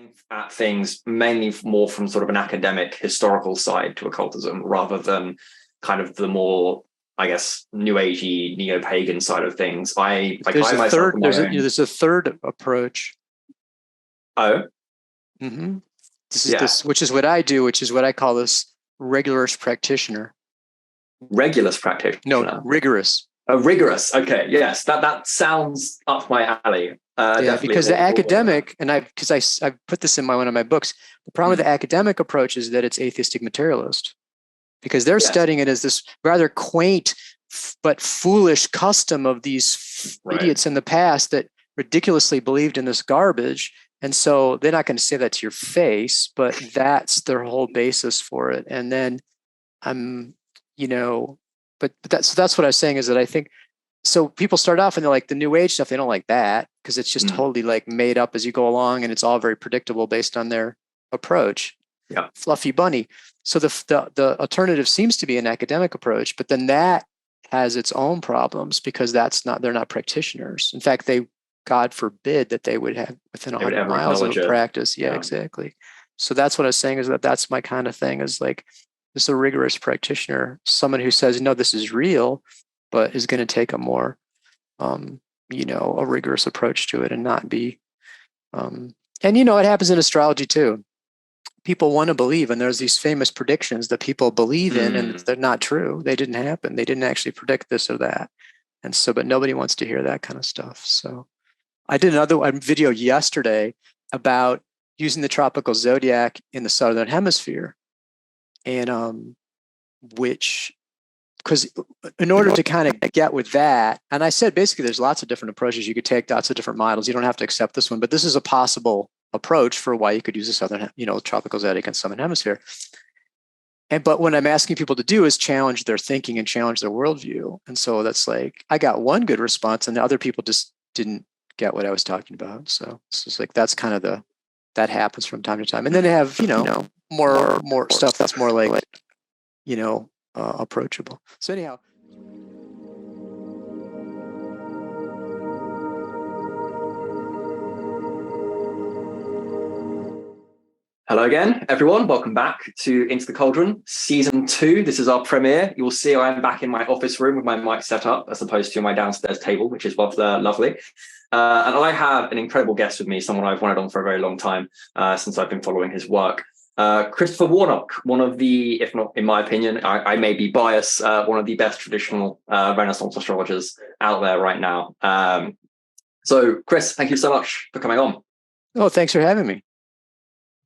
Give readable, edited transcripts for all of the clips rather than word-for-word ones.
coming at things mainly more from sort of an academic historical side to occultism rather than kind of the more, I guess, new agey neo-pagan side of things. There's a third approach. Oh. Mm-hmm. Which is what I do, which is what I call this rigorous practitioner. Regulus practitioner? No, rigorous. Oh, rigorous. Okay, yes, that sounds up my alley. Yeah, because the academic, and I put this in one of my books. The problem with the academic approach is that it's atheistic materialist, because they're studying it as this rather quaint but foolish custom of these idiots in the past that ridiculously believed in this garbage. And so they're not going to say that to your face, but that's their whole basis for it. And then but that's what I was saying, is that I think, so people start off and they're like, the new age stuff, they don't like that because it's just totally like made up as you go along, and it's all very predictable based on their approach. Yeah. Fluffy bunny. So the alternative seems to be an academic approach, but then that has its own problems because they're not practitioners. In fact, God forbid that they would have within 100 miles of practice. Yeah, exactly. So that's what I was saying, is that's my kind of thing, is like, this is a rigorous practitioner, someone who says, no, this is real, but is going to take a more, a rigorous approach to it and not be, and it happens in astrology too. People want to believe, and there's these famous predictions that people believe in, and they're not true. They didn't happen. They didn't actually predict this or that. And so, but nobody wants to hear that kind of stuff. So I did another video yesterday about using the tropical zodiac in the Southern Hemisphere. And because in order to kind of get with that, and I said, basically, there's lots of different approaches you could take, lots of different models. You don't have to accept this one, but this is a possible approach for why you could use the Southern, tropical zodiac in Southern Hemisphere. But what I'm asking people to do is challenge their thinking and challenge their worldview. And so that's like, I got one good response, and the other people just didn't get what I was talking about. So it's just like, that's kind of that happens from time to time. And then they have, more stuff that's more like, approachable. So anyhow. Hello again, everyone. Welcome back to Into the Cauldron, Season 2. This is our premiere. You will see I'm back in my office room with my mic set up as opposed to my downstairs table, which is lovely. And I have an incredible guest with me, someone I've wanted on for a very long time, since I've been following his work. Christopher Warnock, one of the, if not in my opinion, I may be biased, one of the best traditional Renaissance astrologers out there right now. So Chris, thank you so much for coming on. Oh, thanks for having me.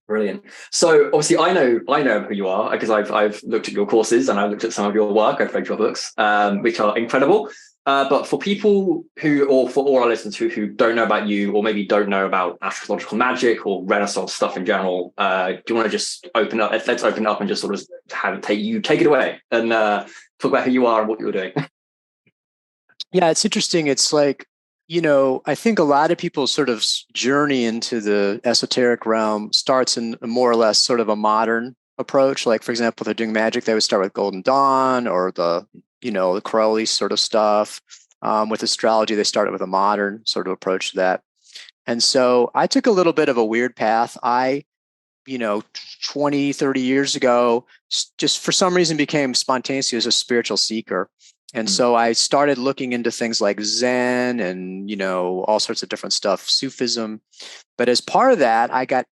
Brilliant. So obviously I know who you are because I've looked at your courses and I've looked at some of your work. I've read your books, which are incredible. But for people or for all our listeners who don't know about you, or maybe don't know about astrological magic or Renaissance stuff in general, do you want to just open up? Let's open up and just sort of take it away and talk about who you are and what you're doing. Yeah, it's interesting. It's like, I think a lot of people's sort of journey into the esoteric realm starts in a more or less sort of a modern approach. Like, for example, if they're doing magic, they would start with Golden Dawn or the Crowley sort of stuff. With astrology, they started with a modern sort of approach to that. And so I took a little bit of a weird path. 20, 30 years ago, just for some reason became spontaneously as a spiritual seeker. And so I started looking into things like Zen and, all sorts of different stuff, Sufism. But as part of that, I got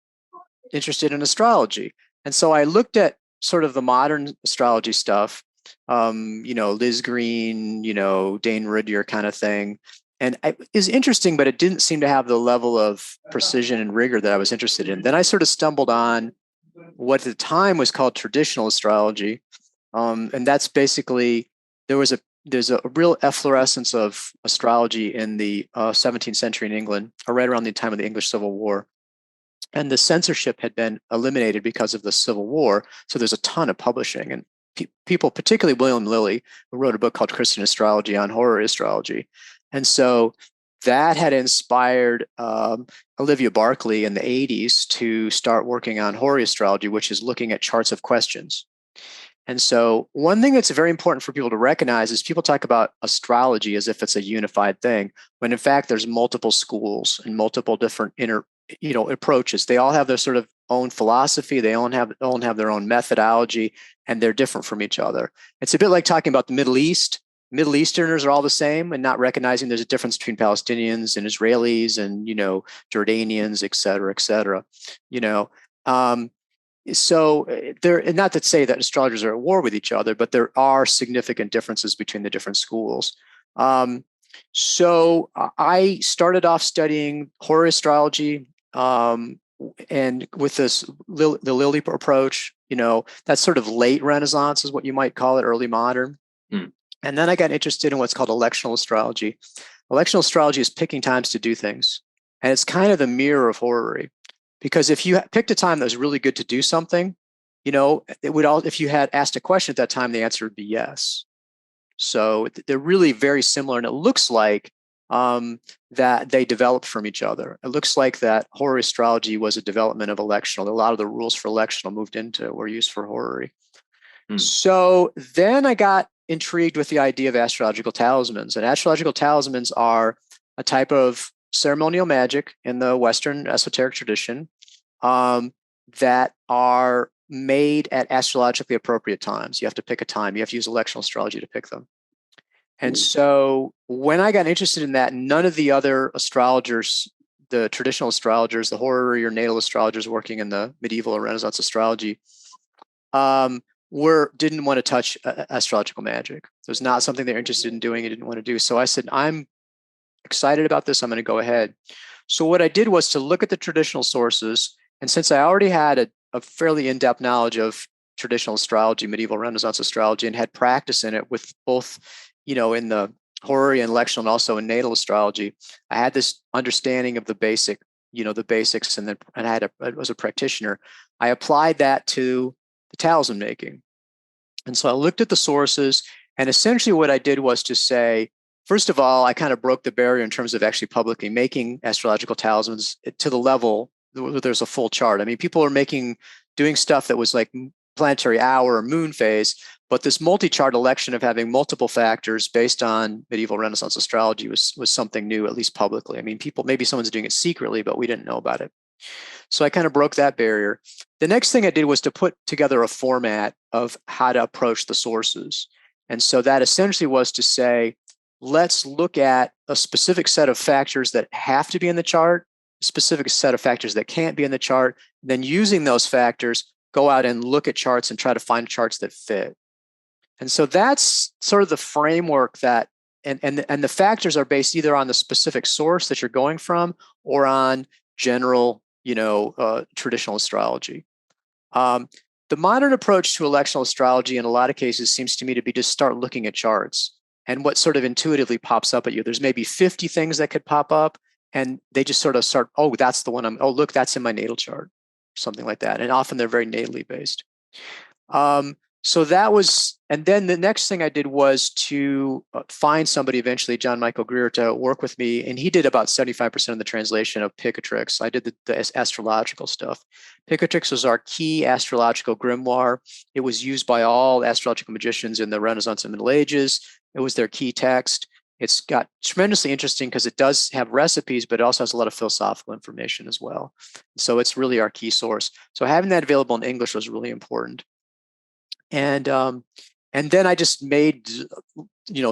interested in astrology. And so I looked at sort of the modern astrology stuff, Liz Green, Dane Rudhyar kind of thing. And it was interesting, but it didn't seem to have the level of precision and rigor that I was interested in. Then I sort of stumbled on what at the time was called traditional astrology. And that's basically, there's a real efflorescence of astrology in the 17th century in England, or right around the time of the English Civil War. And the censorship had been eliminated because of the Civil War. So there's a ton of publishing. And people, particularly William Lilly, who wrote a book called Christian Astrology on horror astrology. And so that had inspired Olivia Barclay in the 80s to start working on horror astrology, which is looking at charts of questions. And so one thing that's very important for people to recognize is people talk about astrology as if it's a unified thing, when in fact there's multiple schools and multiple different approaches. They all have their sort of own philosophy. They all have their own methodology, and they're different from each other. It's a bit like talking about the Middle East. Middle Easterners are all the same, and not recognizing there's a difference between Palestinians and Israelis and Jordanians, et cetera, et cetera. So there, not to say that astrologers are at war with each other, but there are significant differences between the different schools. So I started off studying horary astrology, and with the Lilly approach, that's sort of late Renaissance is what you might call it, early modern. Mm. And then I got interested in what's called electional astrology. Electional astrology is picking times to do things, and it's kind of the mirror of horary. Because if you picked a time that was really good to do something, if you had asked a question at that time, the answer would be yes. So they're really very similar, and it looks like that they developed from each other. It looks like that horary astrology was a development of electional. A lot of the rules for electional were used for horary. So then I got intrigued with the idea of astrological talismans, and astrological talismans are a type of ceremonial magic in the Western esoteric tradition that are made at astrologically appropriate times. You have to pick a time. You have to use electional astrology to pick them. And so when I got interested in that, none of the other astrologers, the traditional astrologers, the horary or natal astrologers working in the medieval or Renaissance astrology, didn't want to touch astrological magic. It was not something they're interested in doing and didn't want to do. So I said, I'm excited about this. I'm going to go ahead. So what I did was to look at the traditional sources. And since I already had a fairly in-depth knowledge of traditional astrology, medieval Renaissance astrology, and had practice in it with both, in the horary and electional and also in natal astrology, I had this understanding of the basics, and then I was a practitioner. I applied that to the talisman making. And so I looked at the sources, and essentially what I did was to say, first of all, I kind of broke the barrier in terms of actually publicly making astrological talismans to the level where there's a full chart. I mean, people are doing stuff that was like planetary hour or moon phase, but this multi-chart election of having multiple factors based on medieval Renaissance astrology was something new, at least publicly. I mean, maybe someone's doing it secretly, but we didn't know about it. So I kind of broke that barrier. The next thing I did was to put together a format of how to approach the sources. And so that essentially was to say, let's look at a specific set of factors that have to be in the chart, a specific set of factors that can't be in the chart. Then using those factors, go out and look at charts and try to find charts that fit. And so that's sort of the framework that, and the factors are based either on the specific source that you're going from or on general, traditional astrology. The modern approach to electional astrology in a lot of cases seems to me to be just start looking at charts and what sort of intuitively pops up at you. There's maybe 50 things that could pop up, and they just sort of start, oh, that's the one look, that's in my natal chart, something like that. And often they're very natally based. So that was, and then the next thing I did was to find somebody eventually, John Michael Greer, to work with me. And he did about 75% of the translation of Picatrix. I did the astrological stuff. Picatrix was our key astrological grimoire. It was used by all astrological magicians in the Renaissance and Middle Ages. It was their key text. It's got tremendously interesting because it does have recipes, but it also has a lot of philosophical information as well. So it's really our key source. So having that available in English was really important. And then I just made,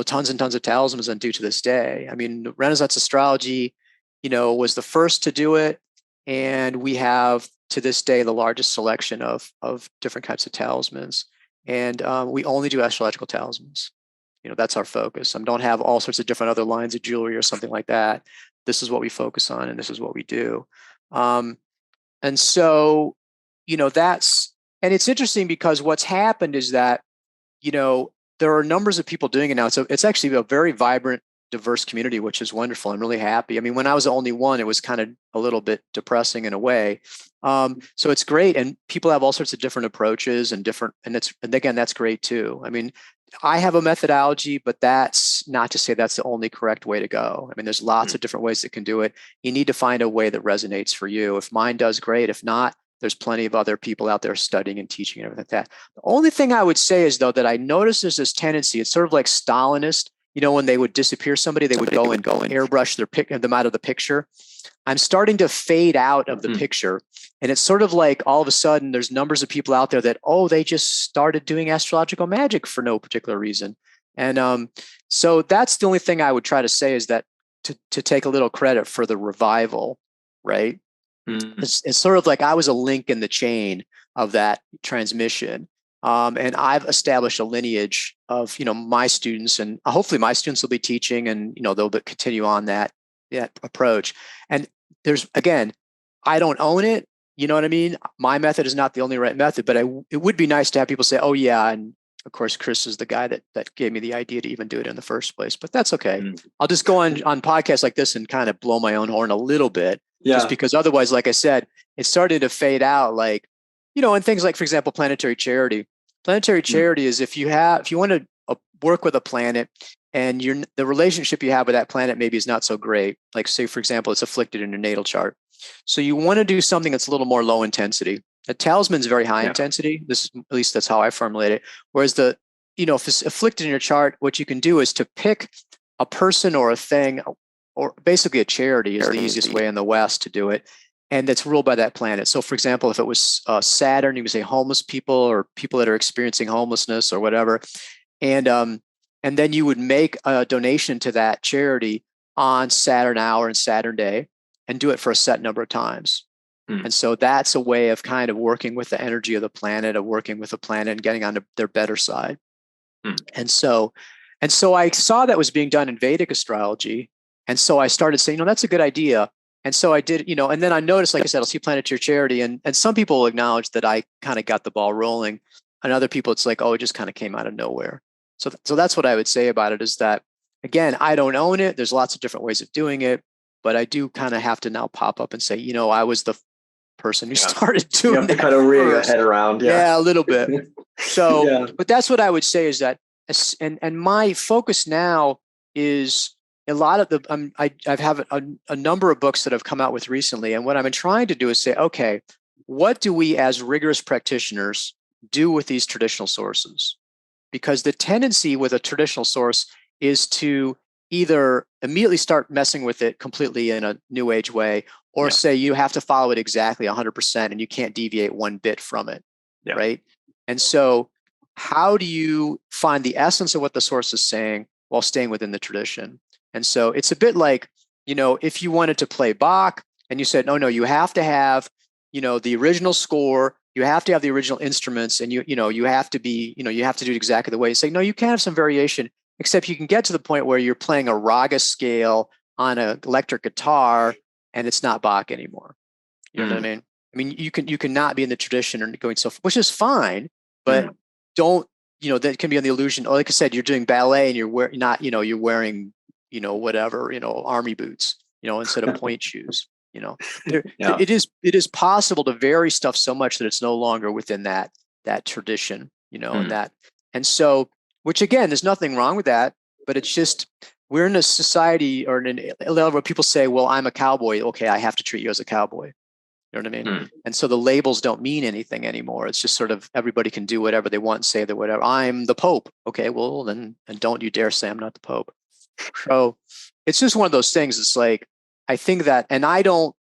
tons and tons of talismans and do to this day. I mean, Renaissance astrology, was the first to do it. And we have to this day the largest selection of different types of talismans. And we only do astrological talismans. That's our focus. Don't have all sorts of different other lines of jewelry or something like that. This is what we focus on, and this is what we do. And so, and it's interesting because what's happened is that, there are numbers of people doing it now. So it's actually a very vibrant, diverse community, which is wonderful. I'm really happy. I mean, when I was the only one, it was kind of a little bit depressing in a way. So it's great. And people have all sorts of different approaches and again, that's great too. I mean, I have a methodology, but that's not to say that's the only correct way to go. I mean, there's lots of different ways that can do it. You need to find a way that resonates for you. If mine does, great. If not, there's plenty of other people out there studying and teaching and everything like that. The only thing I would say is, though, that I notice there's this tendency, it's sort of like Stalinist, when they would disappear somebody, they would go and airbrush them out of the picture. I'm starting to fade out of the picture. And it's sort of like all of a sudden there's numbers of people out there that, they just started doing astrological magic for no particular reason. And so that's the only thing I would try to say, is that to take a little credit for the revival, right? It's sort of like I was a link in the chain of that transmission. And I've established a lineage of, my students, and hopefully my students will be teaching, and, they'll continue on that approach. And there's, again, I don't own it. You know what I mean? My method is not the only right method, but it would be nice to have people say, oh yeah. And of course, Chris is the guy that gave me the idea to even do it in the first place, but that's okay. I'll just go on podcasts like this and kind of blow my own horn a little bit, just because otherwise, like I said, it's starting to fade out. Like, and things like, for example, planetary charity. Planetary charity is if you want to work with a planet and the relationship you have with that planet maybe is not so great. Like, say, for example, it's afflicted in your natal chart. So you want to do something that's a little more low intensity. A talisman is very high intensity. At least that's how I formulate it. Whereas if it's afflicted in your chart, what you can do is to pick a person or a thing, or basically a charity is the easiest way in the West to do it, and that's ruled by that planet. So, for example, if it was Saturn, you would say homeless people or people that are experiencing homelessness or whatever, and then you would make a donation to that charity on Saturn hour and Saturn day, and do it for a set number of times. And so that's a way of kind of working with the energy of the planet, of working with the planet and getting on their better side. And so I saw that was being done in Vedic astrology. And so I started saying, that's a good idea. And so I did, and then I noticed, like I said, I'll see planetary charity, and some people will acknowledge that I kind of got the ball rolling, and other people, it's like, it just kind of came out of nowhere. So that's what I would say about it, is that, again, I don't own it. There's lots of different ways of doing it, but I do kind of have to now pop up and say, I was the person who started doing. You have to kind of rear your head around. Yeah, a little bit. So, but that's what I would say, is that, and my focus now is a lot of I've have a number of books that I've come out with recently. And what I'm trying to do is say, okay, what do we as rigorous practitioners do with these traditional sources? Because the tendency with a traditional source is to either immediately start messing with it completely in a new age way, or say you have to follow it exactly 100% and you can't deviate one bit from it, right? And so how do you find the essence of what the source is saying while staying within the tradition? And so it's a bit like, if you wanted to play Bach and you said, no, you have to have, the original score, you have to have the original instruments, and you have to be, you have to do it exactly the way you say. No, you can have some variation, except you can get to the point where you're playing a raga scale on an electric guitar and it's not Bach anymore. You know what I mean? I mean, you can not be in the tradition or going so, which is fine, but don't, that can be on the illusion. Or like I said, you're doing ballet and you're wearing, whatever, army boots, instead of point shoes. It is possible to vary stuff so much that it's no longer within that tradition, and so, which again, there's nothing wrong with that, but it's just, we're in a society or in a level where people say, well, I'm a cowboy. Okay, I have to treat you as a cowboy. You know what I mean? And so the labels don't mean anything anymore. It's just sort of everybody can do whatever they want and say that whatever. I'm the Pope. Okay, well, then, and don't you dare say I'm not the Pope. So it's just one of those things. It's like, I think that, and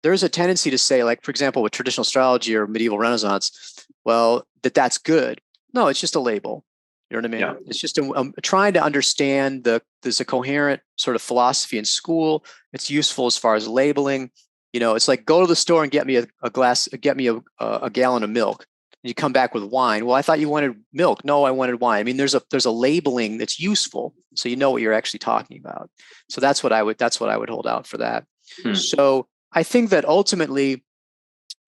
there's a tendency to say, like, for example, with traditional astrology or medieval Renaissance, well, that's good. No, it's just a label. You know what I mean? Yeah. It's just trying to understand there's a coherent sort of philosophy in school. It's useful as far as labeling. It's like, go to the store and get me a gallon of milk. And you come back with wine. Well, I thought you wanted milk. No, I wanted wine. I mean, there's a labeling that's useful, so you know what you're actually talking about. So that's what I would hold out for that. So I think that ultimately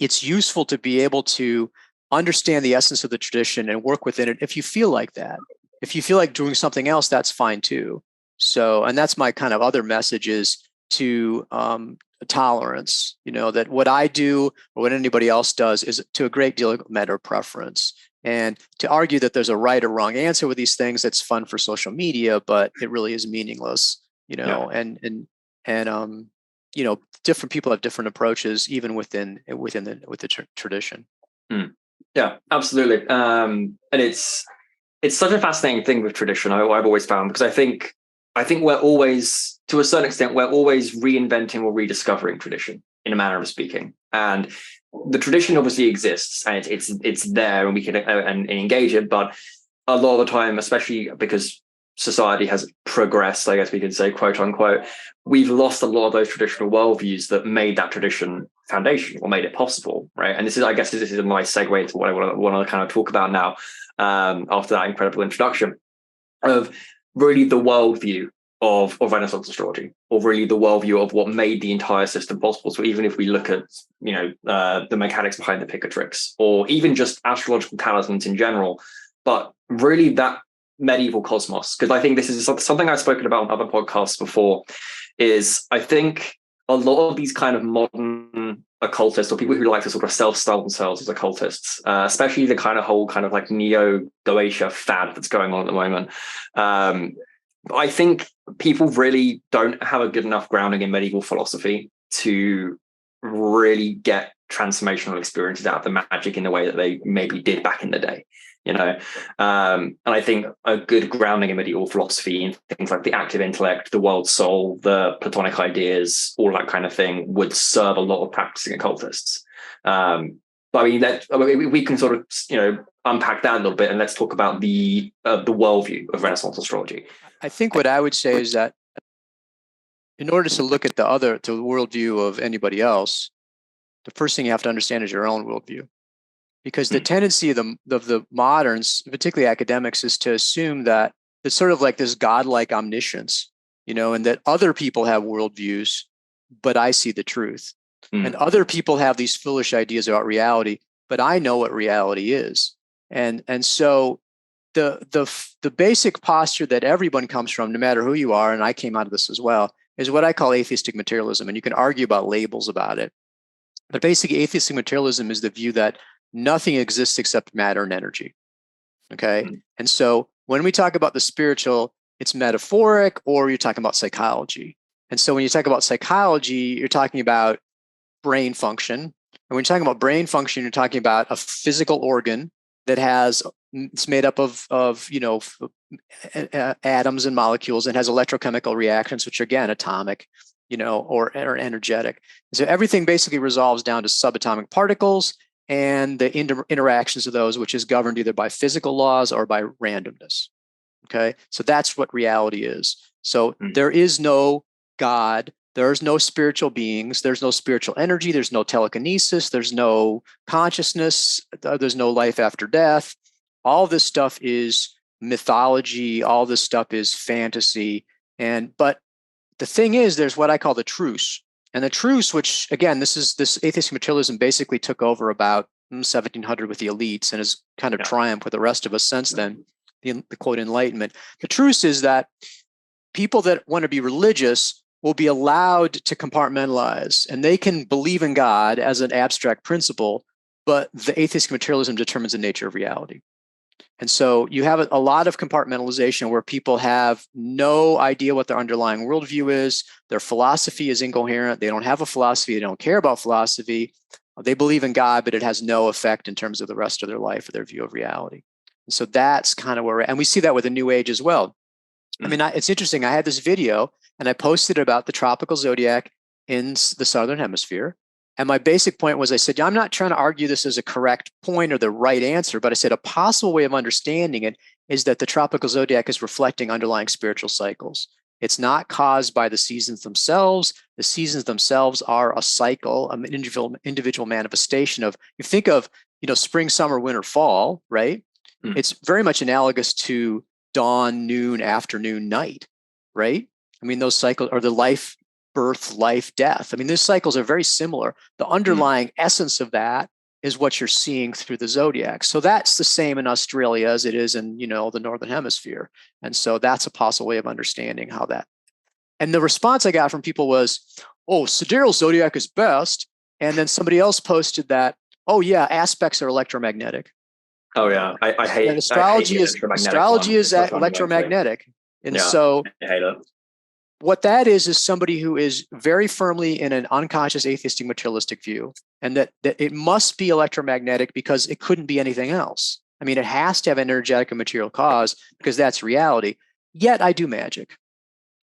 it's useful to be able to understand the essence of the tradition and work within it if you feel like that. If you feel like doing something else, that's fine too. So, and that's my kind of other message, is to tolerance, that what I do or what anybody else does is to a great deal of matter of preference. And to argue that there's a right or wrong answer with these things, that's fun for social media, but it really is meaningless, and different people have different approaches, even within the tradition. Yeah, absolutely. And it's such a fascinating thing with tradition. I've always found, because I think I think we're always, to a certain extent, we're always reinventing or rediscovering tradition, in a manner of speaking. And the tradition obviously exists, and it's there, and we can and engage it. But a lot of the time, especially because society has progressed, I guess we could say, quote unquote, we've lost a lot of those traditional worldviews that made that tradition foundation or made it possible, right? And this is, I guess, this is a nice segue into what I want to kind of talk about now, after that incredible introduction of really the worldview of Renaissance astrology, or really the worldview of what made the entire system possible. So even if we look at, the mechanics behind the Picatrix, or even just astrological talismans in general, but really that medieval cosmos, because I think this is something I've spoken about on other podcasts before, is I think a lot of these kind of modern occultists, or people who like to sort of self-style themselves as occultists, especially the kind of whole kind of like neo-Goetia fad that's going on at the moment, I think people really don't have a good enough grounding in medieval philosophy to really get transformational experiences out of the magic in the way that they maybe did back in the day. And I think a good grounding in medieval philosophy and things like the active intellect, the world soul, the Platonic ideas, all that kind of thing would serve a lot of practicing occultists. But I mean, we can sort of, unpack that a little bit, and let's talk about the worldview of Renaissance astrology. I think what I would say is that in order to look at the worldview of anybody else, the first thing you have to understand is your own worldview. Because the tendency of the moderns, particularly academics, is to assume that it's sort of like this godlike omniscience, and that other people have worldviews, but I see the truth. And other people have these foolish ideas about reality, but I know what reality is. And so the basic posture that everyone comes from, no matter who you are, and I came out of this as well, is what I call atheistic materialism. And you can argue about labels about it. But basically, atheistic materialism is the view that nothing exists except matter and energy. Okay. And so when we talk about the spiritual, it's metaphoric, or you're talking about psychology. And so when you talk about psychology, you're talking about brain function. And when you're talking about brain function, you're talking about a physical organ that it's made up of atoms and molecules, and has electrochemical reactions, which are, again, atomic, or energetic. So everything basically resolves down to subatomic particles and the interactions of those, which is governed either by physical laws or by randomness. Okay, so that's what reality is. So there is no God, there's no spiritual beings, there's no spiritual energy, there's no telekinesis, there's no consciousness, there's no life after death. All this stuff is mythology, all this stuff is fantasy. But the thing is, there's what I call the truce. And the truce, which, again, this atheistic materialism basically took over about 1700 with the elites and has kind of triumphed with the rest of us since then, the quote Enlightenment. The truce is that people that want to be religious will be allowed to compartmentalize, and they can believe in God as an abstract principle, but the atheistic materialism determines the nature of reality. And so you have a lot of compartmentalization where people have no idea what their underlying worldview is. Their philosophy is incoherent. They don't have a philosophy. They don't care about philosophy. They believe in God, but it has no effect in terms of the rest of their life or their view of reality. And so that's kind of and we see that with the New Age as well. I mean, it's interesting. I had this video and I posted about the tropical zodiac in the Southern Hemisphere. And my basic point was, I said, I'm not trying to argue this as a correct point or the right answer, but I said a possible way of understanding it is that the tropical zodiac is reflecting underlying spiritual cycles. It's not caused by the seasons themselves. The seasons themselves are a cycle, an individual manifestation of, you think of, spring, summer, winter, fall, right? It's very much analogous to dawn, noon, afternoon, night, right? I mean, those cycles are the life, birth, life, death. I mean, these cycles are very similar. The underlying essence of that is what you're seeing through the zodiac. So that's the same in Australia as it is in, the Northern Hemisphere. And so that's a possible way of understanding how that. And the response I got from people was, oh, sidereal zodiac is best. And then somebody else posted that, oh yeah, aspects are electromagnetic. Oh yeah, I hate and astrology. Astrology is electromagnetic. And so I hate it. What that is somebody who is very firmly in an unconscious atheistic materialistic view, and that it must be electromagnetic because it couldn't be anything else. I mean, it has to have an energetic and material cause because that's reality. Yet I do magic.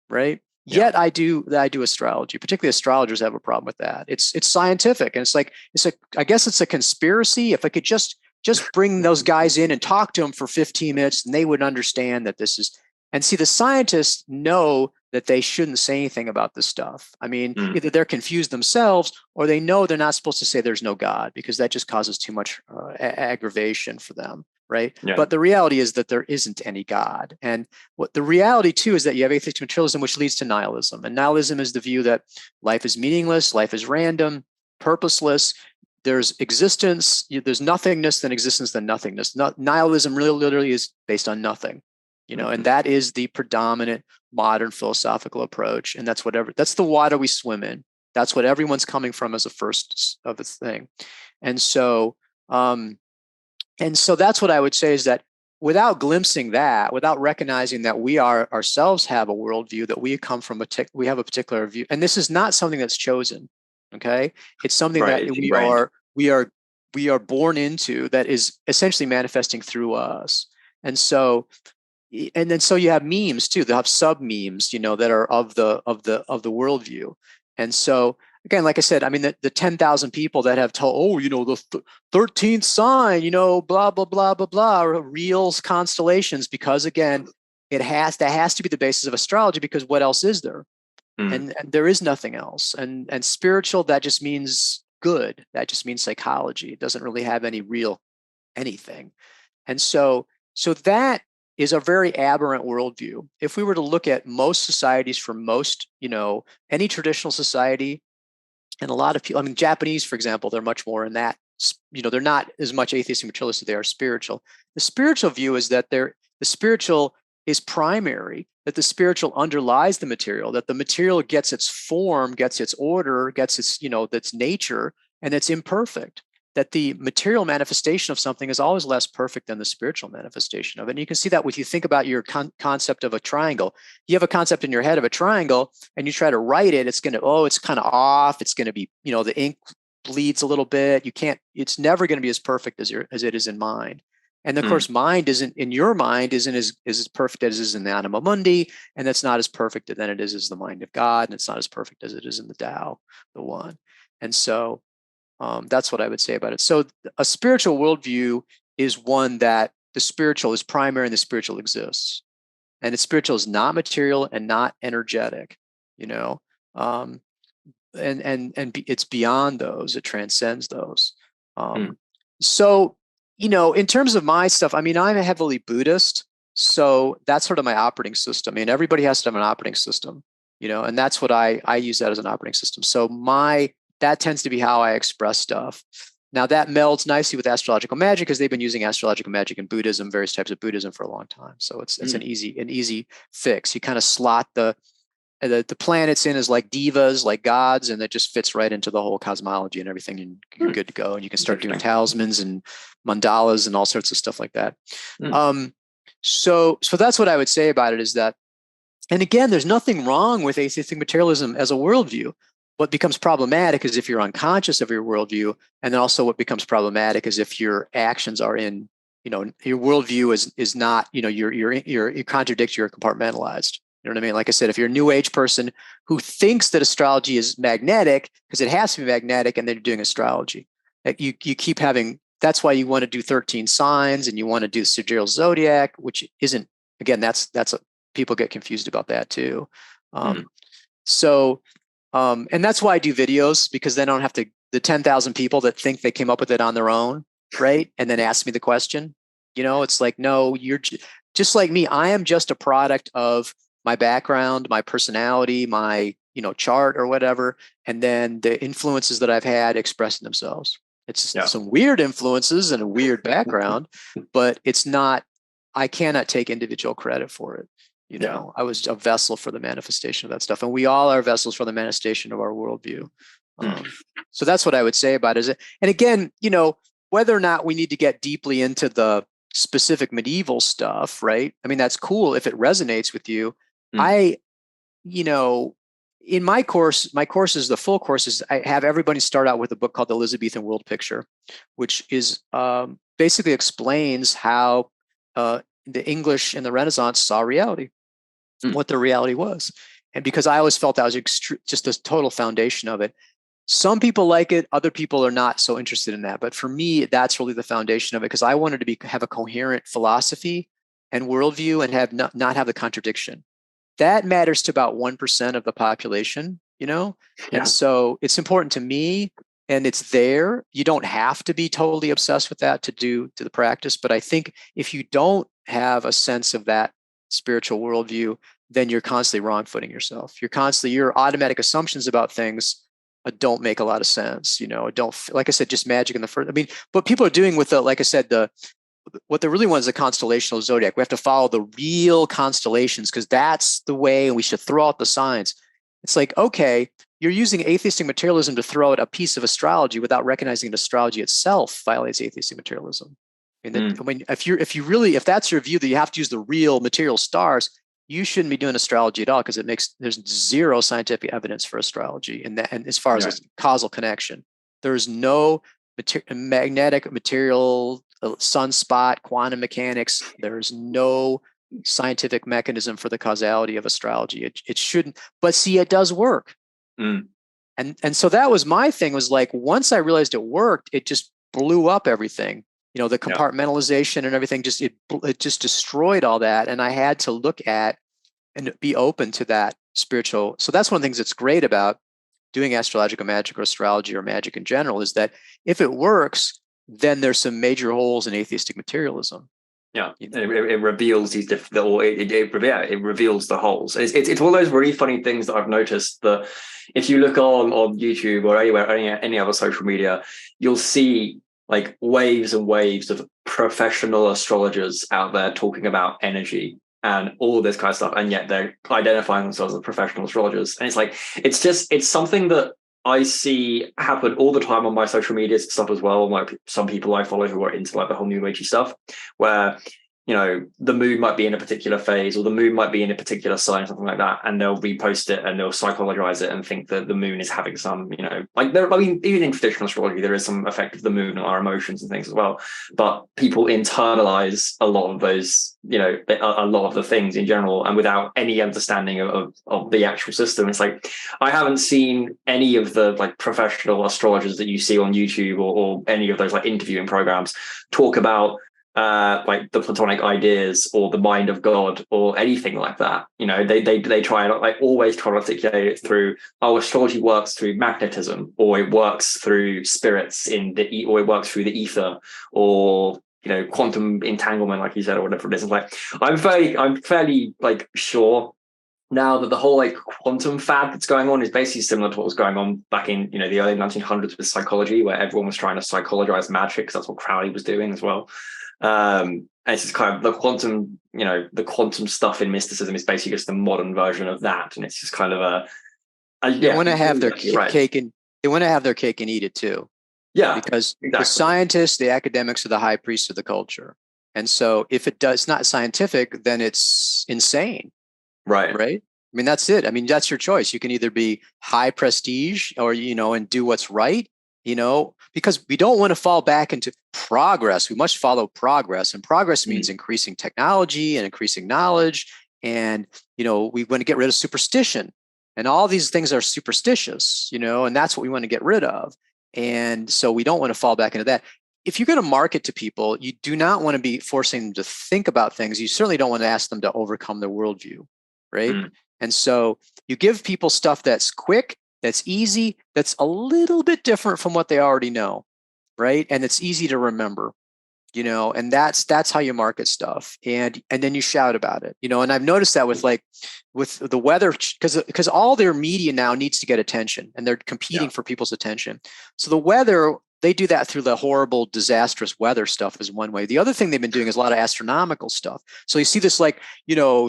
right? Yeah. Yet I do astrology. Particularly astrologers have a problem with that. It's scientific, and I guess it's a conspiracy. If I could just bring those guys in and talk to them for 15 minutes, and they would understand that this is. And see, the scientists know that they shouldn't say anything about this stuff. I mean, either they're confused themselves, or they know they're not supposed to say there's no God, because that just causes too much aggravation for them, right? Yeah. But the reality is that there isn't any God. And what the reality too is that you have atheistic materialism, which leads to nihilism. And nihilism is the view that life is meaningless, life is random, purposeless. There's existence, there's nothingness, then existence, then nothingness. Nihilism really literally is based on nothing, and that is the predominant modern philosophical approach. And that's the water we swim in. That's what everyone's coming from as a first of its thing. And so that's what I would say, is that without glimpsing that, without recognizing that we ourselves have a worldview, that we come from we have a particular view, and this is not something that's chosen. Okay, it's something that we are born into, that is essentially manifesting through us. And then you have memes too. They have sub memes, that are of the worldview. And so again, like I said, I mean, the 10,000 people that have told, the 13th sign, blah blah blah blah blah, real constellations, because again, that has to be the basis of astrology, because what else is there? And there is nothing else. And spiritual, that just means good. That just means psychology. It doesn't really have any real anything. And so that is a very aberrant worldview. If we were to look at most societies, for most, any traditional society, and a lot of people, I mean, Japanese, for example, they're much more in that, they're not as much atheist and materialist as they are spiritual. The spiritual view is that the spiritual is primary, that the spiritual underlies the material, that the material gets its form, gets its order, gets its, that's nature, and it's imperfect. That the material manifestation of something is always less perfect than the spiritual manifestation of it. And you can see that if you think about your concept of a triangle. You have a concept in your head of a triangle, and you try to write it, it's kind of off. It's going to be, the ink bleeds a little bit. It's never going to be as perfect as it is in mind. And of course, your mind isn't as perfect as it is in the Anima Mundi, and that's not as perfect than it is as the mind of God, and it's not as perfect as it is in the Tao, the one. And so that's what I would say about it. So a spiritual worldview is one that the spiritual is primary and the spiritual exists, and the spiritual is not material and not energetic, and it's beyond those. It transcends those. So. In terms of my stuff, I mean, I'm heavily Buddhist, so that's sort of my operating system. I mean, everybody has to have an operating system, and that's what I use that as an operating system. So that tends to be how I express stuff. Now that melds nicely with astrological magic, because they've been using astrological magic in Buddhism, various types of Buddhism, for a long time. So it's an easy fix. You kind of slot the planets in as like divas, like gods, and it just fits right into the whole cosmology and everything, and you're good to go. And you can start doing talismans and mandalas and all sorts of stuff like that. So that's what I would say about it, is that, and again, there's nothing wrong with atheistic materialism as a worldview. What becomes problematic is if you're unconscious of your worldview, and then also what becomes problematic is if your actions are in, your worldview is not, you're contradictory or compartmentalized. You know what I mean? Like I said, if you're a New Age person who thinks that astrology is magnetic because it has to be magnetic, and then you're doing astrology, you keep having. That's why you want to do 13 signs, and you want to do sidereal zodiac, which isn't. Again, people get confused about that too. So, and that's why I do videos, because then I don't have to. The 10,000 people that think they came up with it on their own, right? And then ask me the question. It's like, no, you're just like me. I am just a product of my background, my personality, my chart or whatever, and then the influences that I've had expressing themselves. It's some weird influences and a weird background, but it's not. I cannot take individual credit for it. I was a vessel for the manifestation of that stuff, and we all are vessels for the manifestation of our worldview. So that's what I would say about it. And again, whether or not we need to get deeply into the specific medieval stuff, right? I mean, that's cool if it resonates with you. In my courses, the full courses, I have everybody start out with a book called The Elizabethan World Picture, which is basically explains how the English in the Renaissance saw reality, what their reality was. And because I always felt that was just the total foundation of it. Some people like it, other people are not so interested in that. But for me, that's really the foundation of it, because I wanted to have a coherent philosophy and worldview and have not have the contradiction. That matters to about 1% of the population, Yeah. And so it's important to me, and it's there. You don't have to be totally obsessed with that to the practice. But I think if you don't have a sense of that spiritual worldview, then you're constantly wrong-footing yourself. Your automatic assumptions about things don't make a lot of sense. Don't, like I said, just magic in the first. I mean, what people are doing with like I said, what they really want is a constellational zodiac. We have to follow the real constellations because that's the way, and we should throw out the signs. It's like, okay, you're using atheistic materialism to throw out a piece of astrology without recognizing that astrology itself violates atheistic materialism. I mean, if that's your view that you have to use the real material stars, you shouldn't be doing astrology at all, because there's zero scientific evidence for astrology and as far as a causal connection. There's no magnetic material, sunspot, quantum mechanics. There's no scientific mechanism for the causality of astrology. It shouldn't, but see, it does work. And so that was my thing, was like, once I realized it worked, it just blew up everything. The compartmentalization and everything, it just destroyed all that. And I had to look at and be open to that spiritual. So that's one of the things that's great about doing astrological magic or astrology or magic in general, is that if it works, then there's some major holes in atheistic materialism. Yeah, it reveals these it reveals the holes. It's one of those really funny things that I've noticed, that if you look on YouTube or anywhere, any other social media, you'll see like waves and waves of professional astrologers out there talking about energy and all this kind of stuff, and yet they're identifying themselves as professional astrologers. And it's like, it's something that I see happen all the time on my social media stuff as well. Like some people I follow who are into like the whole new agey stuff, where the moon might be in a particular phase, or the moon might be in a particular sign, something like that, and they'll repost it and they'll psychologize it and think that the moon is having some, even in traditional astrology, there is some effect of the moon on our emotions and things as well. But people internalize a lot of those, a lot of the things in general, and without any understanding of the actual system. It's like, I haven't seen any of the like professional astrologers that you see on YouTube or any of those like interviewing programs talk about like the Platonic ideas or the mind of God or anything like that. They try and like always try to articulate it through, astrology works through magnetism, or it works through spirits or it works through the ether, or quantum entanglement, like you said, or whatever it is. It's like, I'm fairly like sure now that the whole like quantum fad that's going on is basically similar to what was going on back in the early 1900s with psychology, where everyone was trying to psychologize magic, because that's what Crowley was doing as well. And it's just kind of the quantum, the quantum stuff in mysticism is basically just the modern version of that, and it's just kind of they want to have their cake and eat it too. Yeah, because exactly. The scientists, the academics, are the high priests of the culture, and so if it's not scientific, then it's insane. Right. I mean, that's it. I mean, that's your choice. You can either be high prestige or and do what's right. Because we don't want to fall back into progress. We must follow progress, and progress means increasing technology and increasing knowledge. And, we want to get rid of superstition, and all these things are superstitious, and that's what we want to get rid of. And so we don't want to fall back into that. If you're going to market to people, you do not want to be forcing them to think about things. You certainly don't want to ask them to overcome their worldview. Right. And so you give people stuff that's quick, that's easy, that's a little bit different from what they already know, right? And it's easy to remember, and that's how you market stuff. And then you shout about it, and I've noticed that with the weather, because all their media now needs to get attention, and they're competing for people's attention. So the weather, they do that through the horrible, disastrous weather stuff is one way. The other thing they've been doing is a lot of astronomical stuff. So you see this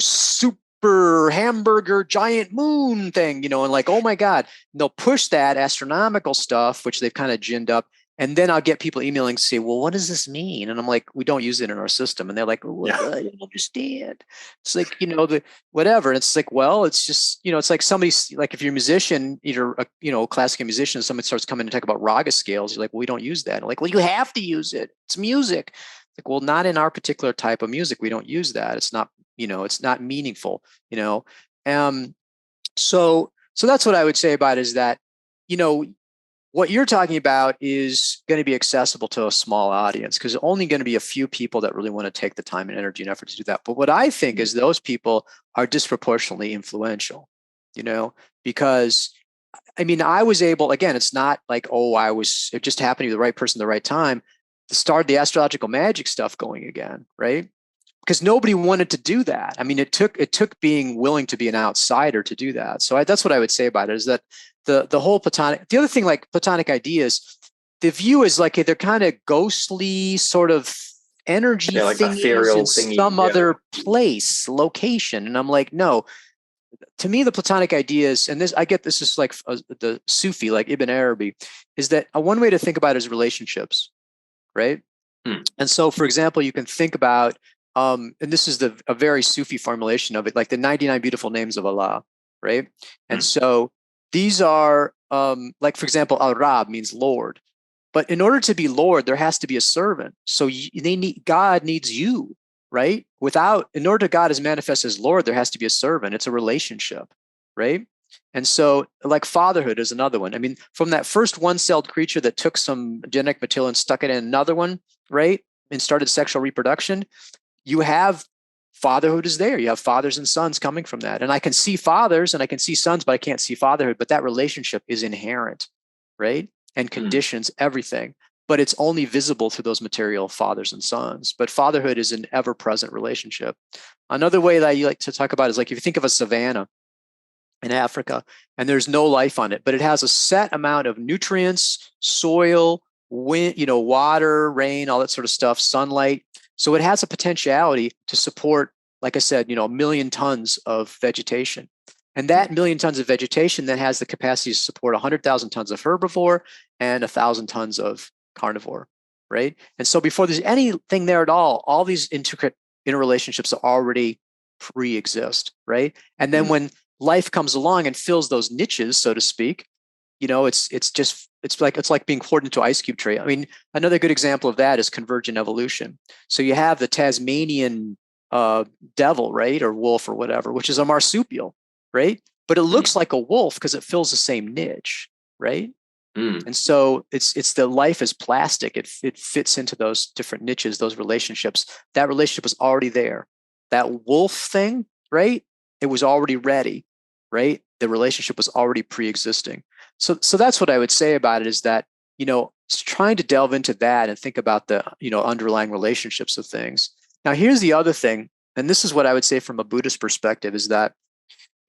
super hamburger giant moon thing, and like, oh my God, and they'll push that astronomical stuff, which they've kind of ginned up. And then I'll get people emailing to say, well, what does this mean? And I'm like, we don't use it in our system. And they're like, well, I don't understand. It's like, the whatever. And it's like, well, it's just, it's like somebody's like, if you're a musician, either a classical musician, someone starts coming to talk about raga scales. You're like, well, we don't use that. And like, well, you have to use it. It's music. Like, well, not in our particular type of music. We don't use that. It's not, it's not meaningful, So that's what I would say about it, is that, you know, what you're talking about is going to be accessible to a small audience, because only going to be a few people that really want to take the time and energy and effort to do that. But what I think is those people are disproportionately influential, you know, because I mean, I was able, again, it's not like, oh, it just happened to be the right person at the right time to start the astrological magic stuff going again, right? Because nobody wanted to do that. I mean, it took being willing to be an outsider to do that. So that's what I would say about it, is that the whole Platonic, the other thing, like Platonic ideas, the view is like they're kind of ghostly sort of energy like thingies ethereal in thingy, some other place, location. And I'm like, no, to me, the Platonic ideas, and this, I get this is like the Sufi, like Ibn Arabi, is that one way to think about it is relationships, right? And so, for example, you can think about, and this is a very Sufi formulation of it, like the 99 beautiful names of Allah, right? And so these are, like, for example, Al-Rab means Lord. But in order to be Lord, there has to be a servant. So God needs you, right? In order to God is manifest as Lord, there has to be a servant. It's a relationship, right? And so, like, fatherhood is another one. I mean, from that first one-celled creature that took some genetic material and stuck it in another one, right? And started sexual reproduction, you have fatherhood is there. You have fathers and sons coming from that. And I can see fathers and I can see sons, but I can't see fatherhood. But that relationship is inherent, right? And conditions everything. But it's only visible through those material fathers and sons. But fatherhood is an ever-present relationship. Another way that I like to talk about is, like, if you think of a savanna in Africa and there's no life on it, but it has a set amount of nutrients, soil, wind, water, rain, all that sort of stuff, sunlight. So it has a potentiality to support, like I said, 1 million tons of vegetation. And that 1 million tons of vegetation then has the capacity to support 100,000 tons of herbivore and 1,000 tons of carnivore, right? And so before there's anything there at all these intricate interrelationships already pre-exist, right? And then when life comes along and fills those niches, so to speak, it's like being poured into an ice cube tray. I mean, another good example of that is convergent evolution. So you have the Tasmanian devil, right, or wolf or whatever, which is a marsupial, right? But it looks like a wolf because it fills the same niche, right? And so it's the life is plastic. It fits into those different niches, those relationships. That relationship was already there. That wolf thing, right? It was already ready, right? The relationship was already pre-existing. So that's what I would say about it, is that, trying to delve into that and think about the, underlying relationships of things. Now, here's the other thing, and this is what I would say from a Buddhist perspective, is that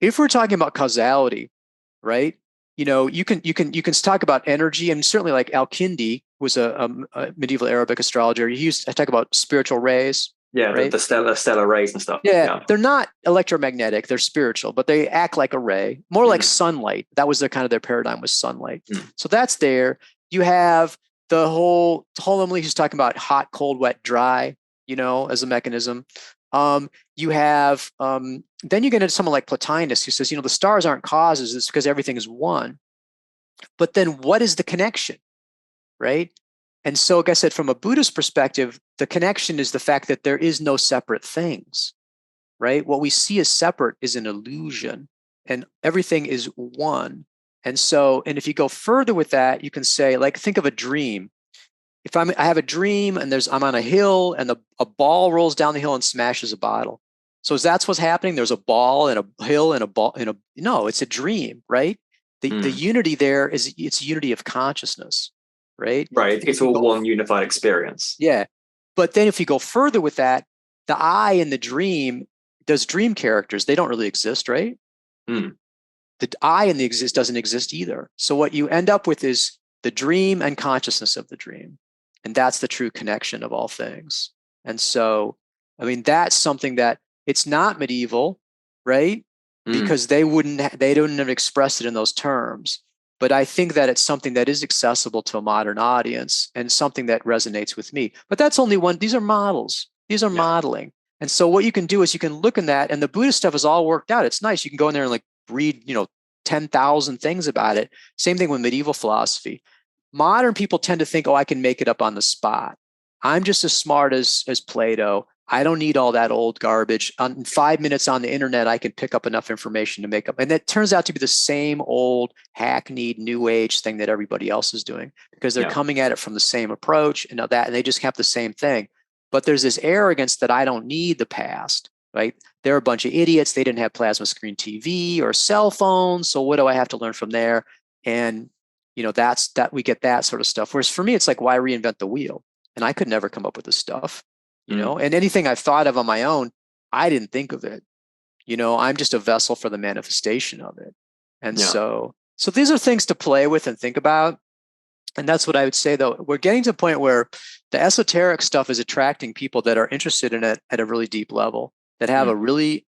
if we're talking about causality, right? You can talk about energy, and certainly like Al-Kindi was a medieval Arabic astrologer. I talk about spiritual rays. Yeah, right? the stellar rays and stuff. Yeah, they're not electromagnetic; they're spiritual, but they act like a ray, more like sunlight. That was their paradigm, was sunlight. So that's there. You have the whole Ptolemy, who's talking about hot, cold, wet, dry, as a mechanism. You have then you get into someone like Plotinus, who says, the stars aren't causes; it's because everything is one. But then, what is the connection, right? And so, like I said, from a Buddhist perspective, the connection is the fact that there is no separate things, right? What we see as separate is an illusion, and everything is one. And so, and if you go further with that, you can say, like, think of a dream. If I have a dream and I'm on a hill and a ball rolls down the hill and smashes a bottle. So that's what's happening. There's a ball and a hill and a ball no, it's a dream, right? The unity there it's unity of consciousness. Right? Right. It's all one unified experience. Yeah. But then if you go further with that, the I in the dream, those dream characters, they don't really exist, right? The I in the exist doesn't exist either. So what you end up with is the dream and consciousness of the dream. And that's the true connection of all things. And so, I mean, that's something that it's not medieval, right? Because they wouldn't have expressed it in those terms. But I think that it's something that is accessible to a modern audience and something that resonates with me. But that's only one. These are models. These are modeling. And so what you can do is you can look in that, and the Buddhist stuff is all worked out. It's nice. You can go in there and like read, 10,000 things about it. Same thing with medieval philosophy. Modern people tend to think, oh, I can make it up on the spot. I'm just as smart as Plato. I don't need all that old garbage. In 5 minutes on the internet, I can pick up enough information to make up. And that turns out to be the same old hackneyed new age thing that everybody else is doing, because they're coming at it from the same approach and they just have the same thing. But there's this arrogance that I don't need the past, right? They're a bunch of idiots. They didn't have plasma screen TV or cell phones. So what do I have to learn from there? And, that's that we get that sort of stuff. Whereas for me, it's like, why reinvent the wheel? And I could never come up with this stuff, and anything I've thought of on my own, I didn't think of it. I'm just a vessel for the manifestation of it. And so these are things to play with and think about. And that's what I would say, though. We're getting to a point where the esoteric stuff is attracting people that are interested in it at a really deep level, that have a really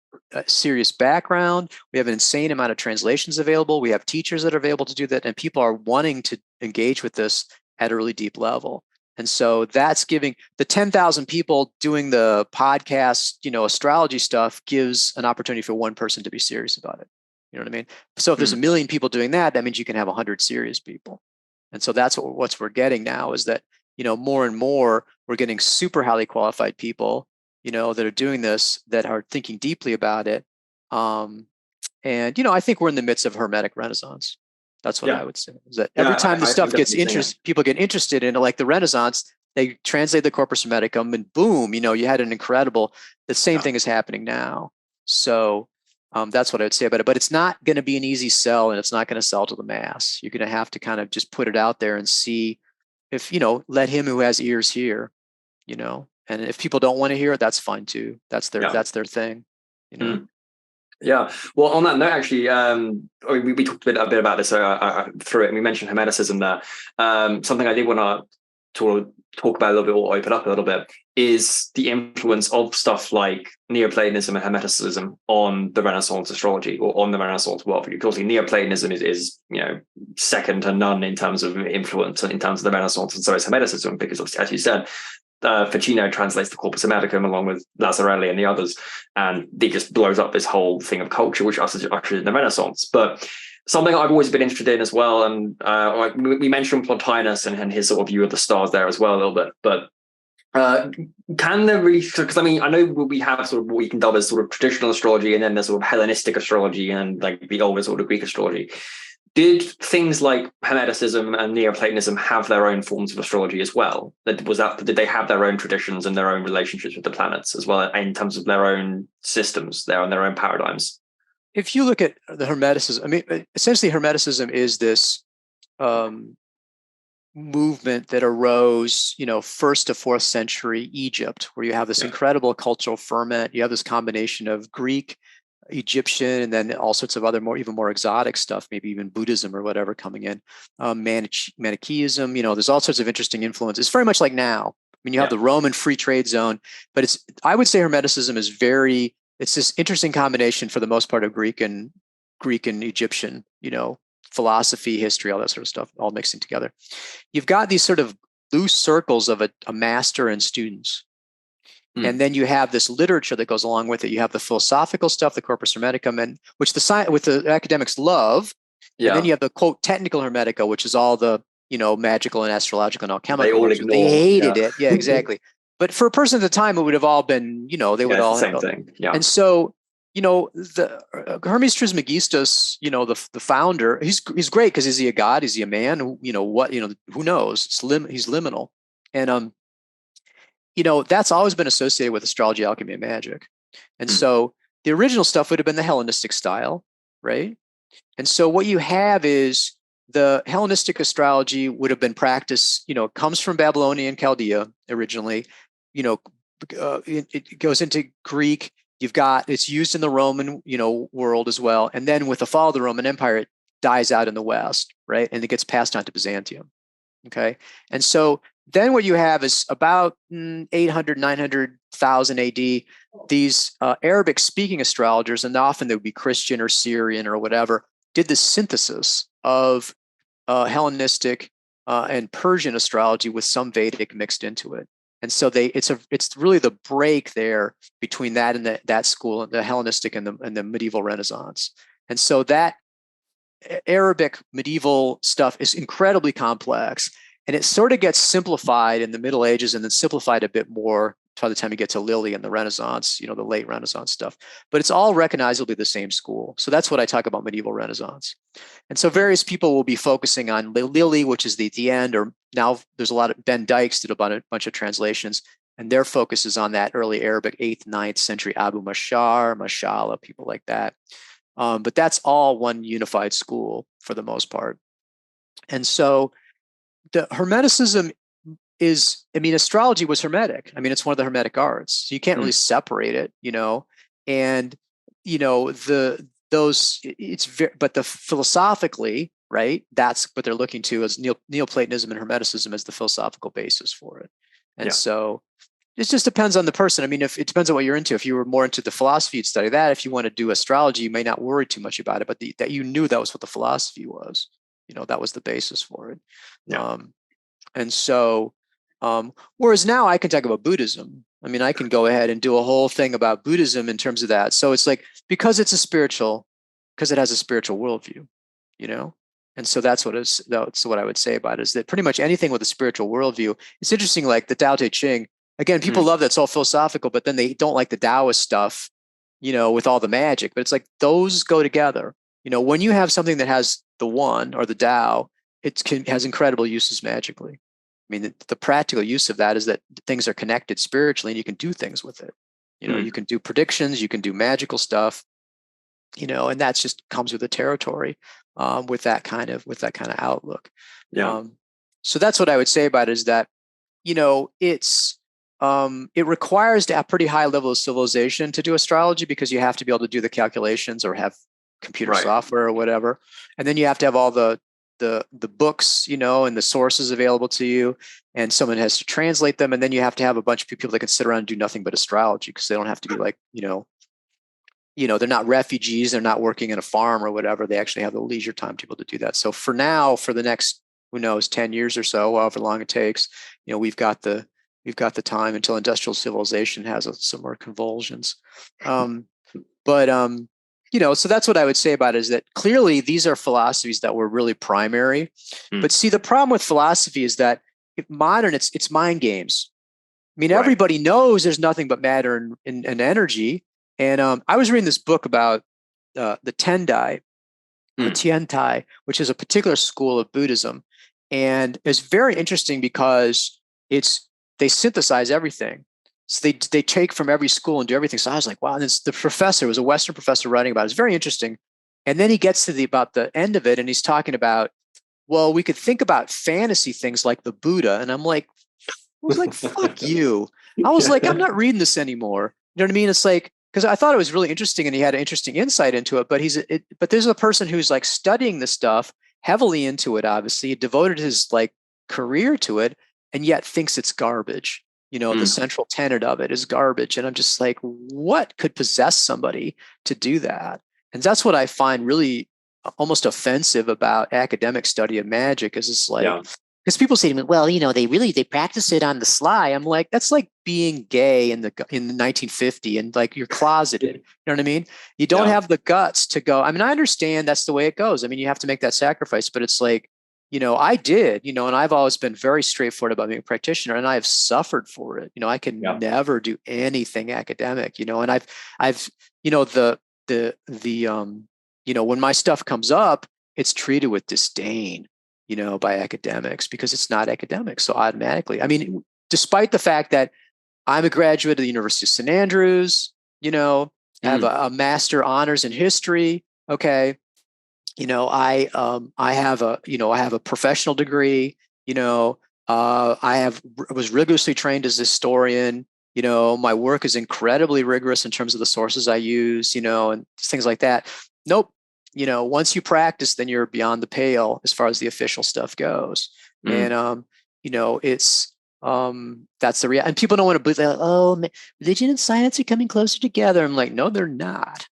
serious background. We have an insane amount of translations available. We have teachers that are available to do that. And people are wanting to engage with this at a really deep level. And so that's giving the 10,000 people doing the podcast, astrology stuff gives an opportunity for one person to be serious about it. You know what I mean? So if there's a million people doing that, that means you can have 100 serious people. And so that's what we're getting now, is that, more and more we're getting super highly qualified people, that are doing this, that are thinking deeply about it. And, I think we're in the midst of a Hermetic Renaissance. That's what I would say, is that every time the stuff gets interested, people get interested in it, like the Renaissance, they translate the Corpus Hermeticum and boom, you had an incredible, the same thing is happening now. So that's what I would say about it. But it's not going to be an easy sell, and it's not going to sell to the mass. You're going to have to kind of just put it out there and see if, let him who has ears hear, and if people don't want to hear it, that's fine too. That's their thing, Yeah. Well, on that note, actually, we talked a bit about this through it, and we mentioned Hermeticism there. Something I did want to talk about a little bit, or open up a little bit, is the influence of stuff like Neoplatonism and Hermeticism on the Renaissance astrology, or on the Renaissance worldview. Because Neoplatonism is second to none in terms of influence and in terms of the Renaissance, and so is Hermeticism, because obviously, as you said, Ficino translates the Corpus Hermeticum along with Lazzarelli and the others, and he just blows up this whole thing of culture, which ushered in the Renaissance. But something I've always been interested in as well, and we mentioned Plotinus and his sort of view of the stars there as well a little bit, but can there really, because I know we have sort of what we can dub as sort of traditional astrology, and then there's sort of Hellenistic astrology and like the older sort of Greek astrology. Did things like Hermeticism and Neoplatonism have their own forms of astrology as well? Did they have their own traditions and their own relationships with the planets as well, in terms of their own systems, their own paradigms? If you look at the Hermeticism, essentially Hermeticism is this movement that arose, 1st to 4th century Egypt, where you have this incredible cultural ferment. You have this combination of Greek, Egyptian, and then all sorts of other even more exotic stuff, maybe even Buddhism or whatever coming in, Manichaeism, there's all sorts of interesting influences. It's very much like now. You have the Roman free trade zone, but I would say Hermeticism is it's this interesting combination for the most part of Greek and Egyptian, philosophy, history, all that sort of stuff, all mixing together. You've got these sort of loose circles of a master and students. And then you have this literature that goes along with it. You have the philosophical stuff, the Corpus Hermeticum, and which the academics love. Yeah. And then you have the quote technical Hermetica, which is all the magical and astrological and alchemical. They hated it. Yeah, exactly. But for a person at the time, it would have all been, they would all the same thing. Yeah. And so, the Hermes Trismegistus, the founder, he's great because is he a god? Is he a man? Who knows? He's liminal, and that's always been associated with astrology, alchemy, and magic. And so the original stuff would have been the Hellenistic style, right? And so what you have is the Hellenistic astrology would have been practiced, comes from Babylonian Chaldea originally, it goes into Greek. It's used in the Roman, world as well. And then with the fall of the Roman Empire, it dies out in the West, right? And it gets passed on to Byzantium. Okay. And so then what you have is about 800, 900,000 AD, these Arabic speaking astrologers, and often they would be Christian or Syrian or whatever, did the synthesis of Hellenistic and Persian astrology with some Vedic mixed into it. And so it's really the break there between that and that school, the Hellenistic and the medieval Renaissance. And so that Arabic medieval stuff is incredibly complex, and it sort of gets simplified in the Middle Ages and then simplified a bit more by the time you get to Lilly and the Renaissance, the late Renaissance stuff. But it's all recognizably the same school. So that's what I talk about medieval Renaissance. And so various people will be focusing on Lilly, which is the end, or now there's a lot of Ben Dykes did a bunch of translations, and their focus is on that early Arabic 8th, 9th century Abu Mashar, Mashallah, people like that. But that's all one unified school for the most part. And so the Hermeticism astrology was Hermetic. It's one of the Hermetic arts. So you can't really separate it, and, but the philosophically, right, that's what they're looking to as Neoplatonism and Hermeticism as the philosophical basis for it. And so it just depends on the person. If it depends on what you're into. If you were more into the philosophy, you'd study that. If you want to do astrology, you may not worry too much about it, but that you knew that was what the philosophy was. That was the basis for it. Yeah. And so, whereas now I can talk about Buddhism. I can go ahead and do a whole thing about Buddhism in terms of that. So it's like, because it has a spiritual worldview, And so that's what I would say about it, is that pretty much anything with a spiritual worldview. It's interesting, like the Tao Te Ching. Again, people love that it's all philosophical, but then they don't like the Taoist stuff, with all the magic. But it's like those go together. When you have something that has the one or the Tao, has incredible uses magically. The practical use of that is that things are connected spiritually, and you can do things with it. You can do predictions, you can do magical stuff, and that just comes with the territory, with that kind of outlook. Yeah. So that's what I would say about it, is that, it requires to have pretty high level of civilization to do astrology, because you have to be able to do the calculations or have computer software or whatever. And then you have to have all the books, and the sources available to you, and someone has to translate them. And then you have to have a bunch of people that can sit around and do nothing but astrology, because they don't have to be like, they're not refugees, they're not working in a farm or whatever. They actually have the leisure time to be able to do that. So for now, for the next, 10 years or so, however long it takes, we've got the time until industrial civilization has some more convulsions. So that's what I would say about it, is that clearly these are philosophies that were really primary. But see, the problem with philosophy is that modern, it's mind games. Everybody knows there's nothing but matter and energy. And I was reading this book about the Tendai, the Tiantai, which is a particular school of Buddhism. And it's very interesting because they synthesize everything. So they take from every school and do everything. So I was like, wow. And the professor was a Western professor writing about it. It's very interesting. And then he gets to about the end of it, and he's talking about, well, we could think about fantasy things like the Buddha. And I was like, fuck you. I was like, I'm not reading this anymore. You know what I mean? It's like, because I thought it was really interesting, and he had an interesting insight into it. But but there's a person who's like studying this stuff heavily into it. Obviously, he devoted his career to it, and yet thinks it's garbage. The central tenet of it is garbage. And I'm just like, what could possess somebody to do that? And that's what I find really almost offensive about academic study of magic, is it's like, because people say to me, well, they practice it on the sly. I'm like, that's like being gay in the 1950 and like you're closeted. You know what I mean? You don't have the guts to go. I understand that's the way it goes. You have to make that sacrifice, but it's like, I did, and I've always been very straightforward about being a practitioner, and I have suffered for it. I can never do anything academic, and I've, when my stuff comes up, it's treated with disdain, by academics, because it's not academic. So automatically, despite the fact that I'm a graduate of the University of St. Andrews, I have a master honors in history. Okay. I have a professional degree. I was rigorously trained as a historian. My work is incredibly rigorous in terms of the sources I use. And things like that. Nope. Once you practice, then you're beyond the pale as far as the official stuff goes. And it's that's the reality. And people don't want to believe that. Oh, religion and science are coming closer together. I'm like, no, they're not.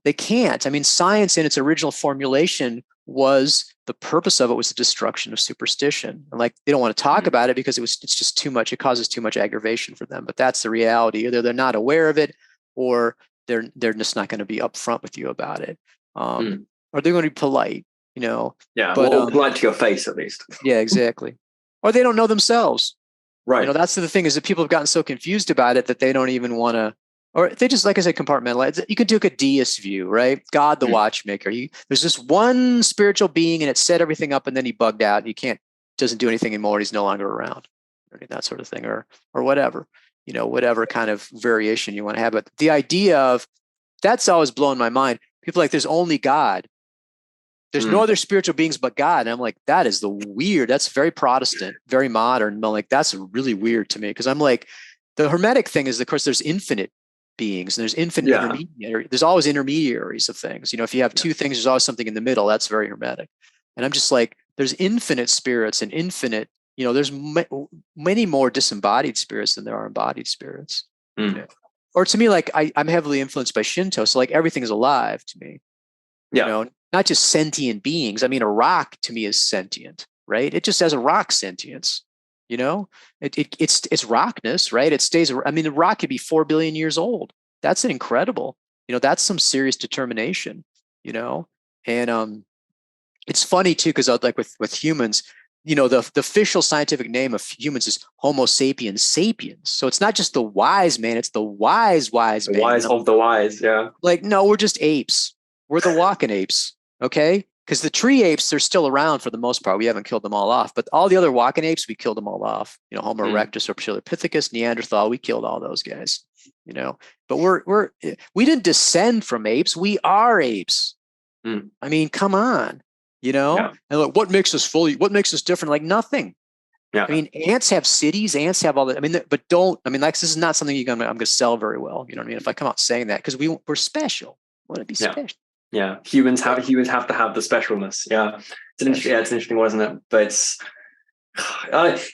They can't. Science in its original formulation the purpose of it was the destruction of superstition. And they don't want to talk about it because it's just too much. It causes too much aggravation for them. But that's the reality. Either they're not aware of it, or they're just not going to be upfront with you about it. Or they're going to be polite, Yeah, but polite to your face, at least. Yeah, exactly. Or they don't know themselves. Right. That's the thing, is that people have gotten so confused about it that they don't even want to, or they just, like I said, compartmentalize. You can take a deist view, right? God, the watchmaker. There's this one spiritual being, and it set everything up, and then he bugged out. He doesn't do anything anymore. He's no longer around, that sort of thing, or whatever, whatever kind of variation you want to have. But the idea of, that's always blown my mind. People are like, there's only God. There's no other spiritual beings but God. And I'm like, that is weird. That's very Protestant, very modern. I'm like, that's really weird to me, because I'm like, the Hermetic thing is, of course, there's infinite beings, and there's infinite intermediary. There's always intermediaries of things. If you have two things, there's always something in the middle. That's very Hermetic. And I'm just like, there's infinite spirits and infinite, there's many more disembodied spirits than there are embodied spirits. Or to me, like I'm heavily influenced by Shinto. So like everything is alive to me. Not just sentient beings. I mean, a rock to me is sentient, right? It just has a rock sentience, it's rockness, right? It stays. I mean, the rock could be 4 billion years old. That's an incredible, that's some serious determination, and it's funny too, because like with humans, the official scientific name of humans is Homo sapiens sapiens. So it's not just the wise man, it's the wise man. Wise of the wise, yeah. Like, no, we're just apes. We're the walking apes. Okay, because the tree apes, they're still around for the most part. We haven't killed them all off, but all the other walking apes, we killed them all off. Homo erectus, Australopithecus, Neanderthal, we killed all those guys. But we didn't descend from apes. We are apes. I mean, come on, And look, what makes us different? Like nothing. Yeah. I mean, ants have cities. Ants have all that. I mean, but like, this is not something I'm going to sell very well. You know what I mean? If I come out saying that, because we're special. Want to be special. Yeah, humans have to have the specialness. Yeah, it's an interesting one, isn't it? But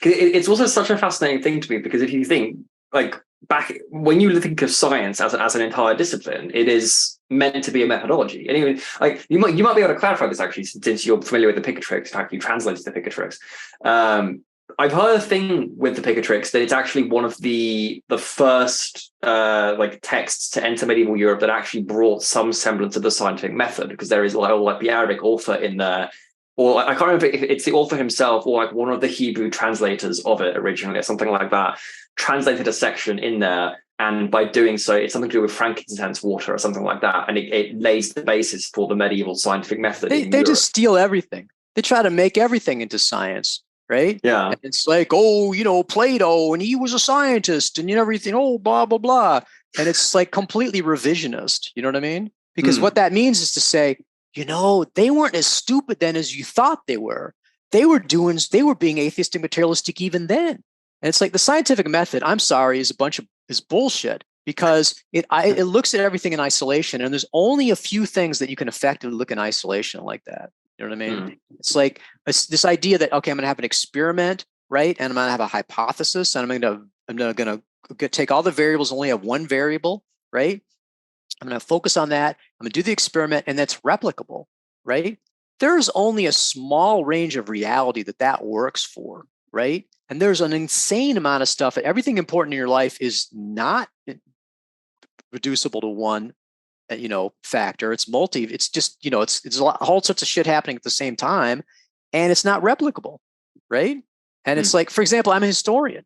it's also such a fascinating thing to me, because if you think like back when you think of science as an entire discipline, it is meant to be a methodology. And even like you might be able to clarify this actually, since you're familiar with the Picatrix. In fact, you translated the Picatrix. I've heard a thing with the Picatrix that it's actually one of the first like texts to enter medieval Europe that actually brought some semblance of the scientific method, because there is like the Arabic author in there, or I can't remember if it's the author himself or like one of the Hebrew translators of it originally or something like that, translated a section in there. And by doing so, it's something to do with frankincense water or something like that. And it lays the basis for the medieval scientific method. They just steal everything. They try to make everything into science. Right? Yeah. And it's like, Plato, and he was a scientist and everything, blah, blah, blah. And it's like completely revisionist. You know what I mean? Because what that means is to say, they weren't as stupid then as you thought they were. They were being atheistic, materialistic even then. And it's like the scientific method, I'm sorry, is bullshit, because it looks at everything in isolation. And there's only a few things that you can effectively look in isolation like that. You know what I mean? It's like this idea that, okay, I'm going to have an experiment, right? And I'm going to have a hypothesis, and I'm going to take all the variables, only have one variable, right? I'm going to focus on that. I'm going to do the experiment, and that's replicable, right? There's only a small range of reality that works for, right? And there's an insane amount of stuff. Everything important in your life is not reducible to one factor. It's just, it's a whole sorts of shit happening at the same time, and it's not replicable, right? And it's like, for example, I'm a historian,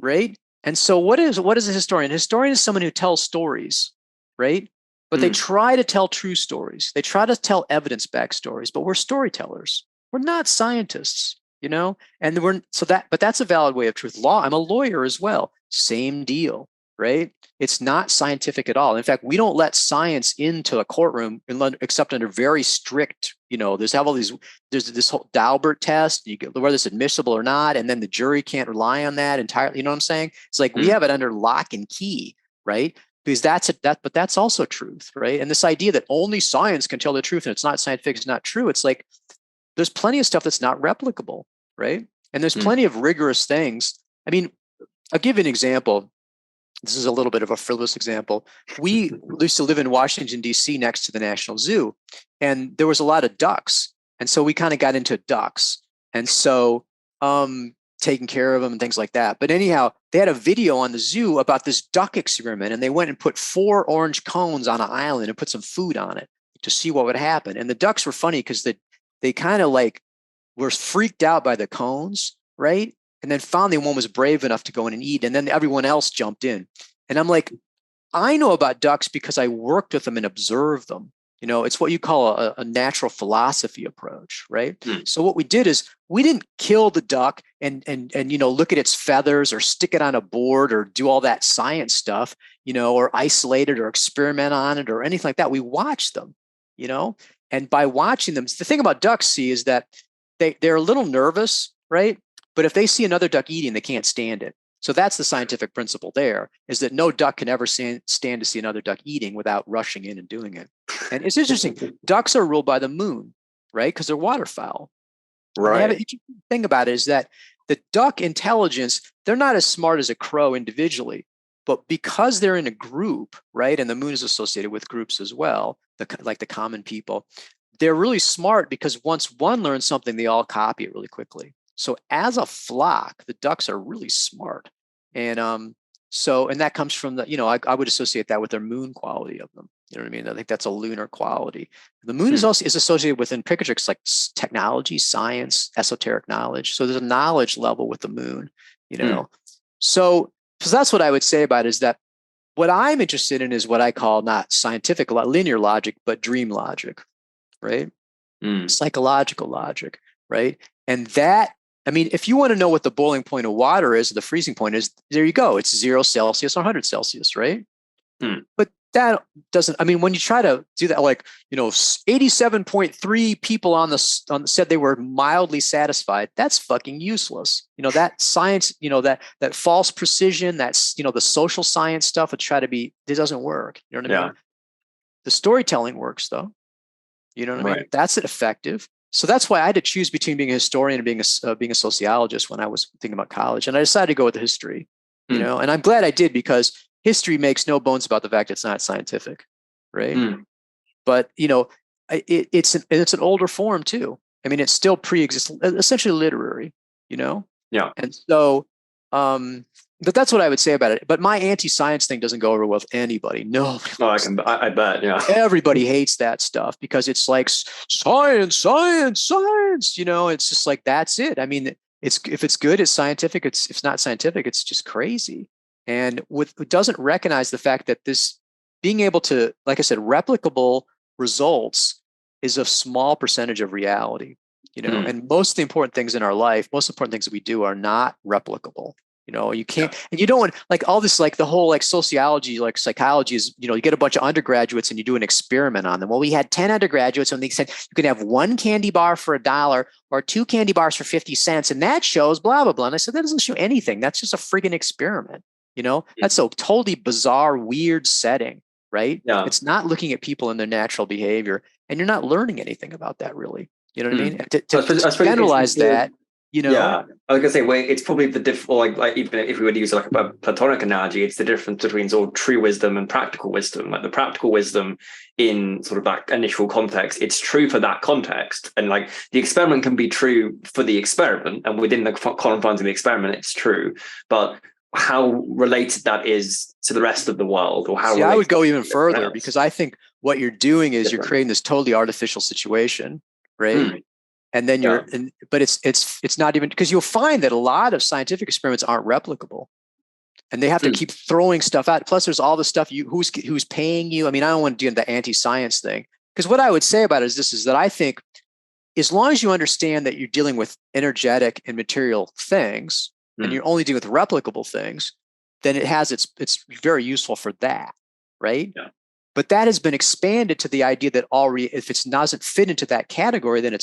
right? And so what is a historian? A historian is someone who tells stories, right? But they try to tell true stories. They try to tell evidence-backed stories, but we're storytellers. We're not scientists, and but that's a valid way of truth. Law, I'm a lawyer as well. Same deal. Right? It's not scientific at all. In fact, we don't let science into a courtroom except under very strict, there's this whole Daubert test, whether it's admissible or not, and then the jury can't rely on that entirely. You know what I'm saying? It's like we have it under lock and key, right? Because but that's also truth, right? And this idea that only science can tell the truth and it's not scientific is not true. It's like there's plenty of stuff that's not replicable, right? And there's plenty of rigorous things. I mean, I'll give you an example. This is a little bit of a frivolous example. We used to live in Washington, D.C. next to the National Zoo, and there was a lot of ducks. And so we kind of got into ducks. And so taking care of them and things like that. But anyhow, they had a video on the zoo about this duck experiment, and they went and put 4 orange cones on an island and put some food on it to see what would happen. And the ducks were funny because they kind of like were freaked out by the cones, right? And then finally one was brave enough to go in and eat, and then everyone else jumped in. And I'm like, I know about ducks because I worked with them and observed them. It's what you call a natural philosophy approach, right? So what we did is we didn't kill the duck and look at its feathers or stick it on a board or do all that science stuff, or isolate it or experiment on it or anything like that. We watched them, and by watching them, the thing about ducks, see, is that they're a little nervous, right? But if they see another duck eating, they can't stand it. So that's the scientific principle there, is that no duck can ever stand to see another duck eating without rushing in and doing it. And it's interesting. Ducks are ruled by the moon, right? Because they're waterfowl. Right. And the interesting thing about it is that the duck intelligence, they're not as smart as a crow individually, but because they're in a group, right? And the moon is associated with groups as well, like the common people. They're really smart because once one learns something, they all copy it really quickly. So as a flock, the ducks are really smart. And and that comes from I would associate that with their moon quality of them. You know what I mean? I think that's a lunar quality. The moon is associated with, in Picatrix, like technology, science, esoteric knowledge. So there's a knowledge level with the moon, So that's what I would say about it, is that what I'm interested in is what I call not scientific, linear logic, but dream logic, right? Psychological logic, right? And that, if you want to know what the boiling point of water is, the freezing point is, there you go. It's 0 Celsius or 100 Celsius, right? But that doesn't, when you try to do that, 87.3 people said they were mildly satisfied. That's fucking useless. That science, that false precision, that's, the social science stuff would try to be, it doesn't work. You know what I mean? The storytelling works though. You know what I mean? That's effective. So that's why I had to choose between being a historian and being a sociologist when I was thinking about college. And I decided to go with the history, and I'm glad I did, because history makes no bones about the fact it's not scientific, right? But, it's an older form too. It still pre-exists, essentially literary, Yeah. And so, but that's what I would say about it. But my anti-science thing doesn't go over well with anybody. No. I bet. Yeah. Everybody hates that stuff because it's like science. It's just like, that's it. If it's good, it's scientific. If it's not scientific, it's just crazy. And it doesn't recognize the fact that this being able to, like I said, replicable results is a small percentage of reality. And most of the important things in our life, most important things that we do are not replicable. You can't, and you don't want, like, all this, like the whole, like, sociology, like psychology is, you get a bunch of undergraduates and you do an experiment on them. Well, we had 10 undergraduates and they said you could have 1 candy bar for $1 or 2 candy bars for 50 cents. And that shows blah, blah, blah. And I said, that doesn't show anything. That's just a friggin' experiment. That's a totally bizarre, weird setting, right? Yeah. It's not looking at people and their natural behavior, and you're not learning anything about that, really. You know what I mean? To generalize that, Yeah, I was gonna say, it's probably the like even if we were to use like a Platonic analogy, it's the difference between sort of true wisdom and practical wisdom. Like the practical wisdom in sort of that initial context, it's true for that context, and like the experiment can be true for the experiment, and within the confines of the experiment, it's true. But how related that is to the rest of the world, or how I would go even further, because I think what you're doing is you're creating this totally artificial situation, right? And then but it's not even, because you'll find that a lot of scientific experiments aren't replicable, and they have to keep throwing stuff out. Plus, there's all the stuff who's paying you. I don't want to do the anti-science thing, because what I would say about it is that I think as long as you understand that you're dealing with energetic and material things, and you're only dealing with replicable things, then it's very useful for that, right? Yeah. But that has been expanded to the idea that if it doesn't fit into that category, then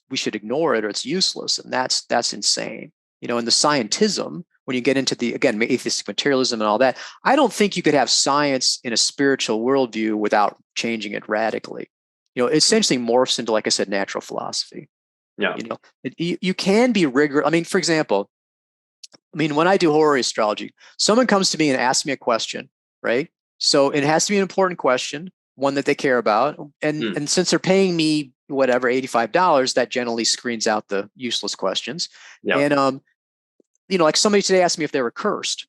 we should ignore it, or it's useless, and that's insane. And the scientism, when you get into the, again, atheistic materialism and all that, I don't think you could have science in a spiritual worldview without changing it radically. It essentially morphs into, like I said, natural philosophy. Yeah. You can be rigorous. For example, when I do horary astrology, someone comes to me and asks me a question, right? So it has to be an important question, one that they care about. And since they're paying me whatever, $85, that generally screens out the useless questions. Yeah. And, like somebody today asked me if they were cursed.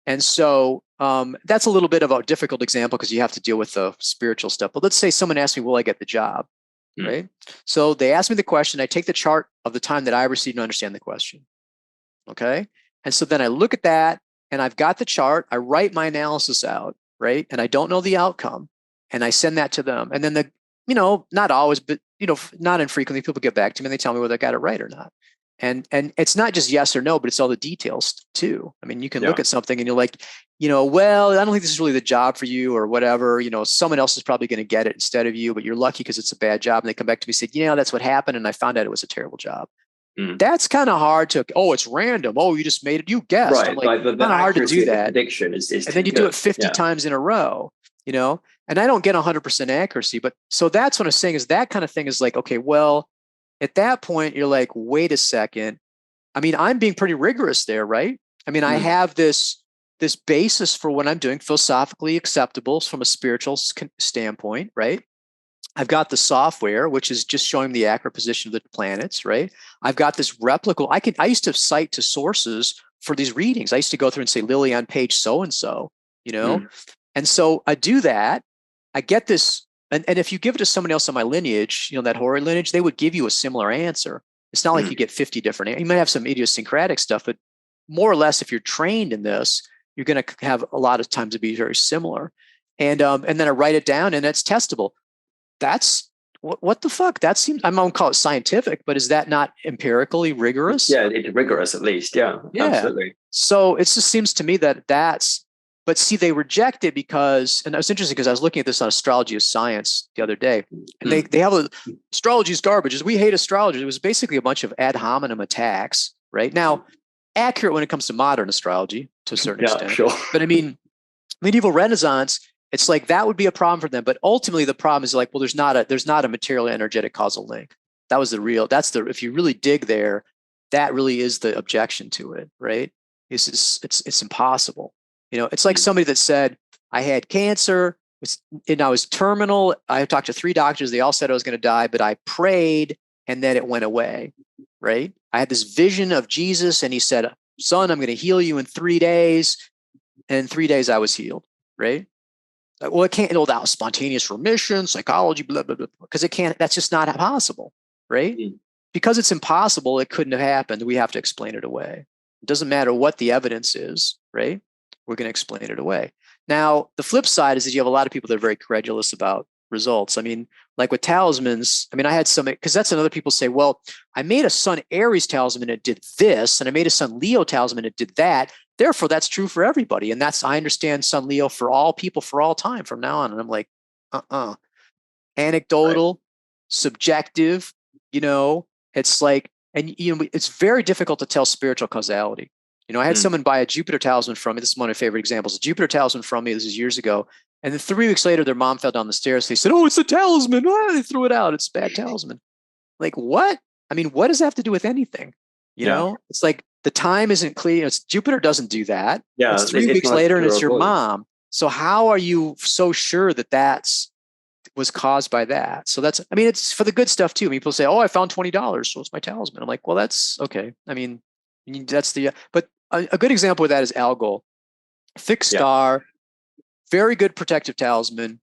And so that's a little bit of a difficult example, because you have to deal with the spiritual stuff. But let's say someone asked me, will I get the job? Right? So they ask me the question. I take the chart of the time that I received to understand the question. Okay. And so then I look at that and I've got the chart. I write my analysis out, right? And I don't know the outcome. And I send that to them. And then not always, but not infrequently, people get back to me and they tell me whether I got it right or not. And it's not just yes or no, but it's all the details too. I mean, you can look at something and you're like, well, I don't think this is really the job for you or whatever. Someone else is probably going to get it instead of you, but you're lucky because it's a bad job. And they come back to me and say, that's what happened. And I found out it was a terrible job. That's kind of hard to, it's random. Oh, you just made it. You guessed. Right. I'm like, kind of hard to do that. Prediction is and then you do it 50 times in a row, and I don't get 100% accuracy. But so that's what I'm saying is that kind of thing is like, okay, well, at that point, you're like, wait a second. I mean, I'm being pretty rigorous there, right? I mean, I have this basis for what I'm doing, philosophically acceptable from a spiritual standpoint, right? I've got the software, which is just showing the accurate position of the planets, right? I've got this replicable. I used to cite to sources for these readings. I used to go through and say, Lily, on page so-and-so, And so I do that. I get this. And if you give it to someone else on my lineage, that Hori lineage, they would give you a similar answer. It's not like you get 50 different. You might have some idiosyncratic stuff, but more or less, if you're trained in this, you're going to have a lot of times to be very similar. And then I write it down and it's testable. That's what the fuck? That seems, I won't call it scientific, but is that not empirically rigorous? Yeah, it's rigorous at least. Yeah, absolutely. So it just seems to me but see, they reject it because, and it was interesting because I was looking at this on Astrology of Science the other day, and they have astrology is garbage. We hate astrology. It was basically a bunch of ad hominem attacks, right? Now, accurate when it comes to modern astrology to a certain extent. Sure. But I mean, medieval Renaissance, it's like that would be a problem for them. But ultimately, the problem is like, well, there's not a material energetic causal link. If you really dig there, that really is the objection to it, right? It's impossible. It's like somebody that said, I had cancer and I was terminal. I talked to 3 doctors. They all said I was going to die, but I prayed and then it went away, right? I had this vision of Jesus and he said, son, I'm going to heal you in 3 days. And in 3 days I was healed, right? Well, it can't, that was spontaneous remission, psychology, blah, blah, blah, because it can't, that's just not possible, right? Because it's impossible, it couldn't have happened. We have to explain it away. It doesn't matter what the evidence is, right? We're going to explain it away. Now, the flip side is that you have a lot of people that are very credulous about results. I mean, like with talismans, I had some, because that's another people say, well, I made a Sun Aries talisman and it did this, and I made a Sun Leo talisman and it did that. Therefore, that's true for everybody. And I understand Sun Leo for all people for all time from now on. And I'm like, anecdotal, right. Subjective, it's like, and it's very difficult to tell spiritual causality. I had someone buy a Jupiter talisman from me. This is one of my favorite examples. A Jupiter talisman from me. This is years ago. And then 3 weeks later, their mom fell down the stairs. They said, oh, it's a talisman. They threw it out. It's a bad talisman. Like, what? What does that have to do with anything? It's like the time isn't clear. Jupiter doesn't do that. Yeah, it's 3 weeks later and it's your mom. So how are you so sure that was caused by that? So that's, it's for the good stuff too. People say, oh, I found $20. So it's my talisman. I'm like, well, that's okay. That's but a good example of that is Algol, fixed star, very good protective talisman.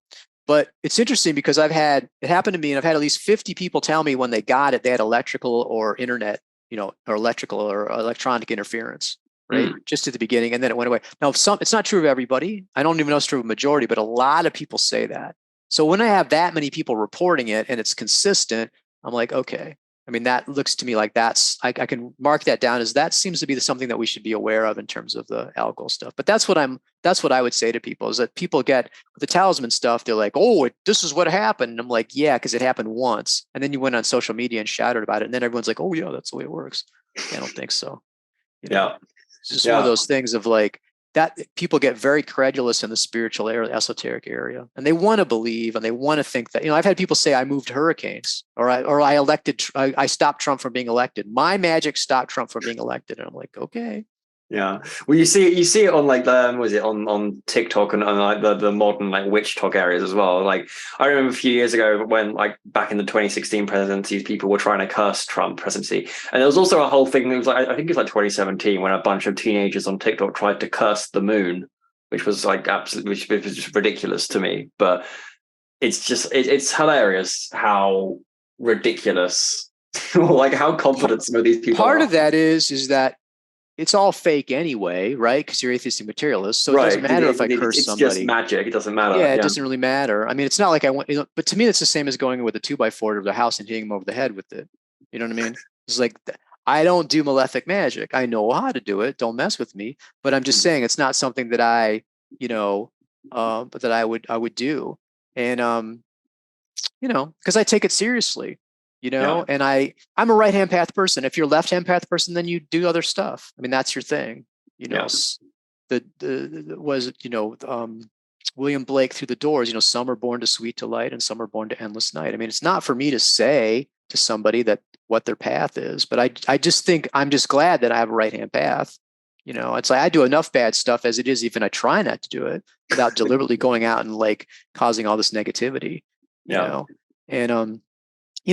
But it's interesting because it happened to me, and I've had at least 50 people tell me when they got it, they had electrical or internet, or electrical or electronic interference, right? Just at the beginning, and then it went away. Now, it's not true of everybody. I don't even know it's true of a majority, but a lot of people say that. So when I have that many people reporting it and it's consistent, I'm like, okay. That looks to me like I can mark that down as that seems to be something that we should be aware of in terms of the Algol stuff. But that's what I would say to people is that people get the talisman stuff. They're like, oh, this is what happened. And I'm like, yeah, because it happened once. And then you went on social media and shouted about it. And then everyone's like, oh yeah, that's the way it works. I don't think so. Yeah. It's just one of those things of like, that people get very credulous in the spiritual area, esoteric area, and they want to believe and they want to think that, I've had people say I moved hurricanes or I stopped Trump from being elected. My magic stopped Trump from being elected. And I'm like, okay. Yeah. Well, you see it on like on TikTok and like the modern like witch talk areas as well. Like I remember a few years ago when like back in the 2016 presidencies, people were trying to curse Trump presidency, and there was also a whole thing. It was like I think it was like 2017 when a bunch of teenagers on TikTok tried to curse the moon, which was like absolutely, which was just ridiculous to me. But it's just it's hilarious how ridiculous, like how confident some of these people Part are. of that is that it's all fake anyway, right? Because you're atheistic materialist. So it Right. doesn't matter if I curse It's just somebody. magic. It doesn't matter. Yeah, it doesn't really matter. I mean, it's not like I want, but to me, it's the same as going with a 2x4 over the house and hitting them over the head with it. You know what I mean? It's like, I don't do malefic magic. I know how to do it. Don't mess with me. But I'm just saying it's not something that I, but that I would do. And, because I take it seriously, and I'm a right-hand path person. If you're a left-hand path person, then you do other stuff. I mean, that's your thing, William Blake through the doors, some are born to sweet delight and some are born to endless night. I mean, it's not for me to say to somebody that what their path is, but I just think I'm just glad that I have a right-hand path. It's like I do enough bad stuff as it is, even I try not to do it without deliberately going out and like causing all this negativity, and,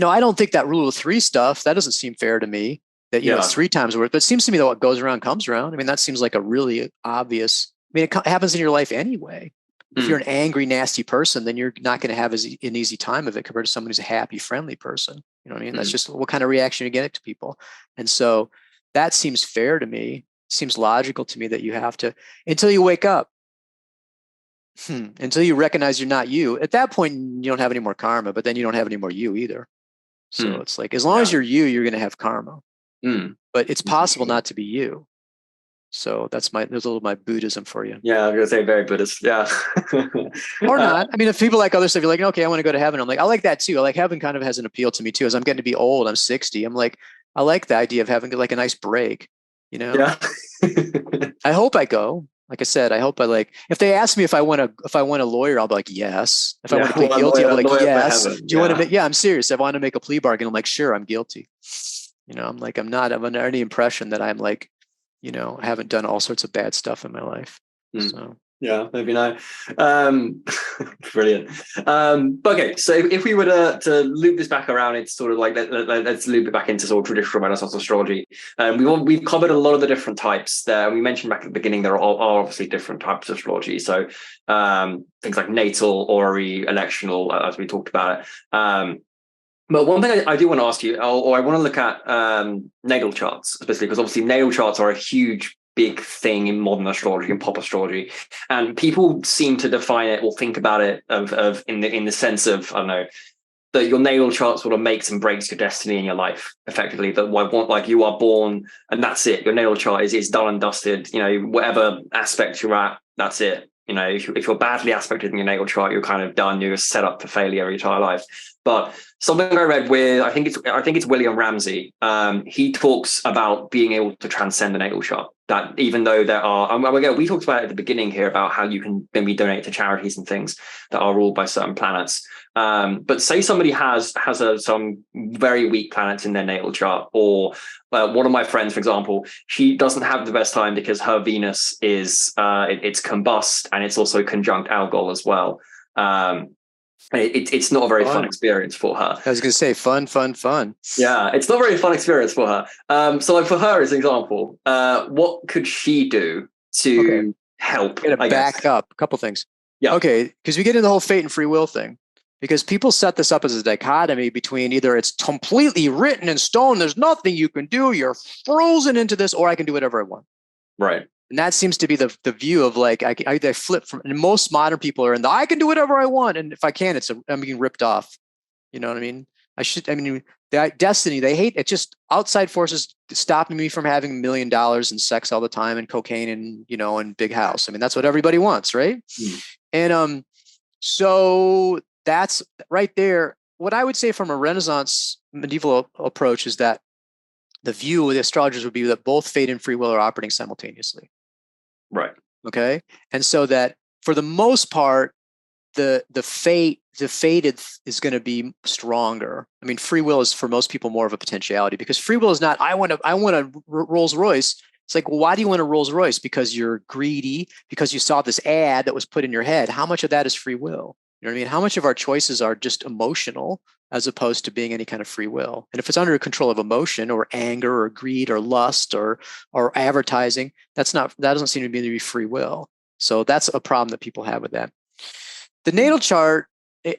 I don't think that rule of three stuff, that doesn't seem fair to me that, it's 3 times worth, but it seems to me that what goes around comes around. I mean, that seems like a really obvious, it happens in your life anyway. If you're an angry, nasty person, then you're not going to have an easy time of it compared to someone who's a happy, friendly person. You know what I mean? That's just what kind of reaction you get to people. And so that seems fair to me. Seems logical to me that you have to, until you wake up, until you recognize you're not you. At that point, you don't have any more karma, but then you don't have any more you either. So it's like, as long as you're you're going to have karma, but it's possible not to be you. So there's a little my Buddhism for you. Yeah, I'm going to say very Buddhist. Yeah. Or not. I mean, if people like other stuff, you're like, okay, I want to go to heaven. I'm like, I like that too. I like heaven kind of has an appeal to me too. As I'm getting to be old, I'm 60. I'm like, I like the idea of having like a nice break, Yeah. I hope I go. Like I said, I hope if they ask me if I want a lawyer, I'll be like, yes. If I want to plead guilty, I'll be like, yes. Do you want to make, I'm serious. If I want to make a plea bargain, I'm like, sure, I'm guilty. I'm like, I'm under any impression that I'm like, I haven't done all sorts of bad stuff in my life. So yeah, maybe no. Brilliant. Okay, so if we were to loop this back around, it's sort of like let's loop it back into sort of traditional Renaissance astrology. We've covered a lot of the different types there. We mentioned back at the beginning there are obviously different types of astrology. So things like natal, orrery, electional, as we talked about it. But one thing I do want to ask you, or I want to look at natal charts, especially because obviously natal charts are a huge, big thing in modern astrology and pop astrology, and people seem to define it or think about it in the sense of, I don't know, that your natal chart sort of makes and breaks your destiny in your life, effectively. That you are born and that's it. Your natal chart is done and dusted. Whatever aspect you're at, that's it. If you're badly aspected in your natal chart, you're kind of done. You're set up for failure your entire life. But something I read with, I think it's William Ramsey. He talks about being able to transcend the natal chart. That even though there are, we talked about it at the beginning here about how you can maybe donate to charities and things that are ruled by certain planets. But say somebody has some very weak planets in their natal chart, or one of my friends, for example, she doesn't have the best time because her Venus is it's combust and it's also conjunct Algol as well. It's not a very fun experience for her. I was going to say fun. Yeah, it's not a very fun experience for her. So like for her as an example, what could she do to help? Back up a couple things. Yeah. Okay, because we get into the whole fate and free will thing. Because people set this up as a dichotomy between either it's completely written in stone, there's nothing you can do, you're frozen into this, or I can do whatever I want. Right. And that seems to be the view of like, I flip from, and most modern people are in I can do whatever I want. And if I can, I'm being ripped off. You know what I mean? The destiny, they hate it. Just outside forces stopping me from having $1 million and sex all the time and cocaine and, and big house. I mean, that's what everybody wants. Right. And, so that's right there. What I would say from a Renaissance medieval approach is that the view of the astrologers would be that both fate and free will are operating simultaneously. Right. Okay. And so that for the most part, the fated is going to be stronger. I mean, free will is for most people more of a potentiality, because free will is not, I want a Rolls Royce. It's like, well, why do you want a Rolls Royce? Because you're greedy, because you saw this ad that was put in your head. How much of that is free will? You know what I mean? How much of our choices are just emotional as opposed to being any kind of free will? And if it's under control of emotion or anger or greed or lust or advertising, that doesn't seem to be free will. So that's a problem that people have with that. The natal chart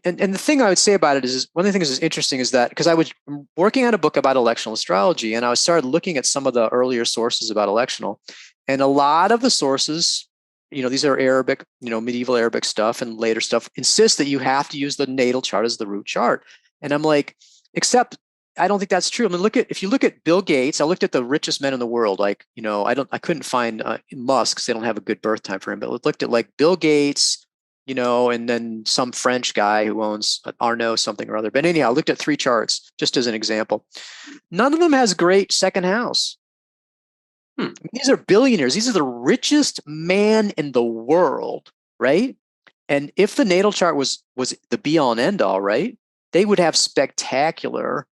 and the thing I would say about it is one of the things that's interesting is that because I was working on a book about electional astrology, and I started looking at some of the earlier sources about electional, and a lot of the sources, these are Arabic, medieval Arabic stuff and later stuff, insist that you have to use the natal chart as the root chart. And I'm like, except I don't think that's true. I mean, if you look at Bill Gates, I looked at the richest men in the world. Like, I couldn't find Musk because they don't have a good birth time for him. But I looked at like Bill Gates, and then some French guy who owns Arnaud something or other. But anyhow, I looked at 3 charts just as an example. None of them has great second house. These are billionaires. These are the richest man in the world, right? And if the natal chart was the be all and end all, right, they would have spectacular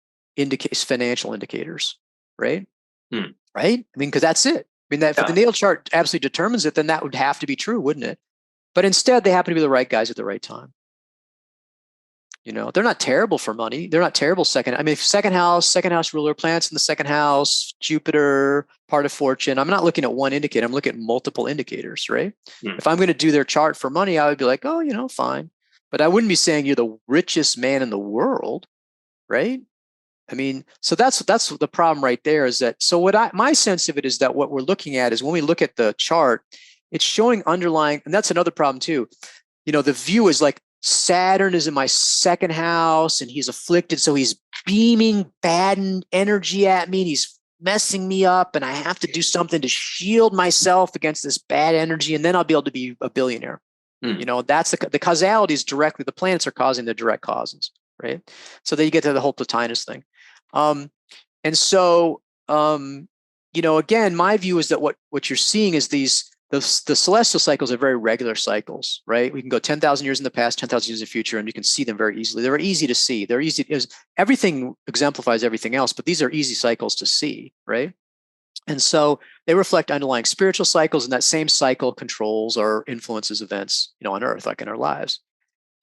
financial indicators, right? Right? I mean, because that's it. I mean, if the natal chart absolutely determines it, then that would have to be true, wouldn't it? But instead, they happen to be the right guys at the right time. They're not terrible for money. They're not terrible second house ruler, planets in the second house, Jupiter, part of fortune. I'm not looking at one indicator. I'm looking at multiple indicators, right? If I'm going to do their chart for money, I would be like, oh, fine. But I wouldn't be saying you're the richest man in the world, right? I mean, so that's the problem right there is that, so my sense of it is that what we're looking at is when we look at the chart, it's showing underlying, and that's another problem too. The view is like Saturn is in my second house and he's afflicted. So he's beaming bad energy at me and he's messing me up and I have to do something to shield myself against this bad energy. And then I'll be able to be a billionaire. That's the causality is directly, the planets are causing the direct causes, right? So then you get to the whole Plotinus thing. And so, again, my view is that what you're seeing is the celestial cycles are very regular cycles, right? We can go 10,000 years in the past, 10,000 years in the future, and you can see them very easily. They're easy to see. They're easy. Everything exemplifies everything else, but these are easy cycles to see, right? And so they reflect underlying spiritual cycles, and that same cycle controls or influences events, on Earth, like in our lives.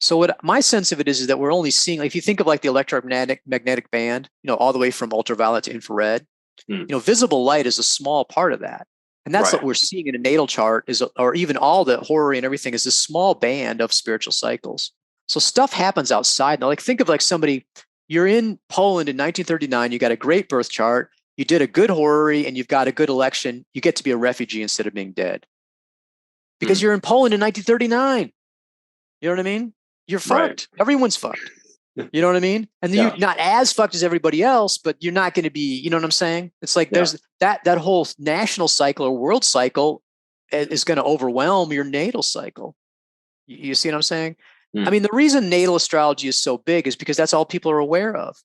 So what my sense of it is that we're only seeing, like, if you think of like the electromagnetic band, all the way from ultraviolet to infrared, visible light is a small part of that. And that's what we're seeing in a natal chart or even all the horary and everything is this small band of spiritual cycles. So stuff happens outside. Now, like think of like somebody, you're in Poland in 1939, you got a great birth chart, you did a good horary and you've got a good election, you get to be a refugee instead of being dead. Because you're in Poland in 1939. You know what I mean? You're fucked. Everyone's fucked. You know what I mean? And you're not as fucked as everybody else, but you're not going to be, you know what I'm saying? It's like there's that whole national cycle or world cycle is going to overwhelm your natal cycle. You see what I'm saying? I mean, the reason natal astrology is so big is because that's all people are aware of.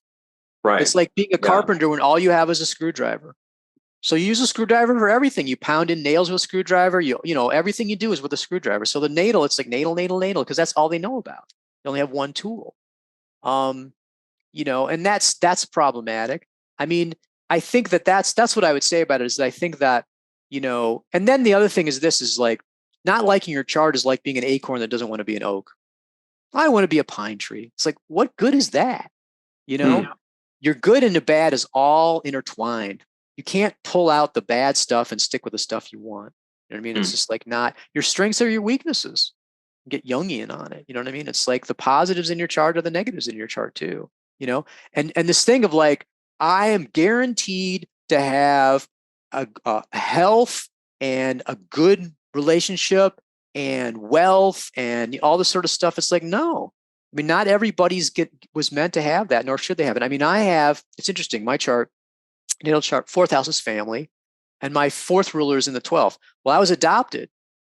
Right. It's like being a carpenter when all you have is a screwdriver. So you use a screwdriver for everything. You pound in nails with a screwdriver. You know, everything you do is with a screwdriver. So the natal, it's like natal, because that's all they know about. They only have one tool. And that's problematic. I mean, I think that's what I would say about it is that I think that, and then the other thing is this is like not liking your chart is like being an acorn that doesn't want to be an oak. I want to be a pine tree. It's like, what good is that? Your good and the bad is all intertwined. You can't pull out the bad stuff and stick with the stuff you want. You know what I mean? It's just like not your strengths are your weaknesses. Get Jungian on it. You know what I mean? It's like the positives in your chart are the negatives in your chart too, and this thing of like, I am guaranteed to have a health and a good relationship and wealth and all this sort of stuff. It's like, no, I mean, not everybody's was meant to have that, nor should they have it. I mean, it's interesting. My chart, natal chart, 4th house is family, and my 4th ruler is in the 12th. Well, I was adopted.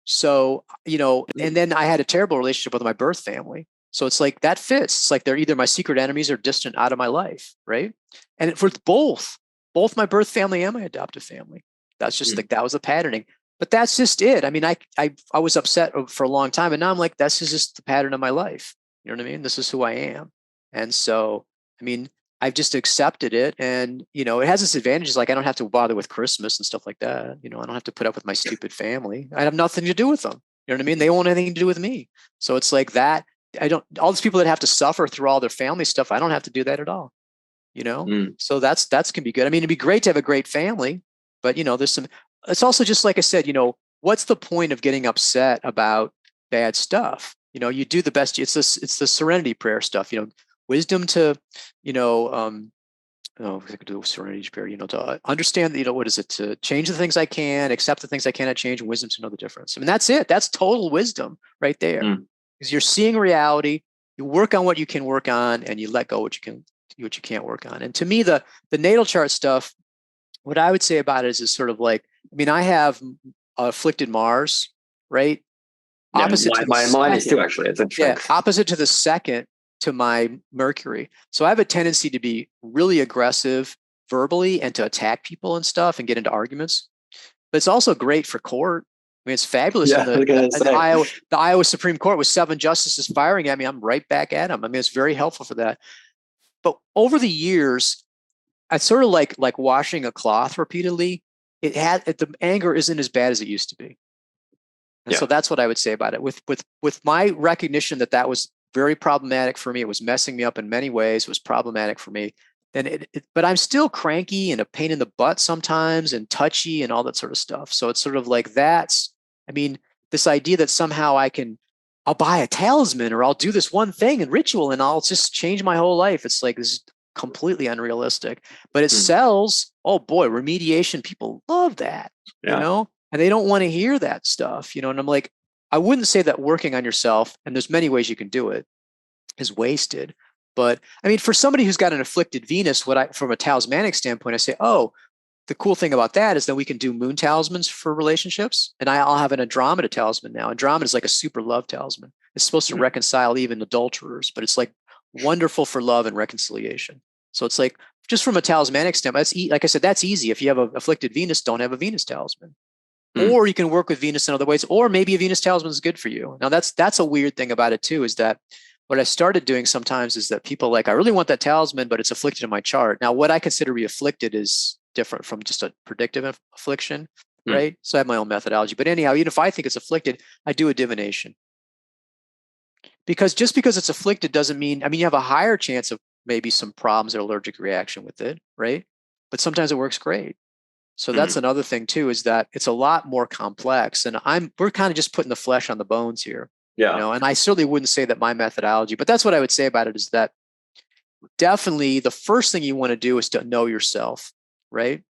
So, and then I had a terrible relationship with my birth family. So it's like that fits. It's like they're either my secret enemies or distant out of my life, right? And for both my birth family and my adoptive family. That's just like that was a patterning. But that's just it. I mean, I was upset for a long time, and now I'm like, this is just the pattern of my life. You know what I mean? This is who I am. And so, I mean, I've just accepted it, and it has its advantages. Like I don't have to bother with Christmas and stuff like that. I don't have to put up with my stupid family. I have nothing to do with them. You know what I mean? They don't want anything to do with me. So it's like that. All these people that have to suffer through all their family stuff, I don't have to do that at all. So that's can be good. I mean, it'd be great to have a great family, but there's some. It's also just like I said. What's the point of getting upset about bad stuff? You do the best. It's the serenity prayer stuff. Wisdom to, I could do serenity prayer. To understand. What is it? To change the things I can, accept the things I cannot change, and wisdom to know the difference. I mean, that's it. That's total wisdom right there. Because you're seeing reality. You work on what you can work on, and you let go what you can't work on. And to me, the natal chart stuff, what I would say about it is sort of like, I have afflicted Mars, right? Yeah, Opposite to mine is too, actually. It's interesting. Yeah, opposite to the second to my Mercury. So I have a tendency to be really aggressive verbally and to attack people and stuff and get into arguments. But it's also great for court. It's fabulous. Yeah, the Iowa Supreme Court with 7 justices firing at me. I'm right back at them. It's very helpful for that. But over the years, I sort of like washing a cloth repeatedly. The anger isn't as bad as it used to be. And so that's what I would say about it. With my recognition that was very problematic for me, it was messing me up in many ways. It was problematic for me. But I'm still cranky and a pain in the butt sometimes and touchy and all that sort of stuff. So it's sort of like this idea that somehow I'll buy a talisman or I'll do this one thing and ritual and I'll just change my whole life. It's like, this is completely unrealistic, but it sells. Oh boy, remediation. People love that, and they don't want to hear that stuff, and I'm like, I wouldn't say that working on yourself, and there's many ways you can do it, is wasted. But for somebody who's got an afflicted Venus, from a talismanic standpoint, I say, oh, the cool thing about that is that we can do moon talismans for relationships. And I'll have an Andromeda talisman now. Andromeda is like a super love talisman. It's supposed to reconcile even adulterers, but it's like wonderful for love and reconciliation. So it's like, just from a talismanic standpoint, like I said, that's easy. If you have an afflicted Venus, don't have a Venus talisman. Or you can work with Venus in other ways, or maybe a Venus talisman is good for you. Now that's a weird thing about it too, is that what I started doing sometimes is that people like, I really want that talisman, but it's afflicted in my chart. Now, what I consider to be afflicted is different from just a predictive affliction, right? So I have my own methodology. But anyhow, even if I think it's afflicted, I do a divination. Because just because it's afflicted doesn't mean, you have a higher chance of maybe some problems or allergic reaction with it, right? But sometimes it works great. So that's another thing too, is that it's a lot more complex. And we're kind of just putting the flesh on the bones here. Yeah. And I certainly wouldn't say that my methodology, but that's what I would say about it, is that definitely the first thing you want to do is to know yourself, right?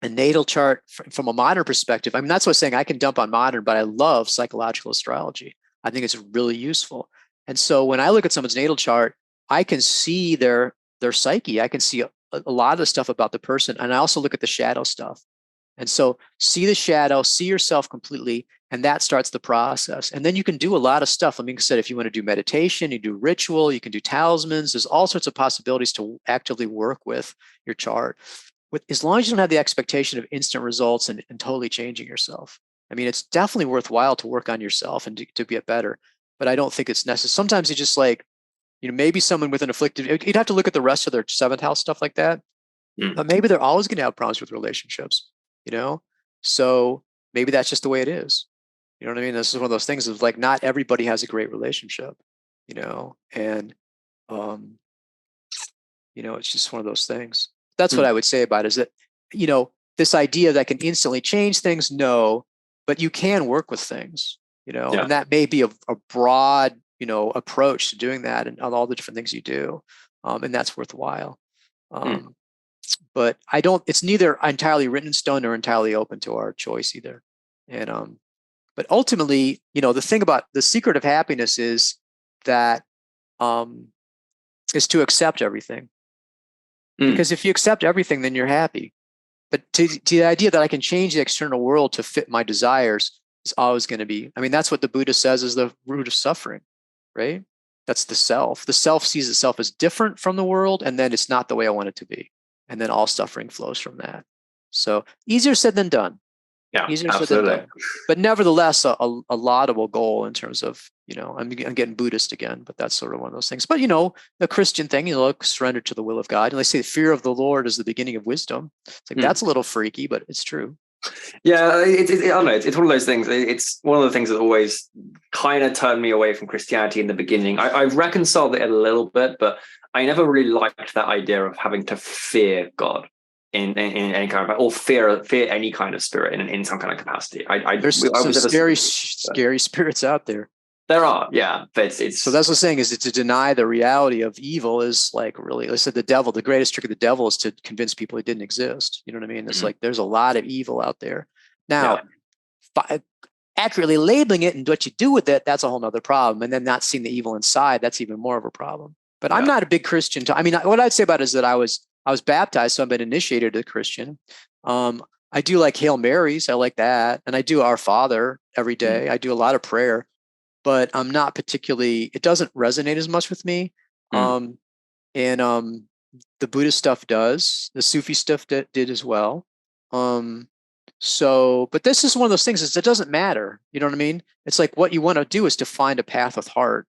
A natal chart from a modern perspective. That's what I'm saying. I can dump on modern, but I love psychological astrology. I think it's really useful. And so when I look at someone's natal chart, I can see their psyche. I can see a lot of the stuff about the person. And I also look at the shadow stuff. And so see the shadow, see yourself completely, and that starts the process. And then you can do a lot of stuff. Like I said, if you want to do meditation, you do ritual, you can do talismans. There's all sorts of possibilities to actively work with your chart, as long as you don't have the expectation of instant results and totally changing yourself. It's definitely worthwhile to work on yourself and to get better. But I don't think it's necessary. Sometimes it's just like, maybe someone with an afflicted, you'd have to look at the rest of their 7th house stuff like that. But maybe they're always going to have problems with relationships, So maybe that's just the way it is. You know what I mean? This is one of those things of like, not everybody has a great relationship, and, it's just one of those things. That's what I would say about it, is that, this idea that can instantly change things, no, but you can work with things, and that may be a broad, approach to doing that and all the different things you do. And that's worthwhile. But it's neither entirely written in stone or entirely open to our choice either. And, but ultimately, the thing about the secret of happiness is that, is to accept everything. Because if you accept everything, then you're happy. But to the idea that I can change the external world to fit my desires is always going to be, that's what the Buddha says is the root of suffering, right? That's the self. The self sees itself as different from the world, and then it's not the way I want it to be. And then all suffering flows from that. So easier said than done. Yeah, easier absolutely. said than done. But nevertheless, a laudable goal in terms of, I'm getting Buddhist again, but that's sort of one of those things. But, the Christian thing, surrender to the will of God. And they say the fear of the Lord is the beginning of wisdom. It's like, that's a little freaky, but it's true. Yeah, I don't know. It's one of those things. It's one of the things that always kind of turned me away from Christianity in the beginning. I reconciled it a little bit, but I never really liked that idea of having to fear God in any kind of, or fear any kind of spirit in some kind of capacity. There's some scary spirits out there. There are, yeah, but it's So that's what I'm saying is that to deny the reality of evil is like really, I said the devil, the greatest trick of the devil is to convince people it didn't exist. You know what I mean? It's like there's a lot of evil out there. Now, accurately labeling it and what you do with it, that's a whole nother problem. And then not seeing the evil inside, that's even more of a problem. But I'm not a big Christian. I mean, what I'd say about it is that I was baptized, so I've been initiated as a Christian. I do like Hail Marys. I like that. And I do Our Father every day. I do a lot of prayer, but I'm not particularly, it doesn't resonate as much with me. And the Buddhist stuff does, the Sufi stuff did as well. So, but this is one of those things is it doesn't matter. You know what I mean? It's like what you want to do is to find a path with heart,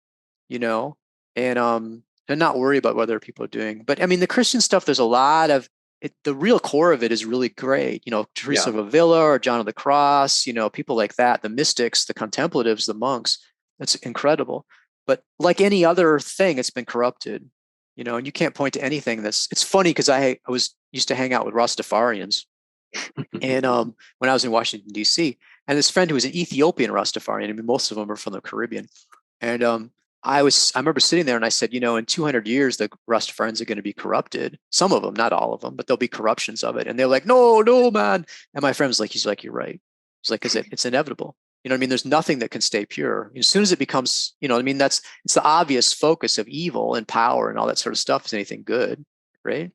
you know, and not worry about whether people are doing. But I mean, the Christian stuff, there's a lot of it. The real core of it is really great. You know, Teresa of Avila or John of the Cross, you know, people like that, the mystics, the contemplatives, the monks, that's incredible. But like any other thing, it's been corrupted, you know, and you can't point to anything it's funny because I used to hang out with Rastafarians. And when I was in Washington, D.C., and this friend who was an Ethiopian Rastafarian, I mean, most of them are from the Caribbean. And I remember sitting there and I said, you know, in 200 years, the Rastafarians are going to be corrupted. Some of them, not all of them, but there'll be corruptions of it. And they're like, no, man. And my friend was like, he's like, you're right. He's like, it's inevitable. You know what I mean? There's nothing that can stay pure. As soon as it becomes, you know what I mean? It's the obvious focus of evil and power and all that sort of stuff is anything good, right?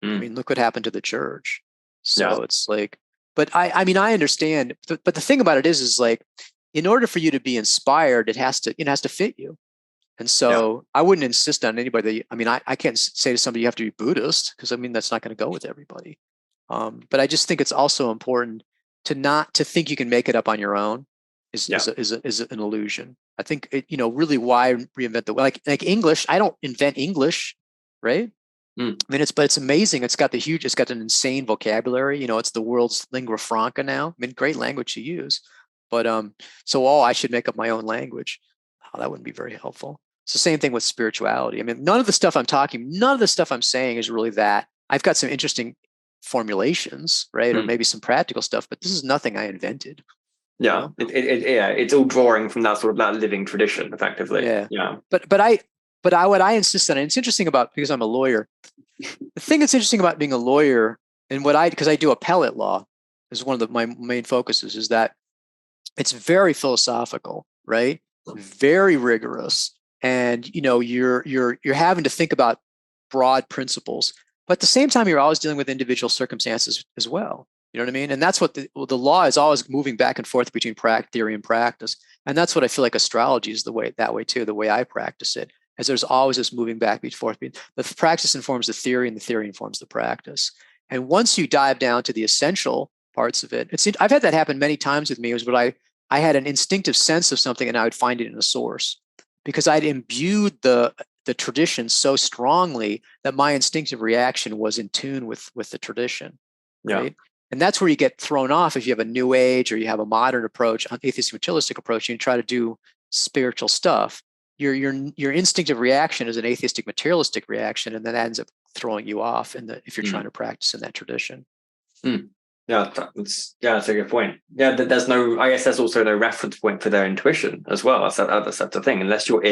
I mean, look what happened to the church. So it's like, but I mean, I understand, but the thing about it is like, in order for you to be inspired, it has to fit you. And so I wouldn't insist on anybody. I mean, I can't say to somebody you have to be Buddhist because I mean, that's not going to go with everybody. But I just think it's also important to think you can make it up on your own is an illusion. I think you know, really why reinvent the like English. I don't invent English, right? I mean, it's amazing. It's got an insane vocabulary. You know, it's the world's lingua franca now. I mean, great language to use, but I should make up my own language. Oh, that wouldn't be very helpful. It's the same thing with spirituality. I mean, none of the stuff I'm saying is really that. I've got some interesting formulations, right, or maybe some practical stuff, but this is nothing I invented. Yeah, you know? It's all drawing from that sort of that living tradition, effectively. Yeah. But what I insist on, and it's interesting because I'm a lawyer. The thing that's interesting about being a lawyer and because I do appellate law is one of my main focuses is that it's very philosophical, right? Very rigorous. And, you know, you're having to think about broad principles, but at the same time, you're always dealing with individual circumstances as well. You know what I mean? And that's what the law is always moving back and forth between theory and practice. And that's what I feel like astrology is that way too, the way I practice it. As there's always this moving back and forth. The practice informs the theory and the theory informs the practice. And once you dive down to the essential parts of it, I've had that happen many times with me. It was what I had an instinctive sense of something and I would find it in a source because I'd imbued the tradition so strongly that my instinctive reaction was in tune with the tradition, right? And that's where you get thrown off if you have a new age or you have a modern approach, an atheistic materialistic approach, and you try to do spiritual stuff. Your instinctive reaction is an atheistic materialistic reaction, and then that ends up throwing you off if you're trying to practice in that tradition. Yeah, that's a good point. Yeah, there's also no reference point for their intuition as well. That's the thing. Unless you're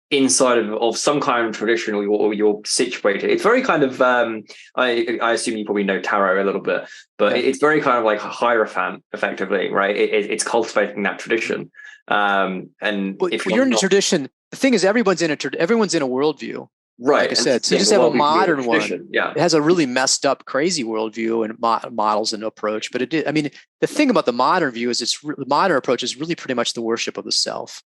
inside of some kind of tradition or you're situated, it's very kind of I assume you probably know tarot a little bit, but it's very kind of like a hierophant, effectively, right? It's cultivating that tradition. And if you're in a tradition, the thing is, everyone's in a worldview. Right. Like I said, so you just have a modern one. Yeah. It has a really messed up, crazy worldview and models and approach. But the thing about the modern view is the modern approach is really pretty much the worship of the self.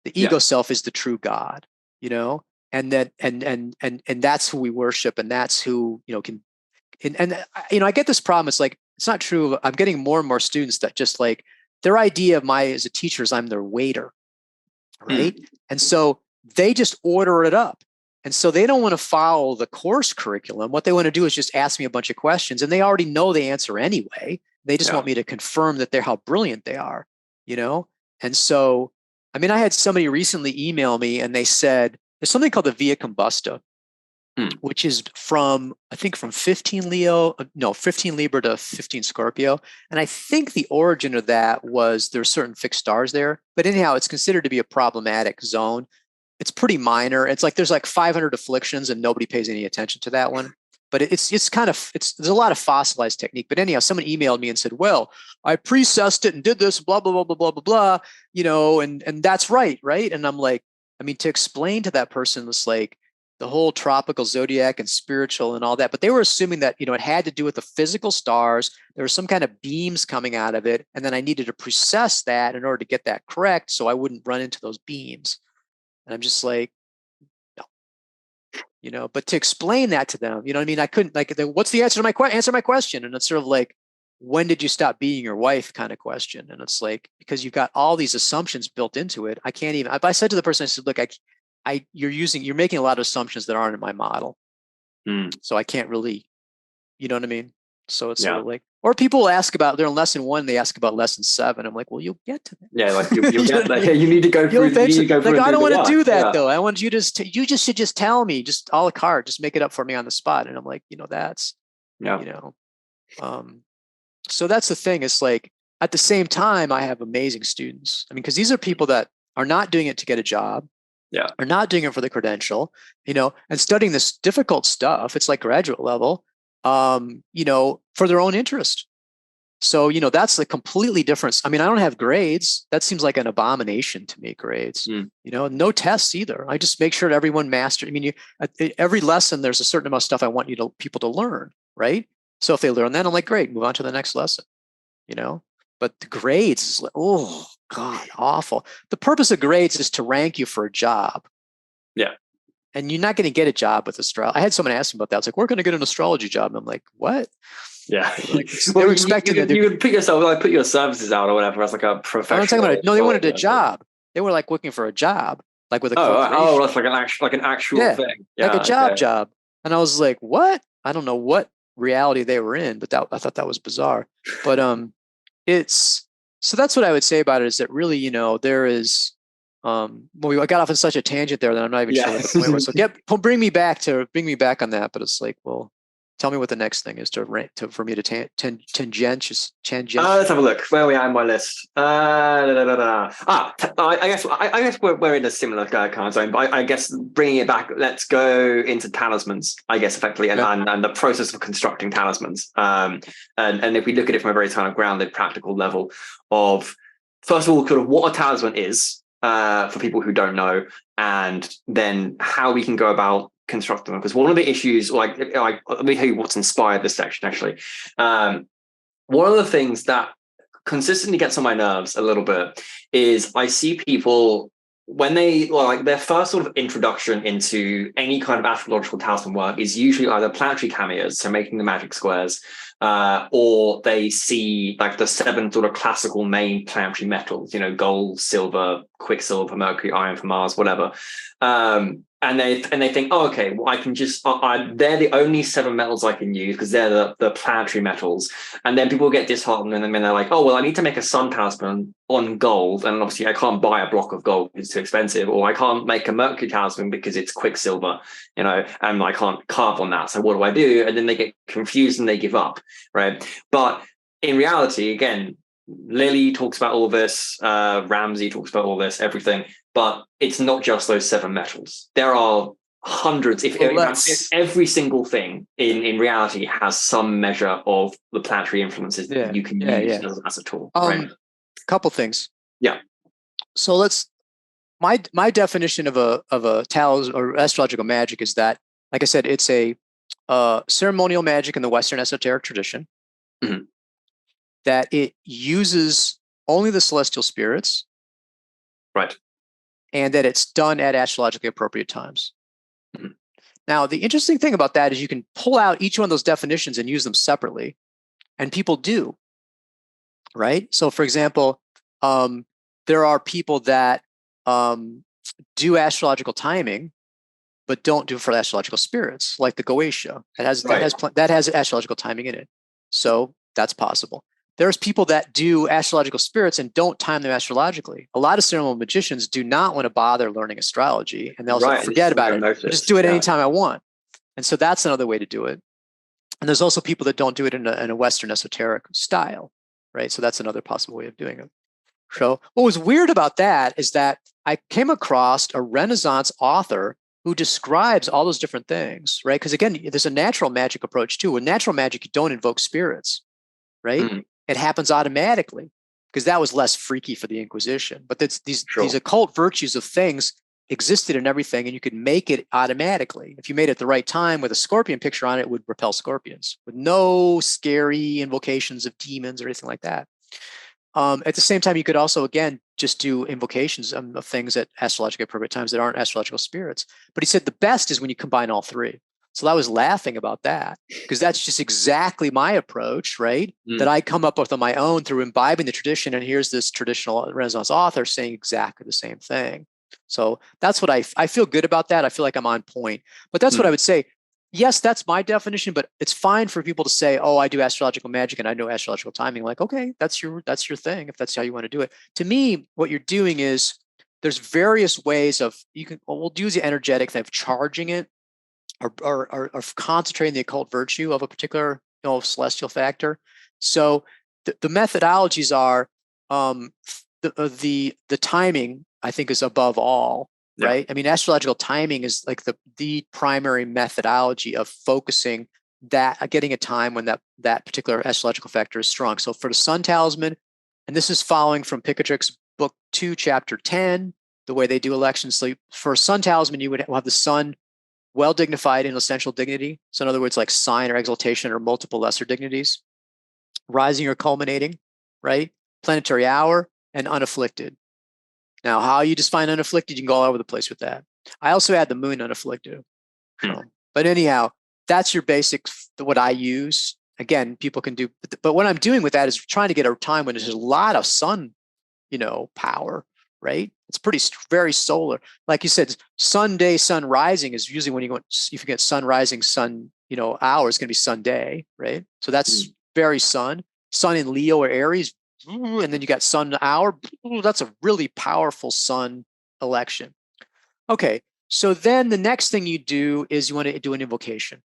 The ego self is the true God, you know, and that's who we worship. And that's who, you know, I get this problem. It's like, it's not true. I'm getting more and more students that just like their idea of as a teacher is I'm their waiter. Right. And so they just order it up. And so they don't want to follow the course curriculum. What they want to do is just ask me a bunch of questions and they already know the answer anyway. They just want me to confirm that how brilliant they are, you know? And so, I mean, I had somebody recently email me and they said, there's something called the via combusta. which is from 15 Libra to 15 Scorpio. And I think the origin of that was there's certain fixed stars there. But anyhow, it's considered to be a problematic zone. It's pretty minor. It's like there's like 500 afflictions and nobody pays any attention to that one. But there's a lot of fossilized technique. But anyhow, someone emailed me and said, well, I precessed it and did this, blah, blah, blah, blah, blah, blah, blah, and that's right. And I'm like, to explain to that person, it's like the whole tropical zodiac and spiritual and all that, but they were assuming that, it had to do with the physical stars. There were some kind of beams coming out of it. And then I needed to precess that in order to get that correct so I wouldn't run into those beams. And I'm just like, no, but to explain that to them, I couldn't what's the answer to my question? Answer my question. And it's sort of like, when did you stop being your wife kind of question? And it's like, because you've got all these assumptions built into it. I can't even, if I said to the person, I said, look, you're making a lot of assumptions that aren't in my model. So I can't really, you know what I mean? So it's sort of like, or people ask about, they're in lesson 1, they ask about lesson 7. I'm like, well, you'll get to that. Yeah, like you'll get that. Yeah, you need to go through. You need to go through. Like, I don't want to do that though. I want you to you just should just tell me, just a la carte, just make it up for me on the spot. And I'm like, that's, so that's the thing. It's like, at the same time, I have amazing students. Because these are people that are not doing it to get a job. Yeah. Are not doing it for the credential, and studying this difficult stuff. It's like graduate level, for their own interest. So, that's the completely difference. I don't have grades. That seems like an abomination to me, grades. No tests either. I just make sure that everyone mastered. At every lesson, there's a certain amount of stuff I want people to learn, right? So if they learn that, I'm like, great, move on to the next lesson, But the grades is like, oh God, awful. The purpose of grades is to rank you for a job. Yeah. And you're not going to get a job with astrology. I had someone ask me about that. It's like, we're going to get an astrology job. And I'm like, what? Yeah. Like, they were expecting you could put yourself, put your services out or whatever as like a professional. I'm talking about it. No, they wanted a job. They were like looking for a job, like with a corporation. Oh, that's like an actual thing. Yeah, like a job. And I was like, what? I don't know what reality they were in, but I thought that was bizarre. But so that's what I would say about it, is that really, there is, we got off on such a tangent there that I'm not even sure what the point was. So bring me back on that. But it's like, well, tell me what the next thing is for me to tangent. Let's have a look. Where are we at in my list? I guess we're in a similar kind of zone. But I guess bringing it back, let's go into talismans. I guess effectively, and the process of constructing talismans. And if we look at it from a very kind of grounded, practical level of, first of all, sort of what a talisman is for people who don't know, and then how we can go about constructing them. Because one of the issues, let me tell you what's inspired this section actually. One of the things that consistently gets on my nerves a little bit is I see people when they their first sort of introduction into any kind of astrological talisman work is usually either planetary cameos, so making the magic squares, or they see like the 7 sort of classical main planetary metals, gold, silver, quicksilver, mercury, iron for Mars, whatever. And they think, oh, okay, well, I can just, they're the only 7 metals I can use because they're the planetary metals. And then people get disheartened and then they're like, oh, well, I need to make a sun talisman on gold. And obviously I can't buy a block of gold because it's too expensive. Or I can't make a mercury talisman because it's quicksilver, and I can't carve on that. So what do I do? And then they get confused and they give up, right? But in reality, again, Lily talks about all this, Ramsey talks about all this, everything. But it's not just those 7 metals. There are hundreds. If every single thing in reality has some measure of the planetary influences that you can use as a tool. Right? Couple things. Yeah. So my definition of a talisman or astrological magic is that, like I said, it's a ceremonial magic in the Western esoteric tradition. Mm-hmm. That it uses only the celestial spirits. Right. And that it's done at astrologically appropriate times. Mm-hmm. Now, the interesting thing about that is you can pull out each one of those definitions and use them separately, and people do, right? So, for example, there are people that do astrological timing, but don't do it for astrological spirits, like the Goetia. That has astrological timing in it. So that's possible. There's people that do astrological spirits and don't time them astrologically. A lot of ceremonial magicians do not want to bother learning astrology, and they'll forget about it. Just do it anytime I want. And so that's another way to do it. And there's also people that don't do it in a Western esoteric style, right? So that's another possible way of doing it. So what was weird about that is that I came across a Renaissance author who describes all those different things, right? Because again, there's a natural magic approach too. With natural magic, you don't invoke spirits, right? It happens automatically because that was less freaky for the Inquisition. But these occult virtues of things existed in everything, and you could make it automatically. If you made it at the right time with a scorpion picture on it, it would repel scorpions with no scary invocations of demons or anything like that. At the same time, you could also, again, just do invocations of things at astrological appropriate times that aren't astrological spirits. But he said the best is when you combine all three. So I was laughing about that because that's just exactly my approach, right? That I come up with on my own through imbibing the tradition. And here's this traditional Renaissance author saying exactly the same thing. So that's what I feel good about that. I feel like I'm on point. But that's what I would say. Yes, that's my definition, but it's fine for people to say, "Oh, I do astrological magic and I know astrological timing." Like, okay, that's your thing if that's how you want to do it. To me, what you're doing is there's various ways of we'll use the energetic thing of charging it or concentrating the occult virtue of a particular celestial factor. So the methodologies are the timing, I think, is above all. Right. I mean, astrological timing is like the primary methodology of focusing that, getting a time when that particular astrological factor is strong. So for the sun talisman, and this is following from Picatrix book 2, chapter 10, the way they do elections. So for a sun talisman, you would have the sun well dignified in essential dignity. So in other words, like sign or exaltation or multiple lesser dignities, rising or culminating, right? Planetary hour and unafflicted. Now, how you define unafflicted, you can go all over the place with that. I also add the moon unafflicted. But anyhow, that's your basics, what I use. Again, people can do, but what I'm doing with that is trying to get a time when there's a lot of sun, power, right? It's very solar. Like you said, Sunday, sun rising is usually when if you get sun rising, sun, hour, it's going to be Sunday, right? So that's very sun in Leo or Aries. And then you got sun hour. That's a really powerful sun election. Okay, so then the next thing you do is you want to do an invocation.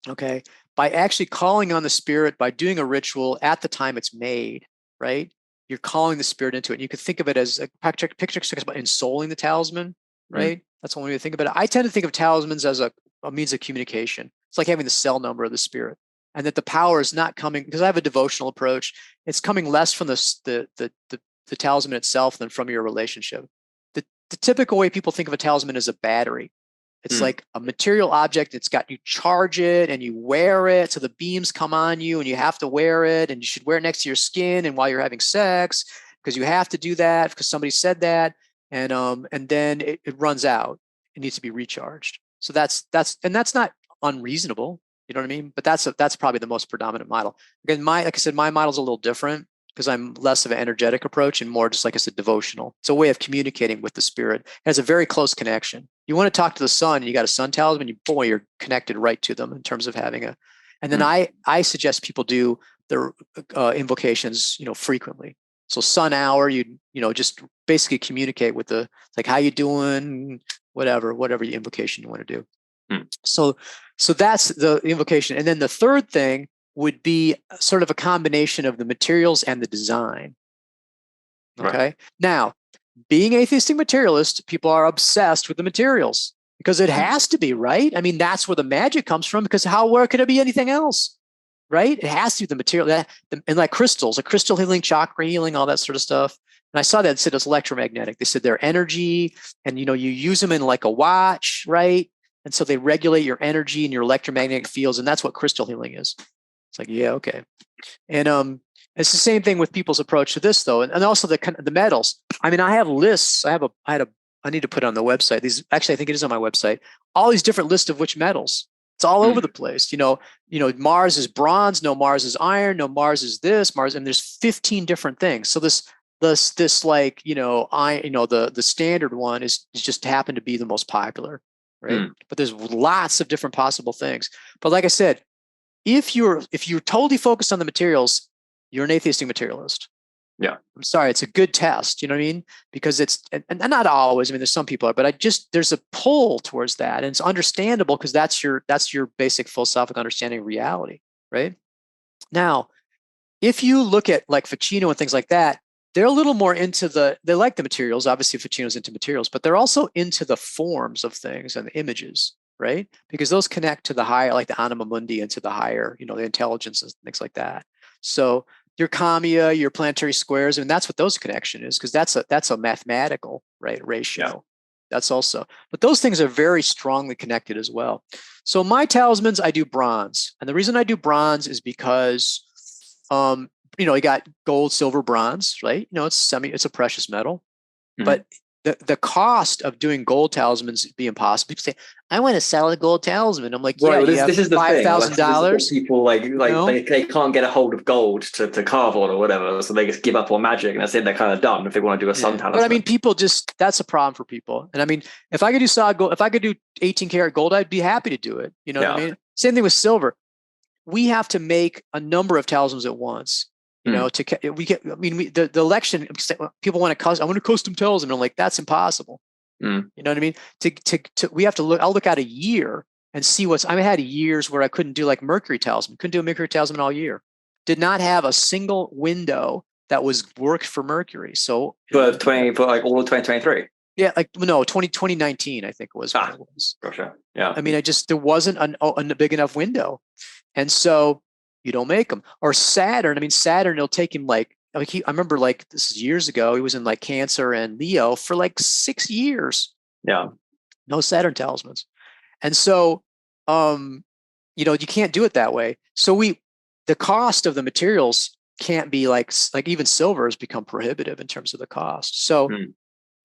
Okay, by actually calling on the spirit, by doing a ritual at the time it's made, right? You're calling the spirit into it. And you can think of it as a picture about ensouling the talisman, right? That's one way to think about it. I tend to think of talismans as a means of communication. It's like having the cell number of the spirit. And that the power is not coming, because I have a devotional approach, it's coming less from the talisman itself than from your relationship. The typical way people think of a talisman is a battery. It's like a material object. You charge it and you wear it. So the beams come on you and you have to wear it, and you should wear it next to your skin and while you're having sex, because you have to do that because somebody said that. And then it runs out. It needs to be recharged. So that's not unreasonable. You know what I mean? But that's probably the most predominant model. Again, like I said, my model's a little different because I'm less of an energetic approach and more just, like I said, devotional. It's a way of communicating with the spirit. It has a very close connection. You want to talk to the sun, you got a sun talisman, you're connected right to them in terms of having a. And then I suggest people do their invocations, frequently. So sun hour, you just basically communicate with like how you doing, whatever invocation you want to do. So that's the invocation. And then the third thing would be sort of a combination of the materials and the design. Okay. Right. Now, being atheistic materialist, people are obsessed with the materials because it has to be, right? I mean, that's where the magic comes from, because where could it be anything else? Right? It has to be the material. And like crystals, like crystal healing, chakra healing, all that sort of stuff. And I saw that it said it's electromagnetic. They said they're energy, and you use them in like a watch, right? And so they regulate your energy and your electromagnetic fields, and that's what crystal healing is. It's like, yeah, okay. And it's the same thing with people's approach to this, though, and also the metals. I mean, I have lists. I need to put it on the website. Actually, I think it is on my website. All these different lists of which metals. It's all over the place. Mars is bronze. No, Mars is iron. No, Mars is this. Mars, and there's 15 different things. So this like the standard one is just happened to be the most popular, right? But there's lots of different possible things. But like I said, if you're totally focused on the materials, you're an atheistic materialist. Yeah. I'm sorry, it's a good test. You know what I mean? Because it's, and not always. I mean, there's some people, but there's a pull towards that, and it's understandable because that's your basic philosophical understanding of reality, right? Now, if you look at like Ficino and things like that, they're a little more into they like the materials. Obviously, Ficino's into materials, but they're also into the forms of things and the images, right? Because those connect to the higher, like the anima mundi, into the higher, the intelligence and things like that. So your Kamiya, your planetary squares, and that's what those connection is, because that's a mathematical, right, ratio. Yeah. That's also, but those things are very strongly connected as well. So my talismans, I do bronze, and the reason I do bronze is because, you got gold, silver, bronze, right? It's a precious metal, but the cost of doing gold talismans would be impossible. People say, I want to sell a gold talisman. I'm like, yeah, right, well, this is the $5,000. People they can't get a hold of gold to carve on or whatever, so they just give up on magic, and that's it. They're kind of done if they want to do a sun talisman. But I mean, people that's a problem for people. And I mean, if I could do solid gold, if I could do 18 karat gold, I'd be happy to do it. You know what I mean? Same thing with silver. We have to make a number of talismans at once. The election, people want to I want a custom talisman. I'm like, that's impossible. You know what I mean? We have to look. I'll look at a year and see I had years where I couldn't do like Mercury talisman. Couldn't do a Mercury talisman all year. Did not have a single window that was worked for Mercury. So for like all of 2023. Yeah, like no, 2019, I think was when it was. Gotcha. Yeah. I mean, there wasn't a big enough window, and so you don't make them. Or Saturn. I mean, Saturn, it'll take him I remember like this is years ago. He was in like Cancer and Leo for like 6 years. Yeah. No Saturn talismans. And so, you can't do it that way. So the cost of the materials can't be like even silver has become prohibitive in terms of the cost. So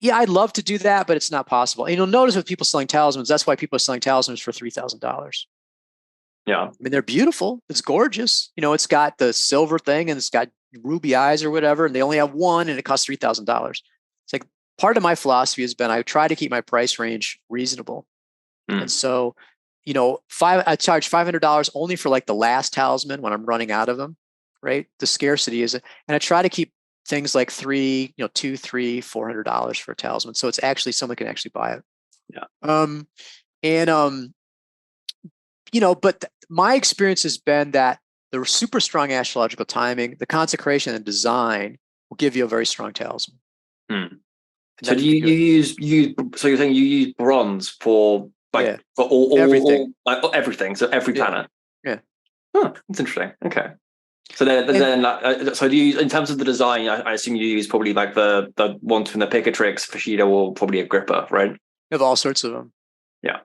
yeah, I'd love to do that, but it's not possible. And you'll notice with people selling talismans, that's why people are selling talismans for $3,000. Yeah. I mean, they're beautiful. It's gorgeous. It's got the silver thing and it's got ruby eyes or whatever, and they only have one and it costs $3,000. It's like part of my philosophy has been I try to keep my price range reasonable. And so, I charge $500 only for like the last talisman when I'm running out of them, right? The scarcity is, and I try to keep things like $200, $300, $400 for a talisman. So it's actually someone can actually buy it. Yeah. But my experience has been that the super strong astrological timing, the consecration and design will give you a very strong talisman. So do you use so you're saying you use bronze for for all everything. Everything. So every planet. Yeah. Oh, that's interesting. Okay. So so do you, in terms of the design, I assume you use probably like the ones from the Picatrix, Fascida, or probably Agrippa, right? You have all sorts of them. Yeah.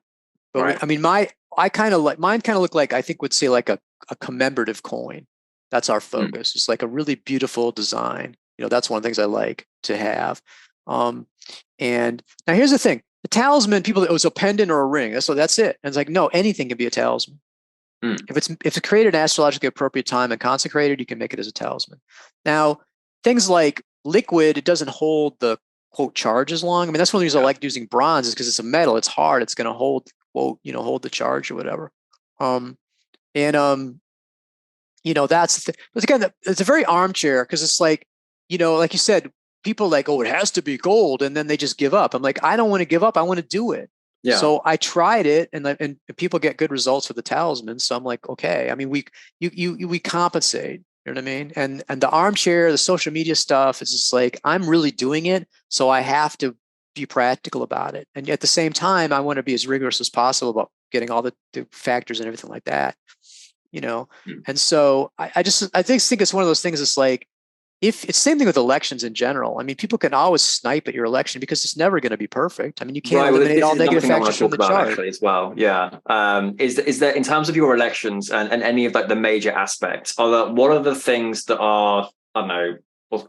But right. I mean, mine kind of look like, I think would say like a commemorative coin. That's our focus. It's like a really beautiful design. That's one of the things I like to have. And now here's the thing. The talisman, people, it's a pendant or a ring. That's it. And it's like, no, anything can be a talisman. If it's created at astrologically appropriate time and consecrated, you can make it as a talisman. Now, things like liquid, it doesn't hold the quote charge as long. I mean, that's one of the reasons I like using bronze, is because it's a metal. It's hard. It's going to hold quote, hold the charge or whatever. That's but again, it's a very armchair, because it's like, like you said, people like, oh, it has to be gold, and then they just give up. I'm like, I don't want to give up. I want to do it. Yeah. So I tried it, and people get good results with the talisman. So I'm like, okay. I mean, we compensate. You know what I mean? And the armchair, the social media stuff, is just like, I'm really doing it, so I have to be practical about it. And at the same time, I want to be as rigorous as possible about getting all the factors and everything like that. And so I just think it's one of those things. It's like, if it's the same thing with elections in general. I mean, people can always snipe at your election because it's never going to be perfect. I mean, you can't eliminate all negative factors from the chart. Actually, as well, yeah. Is there, in terms of your elections and any of like the major aspects, what are the things that are, I don't know,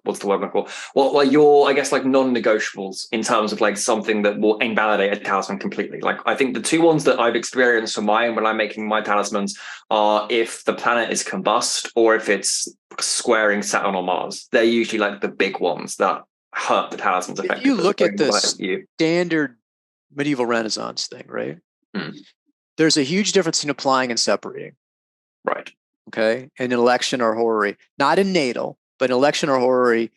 what's the word I'm looking for? What are your, I guess, like non-negotiables in terms of like something that will invalidate a talisman completely? Like, I think the two ones that I've experienced for mine when I'm making my talismans are if the planet is combust or if it's squaring Saturn or Mars. They're usually like the big ones that hurt the talismans effectively. If you look at the standard medieval Renaissance thing, right? There's a huge difference in applying and separating. Right. Okay. In an election or horary, not in natal, but in election or horary,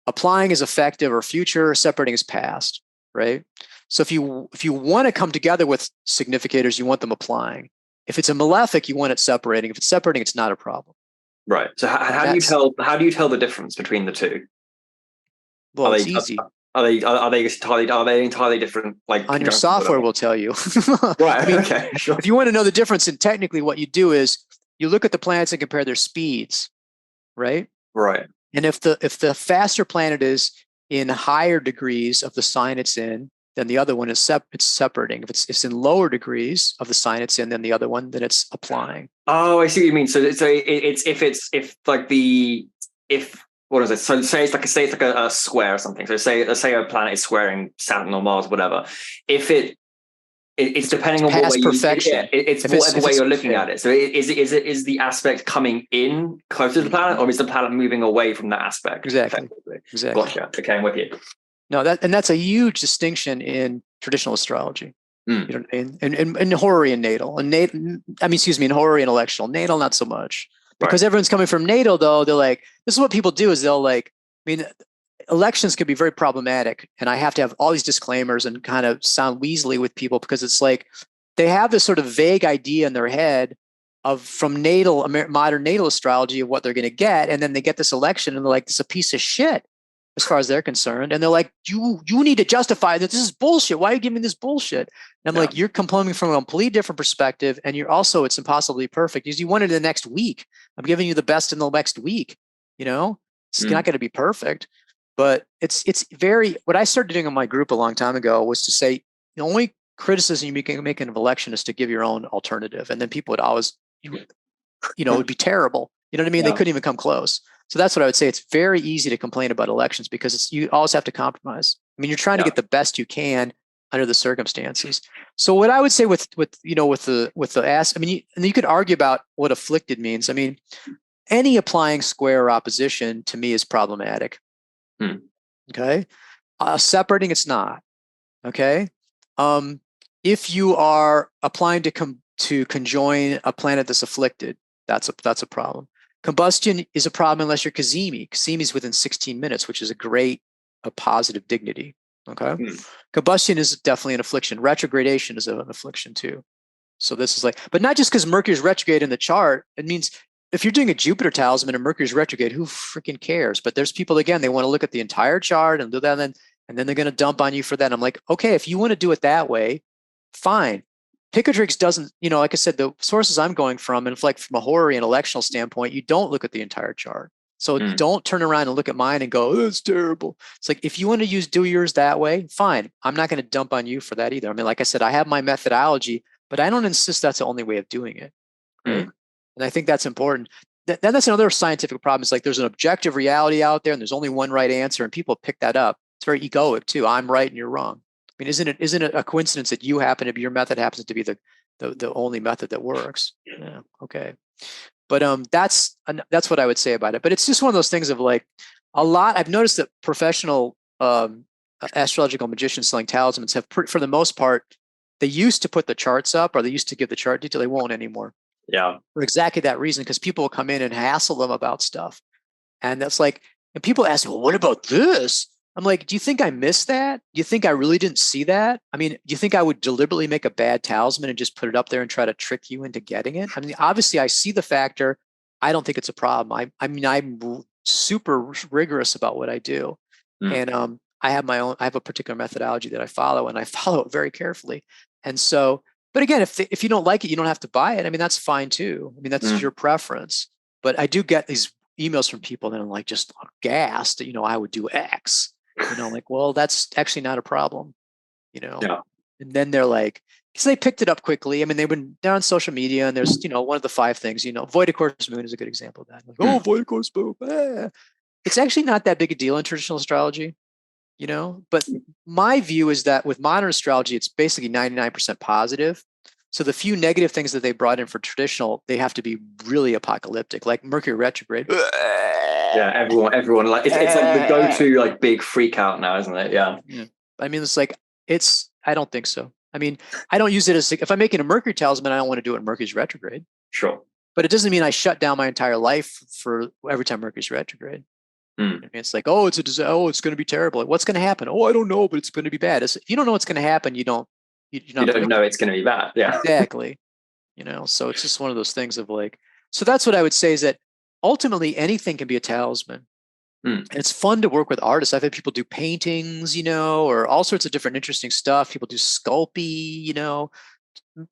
applying is effective or future, separating is past, right? So if you want to come together with significators, you want them applying. If it's a malefic, you want it separating. If it's separating, it's not a problem. Right. So how do you tell the difference between the two? Well, it's easy. Are they entirely different? Like on your software will tell you. Right. I mean, okay. Sure. If you want to know the difference, and technically what you do is you look at the planets and compare their speeds, right? Right. And if the faster planet is in higher degrees of the sign it's in, then the other one is it's separating. If it's in lower degrees of the sign it's in, then the other one, then it's applying. Oh, I see what you mean. So what is it? So say it's like a square or something. So let's say a planet is squaring Saturn or Mars, whatever. If it's depending on what way perfection. It's whatever way you're looking at it. So is the aspect coming in closer to the planet, or is the planet moving away from that aspect? Exactly. Gotcha. Okay, I'm with you. No, that's a huge distinction in traditional astrology. You know, in horary and natal, in horary and electional. Natal, not so much. Because everyone's coming from natal, though, they're like, this is what people do is elections can be very problematic. And I have to have all these disclaimers and kind of sound weaselly with people because it's like they have this sort of vague idea in their head from natal, modern natal astrology of what they're going to get. And then they get this election and they're like, this is a piece of shit as far as they're concerned. And they're like, you need to justify that this is bullshit. Why are you giving me this bullshit? And I'm like, you're coming from a completely different perspective. And it's impossibly perfect because you want it in the next week. I'm giving you the best in the next week. You know, it's not going to be perfect, but it's what I started doing in my group a long time ago was to say the only criticism you can make of election is to give your own alternative. And then people would always, it would be terrible. You know what I mean? Yeah. They couldn't even come close. So that's what I would say. It's very easy to complain about elections because you always have to compromise. I mean, you're trying to get the best you can under the circumstances. So what I would say with the ass, I mean, and you could argue about what afflicted means. I mean, any applying square or opposition to me is problematic. Okay. Separating, it's not. Okay. If you are applying to conjoin a planet that's afflicted, that's a problem. Combustion is a problem unless you're Cazimi. Cazimi is within 16 minutes, which is a positive dignity. Okay. Combustion is definitely an affliction. Retrogradation is an affliction too. So this is but not just because Mercury's retrograde in the chart. It means if you're doing a Jupiter talisman and Mercury's retrograde, who freaking cares? But there's people, again, they want to look at the entire chart and do that. And then they're going to dump on you for that. And I'm like, okay, if you want to do it that way, fine. Picatrix doesn't, like I said, the sources I'm going from, and from a horary and electional standpoint, you don't look at the entire chart. So don't turn around and look at mine and go, oh, it's terrible. It's like, if you want to do yours that way, fine. I'm not going to dump on you for that either. I mean, like I said, I have my methodology, but I don't insist that's the only way of doing it. Right? And I think that's important. Then that's another scientific problem. It's like there's an objective reality out there and there's only one right answer, and people pick that up. It's very egoic too. I'm right and you're wrong. I mean, isn't it a coincidence that your method happens to be the only method that works? Yeah. Okay. But that's what I would say about it. But it's just one of those things of I've noticed that professional astrological magicians selling talismans have, for the most part, they used to put the charts up, or they used to give the chart detail. They won't anymore. Yeah. For exactly that reason, because people will come in and hassle them about stuff. And that's and people ask, well, what about this? I'm like, do you think I missed that? Do you think I really didn't see that? I mean, do you think I would deliberately make a bad talisman and just put it up there and try to trick you into getting it? I mean, obviously I see the factor. I don't think it's a problem. I'm super rigorous about what I do. And I have a particular methodology that I follow, and I follow it very carefully. And so, but again, if you don't like it, you don't have to buy it. I mean, that's fine too. I mean, that's your preference. But I do get these emails from people that I'm just aghast that, I would do X. Well, that's actually not a problem, Yeah. And then they're because they picked it up quickly. I mean, they're on social media, and there's, one of the 5 things, void of course moon is a good example of that. Void of course moon. It's actually not that big a deal in traditional astrology, but my view is that with modern astrology, it's basically 99% positive. So the few negative things that they brought in for traditional, they have to be really apocalyptic, like Mercury retrograde. Yeah, everyone it's the go-to big freak out now, isn't it? Yeah. I mean, I don't think so. I mean, I don't use it if I'm making a Mercury talisman, I don't want to do it in Mercury's retrograde. Sure. But it doesn't mean I shut down my entire life for every time Mercury's retrograde. Mm. It's like, oh, it's a disaster. Oh, it's going to be terrible. Like, what's going to happen? Oh, I don't know, but it's going to be bad. If you don't know what's going to happen, you're not You don't know it's going to be bad. Yeah. Exactly. So it's just one of those things of like, so that's what I would say is that ultimately anything can be a talisman. Mm. And it's fun to work with artists. I've had people do paintings, or all sorts of different interesting stuff. People do sculpey,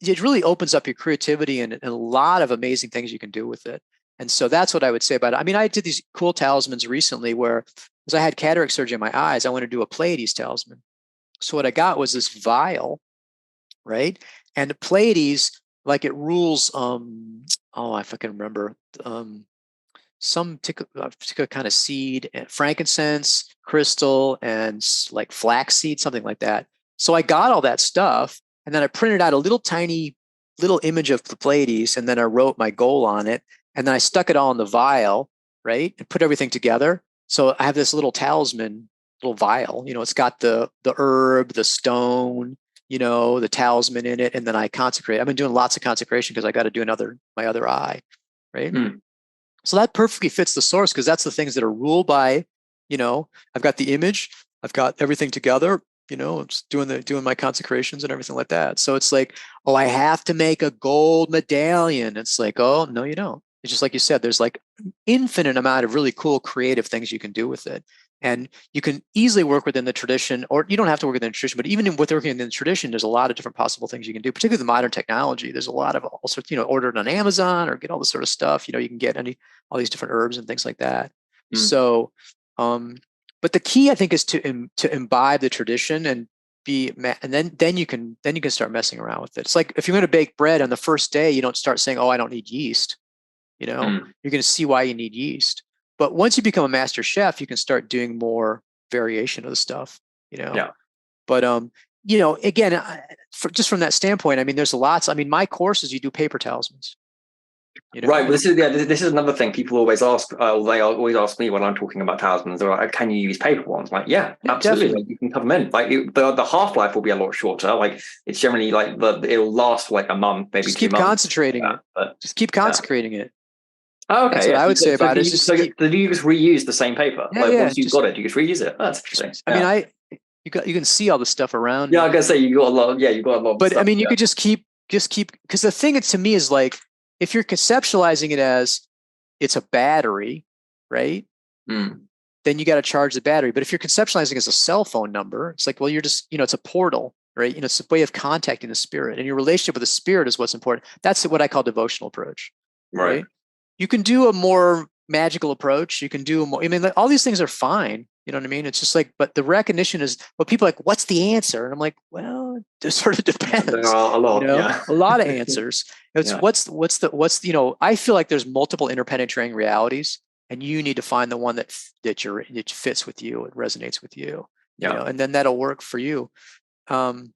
it really opens up your creativity and a lot of amazing things you can do with it. And so that's what I would say about it. I mean, I did these cool talismans recently where, as I had cataract surgery in my eyes, I wanted to do a Pleiades talisman. So what I got was this vial, right? And the Pleiades, like it rules, if I can remember, some particular kind of seed, frankincense, crystal, and like flaxseed, something like that. So I got all that stuff, and then I printed out a little image of the Pleiades, and then I wrote my goal on it, and then I stuck it all in the vial, right, and put everything together. So I have this little talisman, little vial. It's got the herb, the stone, the talisman in it, and then I consecrate. I've been doing lots of consecration because I got to do my other eye, right? Mm. So that perfectly fits the source because that's the things that are ruled by, I've got the image, I've got everything together, I'm just doing my consecrations and everything like that. So it's like, oh, I have to make a gold medallion. It's like, oh, no, you don't. It's just like you said, there's like infinite amount of really cool creative things you can do with it. And you can easily work within the tradition, or you don't have to work within the tradition, but even with working in the tradition, there's a lot of different possible things you can do, particularly the modern technology. There's a lot of all sorts, order it on Amazon or get all this sort of stuff. You can get all these different herbs and things like that. Mm. So, but the key, I think, is to imbibe the tradition and then you can start messing around with it. It's like if you're going to bake bread on the first day, you don't start saying, oh, I don't need yeast. You're going to see why you need yeast. But once you become a master chef, you can start doing more variation of the stuff, Yeah. But, again, just from that standpoint, I mean, there's lots. I mean, my courses, you do paper talismans. Right. Well, this is another thing people always ask. They always ask me when I'm talking about talismans. They're like, "Can you use paper ones?" Like, yeah, absolutely. Like, you can put them in. Like, the half life will be a lot shorter. Like, it's generally like it'll last for like a month, maybe just 2 keep months. Concentrating it. Just keep consecrating it. Oh, okay. That's what I would say about it. So do you just reuse the same paper? Once you've got it, you just reuse it. Oh, that's interesting. I mean, you can see all the stuff around. Yeah, I gotta say you got a lot. Yeah, you got a lot. But I mean, you could just keep because the thing to me is like, if you're conceptualizing it as it's a battery, right? Mm. Then you got to charge the battery. But if you're conceptualizing it as a cell phone number, it's like, well, you're just, it's a portal, right? It's a way of contacting the spirit, and your relationship with the spirit is what's important. That's what I call devotional approach, right? You can do a more magical approach. You can do a more, I mean, all these things are fine. You know what I mean? It's just like, but the recognition is, well, people are like, what's the answer? And I'm like, well, it sort of depends. There are a lot, a lot of answers. It's what's the, I feel like there's multiple interpenetrating realities, and you need to find the one that fits with you, it resonates with you, and then that'll work for you. So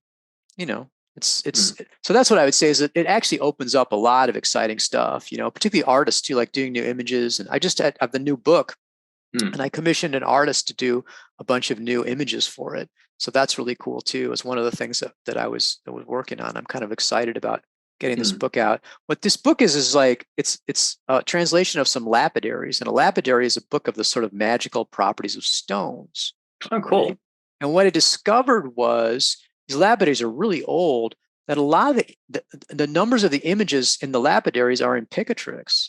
that's what I would say is that it actually opens up a lot of exciting stuff, particularly artists too, like doing new images. And I just have the new book, and I commissioned an artist to do a bunch of new images for it. So that's really cool too. It's one of the things that I was working on. I'm kind of excited about getting this book out. What this book is like, it's a translation of some lapidaries, and a lapidary is a book of the sort of magical properties of stones. Oh, cool. Right? And what I discovered was these lapidaries are really old, that a lot of the numbers of the images in the lapidaries are in Picatrix.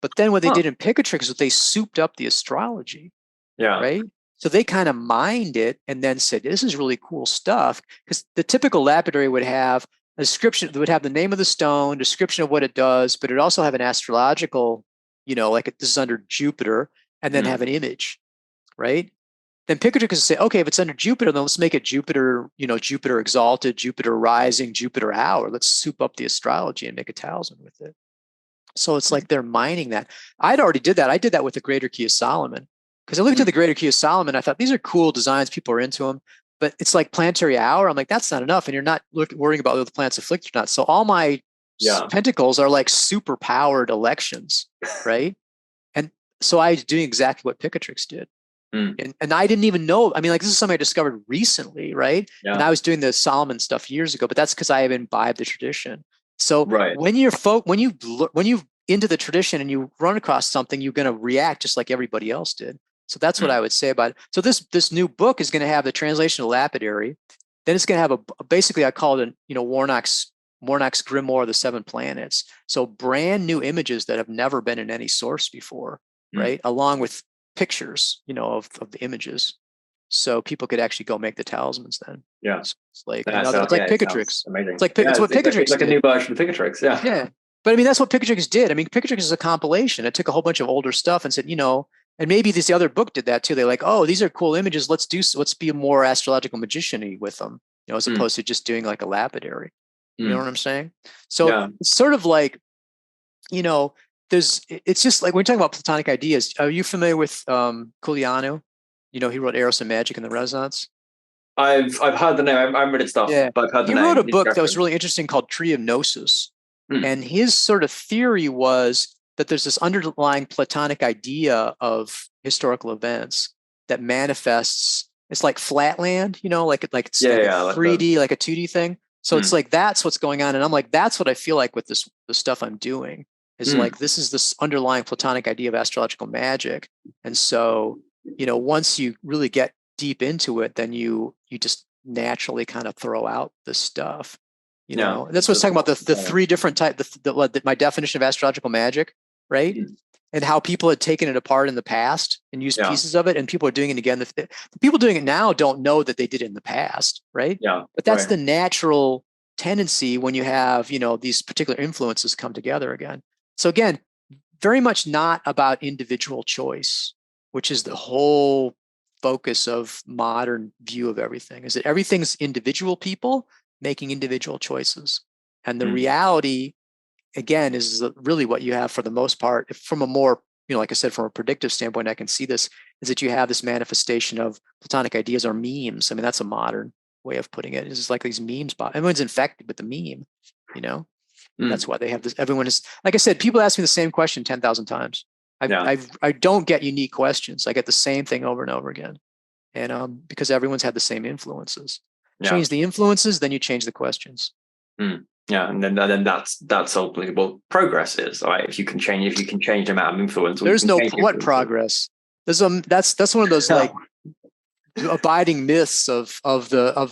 But then what they did in Picatrix is they souped up the astrology. Yeah. Right. So they kind of mined it and then said, this is really cool stuff. Because the typical lapidary would have a description, that would have the name of the stone, description of what it does, but it also have an astrological, like this is under Jupiter, and then have an image. Right. Then Picatrix would say, okay, if it's under Jupiter, then let's make it Jupiter, Jupiter exalted, Jupiter rising, Jupiter hour. Let's soup up the astrology and make a talisman with it. So it's like they're mining that. I'd already did that. I did that with the Greater Key of Solomon, because I looked at the Greater Key of Solomon. I thought, these are cool designs. People are into them. But it's like planetary hour. I'm like, that's not enough. And you're not worrying about whether the planets afflict or not. So all my pentacles are like super powered elections, right? And so I was doing exactly what Picatrix did. And I didn't even know. I mean, like, this is something I discovered recently, right? Yeah. And I was doing the Solomon stuff years ago, but that's because I have imbibed the tradition. So when you're when you into the tradition and you run across something, you're going to react just like everybody else did. So that's what I would say about it. So this new book is going to have the translation of lapidary. Then it's going to have basically I call it Warnock's grimoire, the 7 planets. So brand new images that have never been in any source before, right? Along with pictures, of the images. So people could actually go make the talismans then. Yeah. So it's like it's like Picatrix. Amazing. It's what Picatrix did. Like a new version of Picatrix. Yeah. Yeah. But I mean, that's what Picatrix did. I mean, Picatrix is a compilation. It took a whole bunch of older stuff and said, and maybe this other book did that too. They're like, oh, these are cool images. Let's be a more astrological magician-y with them, as opposed to just doing like a lapidary. You know what I'm saying? So it's sort of like, it's just like when we're talking about Platonic ideas. Are you familiar with Culianu? He wrote Eros and Magic in the Renaissance. I've heard the name. I haven't read his stuff, but I've heard the name. He wrote a book that was really interesting called Tree of Gnosis. And his sort of theory was that there's this underlying Platonic idea of historical events that manifests. It's like flatland, like it's like a 3D, like a 2D thing. So it's like that's what's going on. And I'm like, that's what I feel like with the stuff I'm doing is like this is this underlying Platonic idea of astrological magic. And so, once you really get deep into it, then you just naturally kind of throw out the stuff. That's what I was talking about, the 3 different types, my definition of astrological magic, right? And how people had taken it apart in the past and used pieces of it, and people are doing it again. The people doing it now don't know that they did it in the past, right? Yeah. But that's the natural tendency when you have, these particular influences come together again. So again, very much not about individual choice, which is the whole focus of modern view of everything, is that everything's individual people making individual choices. And the reality, again, is really what you have for the most part, from a more, like I said, from a predictive standpoint, I can see this, is that you have this manifestation of Platonic ideas or memes. I mean, that's a modern way of putting it. It's like these memes, everyone's infected with the meme, That's why they have this. Everyone is, like I said, people ask me the same question 10,000 times. I don't get unique questions. I get the same thing over and over again. And because everyone's had the same influences. Change the influences, then you change the questions. Yeah, and then that's ultimately what progress is, right? If you can change the amount of influence. There's no what progress. There's that's one of those like abiding myths of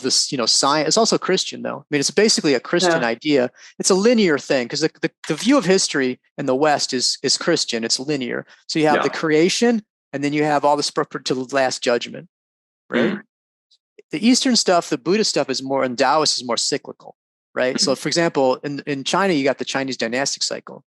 this science. It's also Christian though. I mean, it's basically a Christian idea. It's a linear thing because the view of history in the West is Christian. It's linear. So you have the creation, and then you have all the stuff to the last judgment, right? The Eastern stuff, the Buddhist stuff is more, and Taoist is more cyclical, right? So, for example, in China, you got the Chinese dynastic cycle.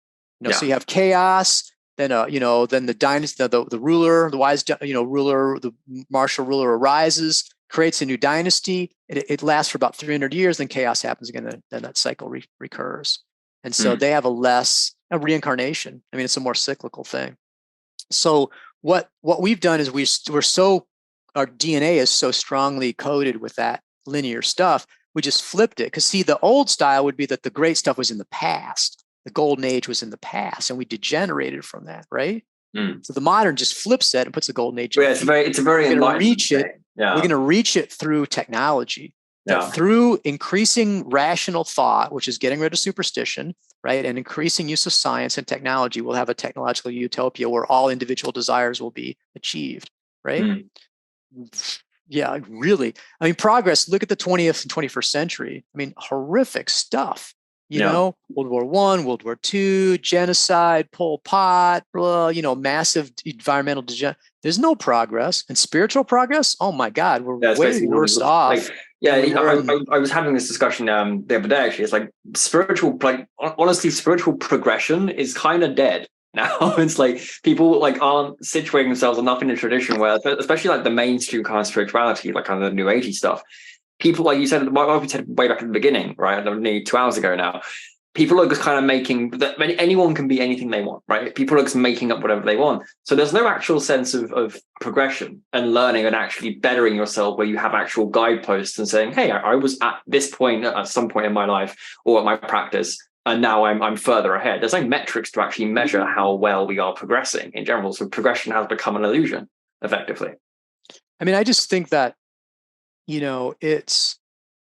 So you have chaos, then then the dynasty, the ruler, the wise, ruler, the martial ruler arises, creates a new dynasty. It lasts for about 300 years, then chaos happens again, then that cycle recurs. And so they have a reincarnation. I mean, it's a more cyclical thing. So what we've done is our DNA is so strongly coded with that linear stuff. We just flipped it. Because see, the old style would be that the great stuff was in the past. The golden age was in the past, and we degenerated from that, right? So the modern just flips it and puts the golden age. Yeah, it's a very enlightened thing. We're going to reach it through technology. Through increasing rational thought, which is getting rid of superstition, right? And increasing use of science and technology, we'll have a technological utopia where all individual desires will be achieved, right? Yeah, really. I mean, progress, look at the 20th and 21st century. I mean, horrific stuff. World War I, World War II, genocide, Pol Pot, massive environmental degeneration. There's no progress. And spiritual progress, oh my God, we're way worse off. I was having this discussion the other day, actually. It's like honestly, spiritual progression is kind of dead now. It's like people aren't situating themselves enough in the tradition where, especially like the mainstream kind of spirituality, like kind of the new agey stuff, people, like you said, like we said way back at the beginning, right? Nearly 2 hours ago now, people are just kind of making that anyone can be anything they want, right? People are just making up whatever they want. So there's no actual sense of progression and learning and actually bettering yourself, where you have actual guideposts and saying, hey, I was at this point at some point in my life or at my practice, and now I'm further ahead. There's no metrics to actually measure how well we are progressing in general. So progression has become an illusion, effectively. I mean, I just think that, it's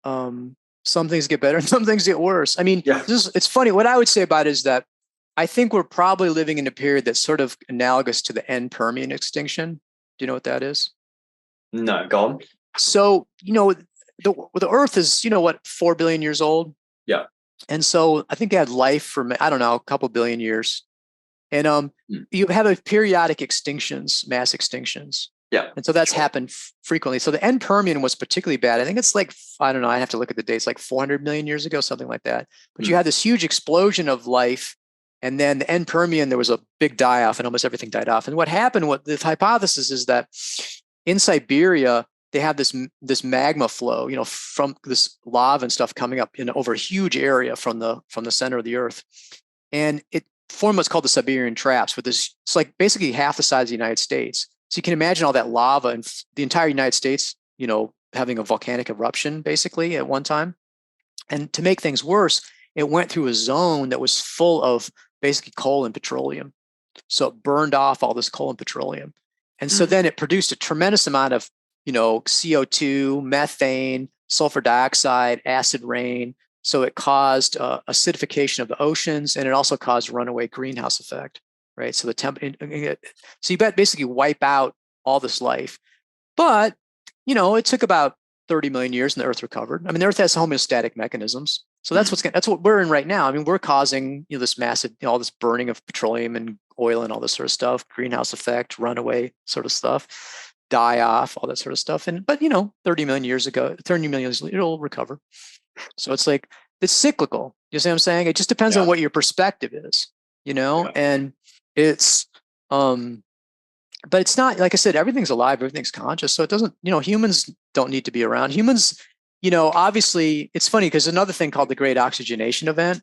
some things get better and some things get worse. I mean, it's funny. What I would say about it is that I think we're probably living in a period that's sort of analogous to the end Permian extinction. Do you know what that is? No, go on. So, the Earth is, 4 billion years old. Yeah. And so I think they had life for, I don't know, a couple billion years. And you have a periodic extinctions, mass extinctions. Yeah. And so that's happened frequently. So the end Permian was particularly bad. I think it's like, I don't know, I have to look at the dates, like 400 million years ago, something like that. But you had this huge explosion of life. And then the end Permian, there was a big die-off and almost everything died off. And what happened, what the hypothesis is that in Siberia, they have this magma flow, from this lava and stuff coming up over a huge area from the center of the Earth. And it formed what's called the Siberian Traps, with this, it's like basically half the size of the United States. So you can imagine all that lava and the entire United States, having a volcanic eruption basically at one time. And to make things worse, it went through a zone that was full of basically coal and petroleum. So it burned off all this coal and petroleum. And so then it produced a tremendous amount of, CO2, methane, sulfur dioxide, acid rain. So it caused acidification of the oceans, and it also caused runaway greenhouse effect, right? So so you basically wipe out all this life. But, it took about 30 million years and the Earth recovered. I mean, the Earth has homeostatic mechanisms. So that's that's what we're in right now. I mean, we're causing, this massive, all this burning of petroleum and oil and all this sort of stuff, greenhouse effect, runaway sort of stuff, die off, all that sort of stuff. But 30 million years ago, 30 million years, it'll recover. So it's like, it's cyclical. You see what I'm saying? It just depends on what your perspective is, and it's, but it's not, like I said, everything's alive, everything's conscious. So it doesn't, humans don't need to be around. Humans, obviously, it's funny because another thing called the Great Oxygenation Event.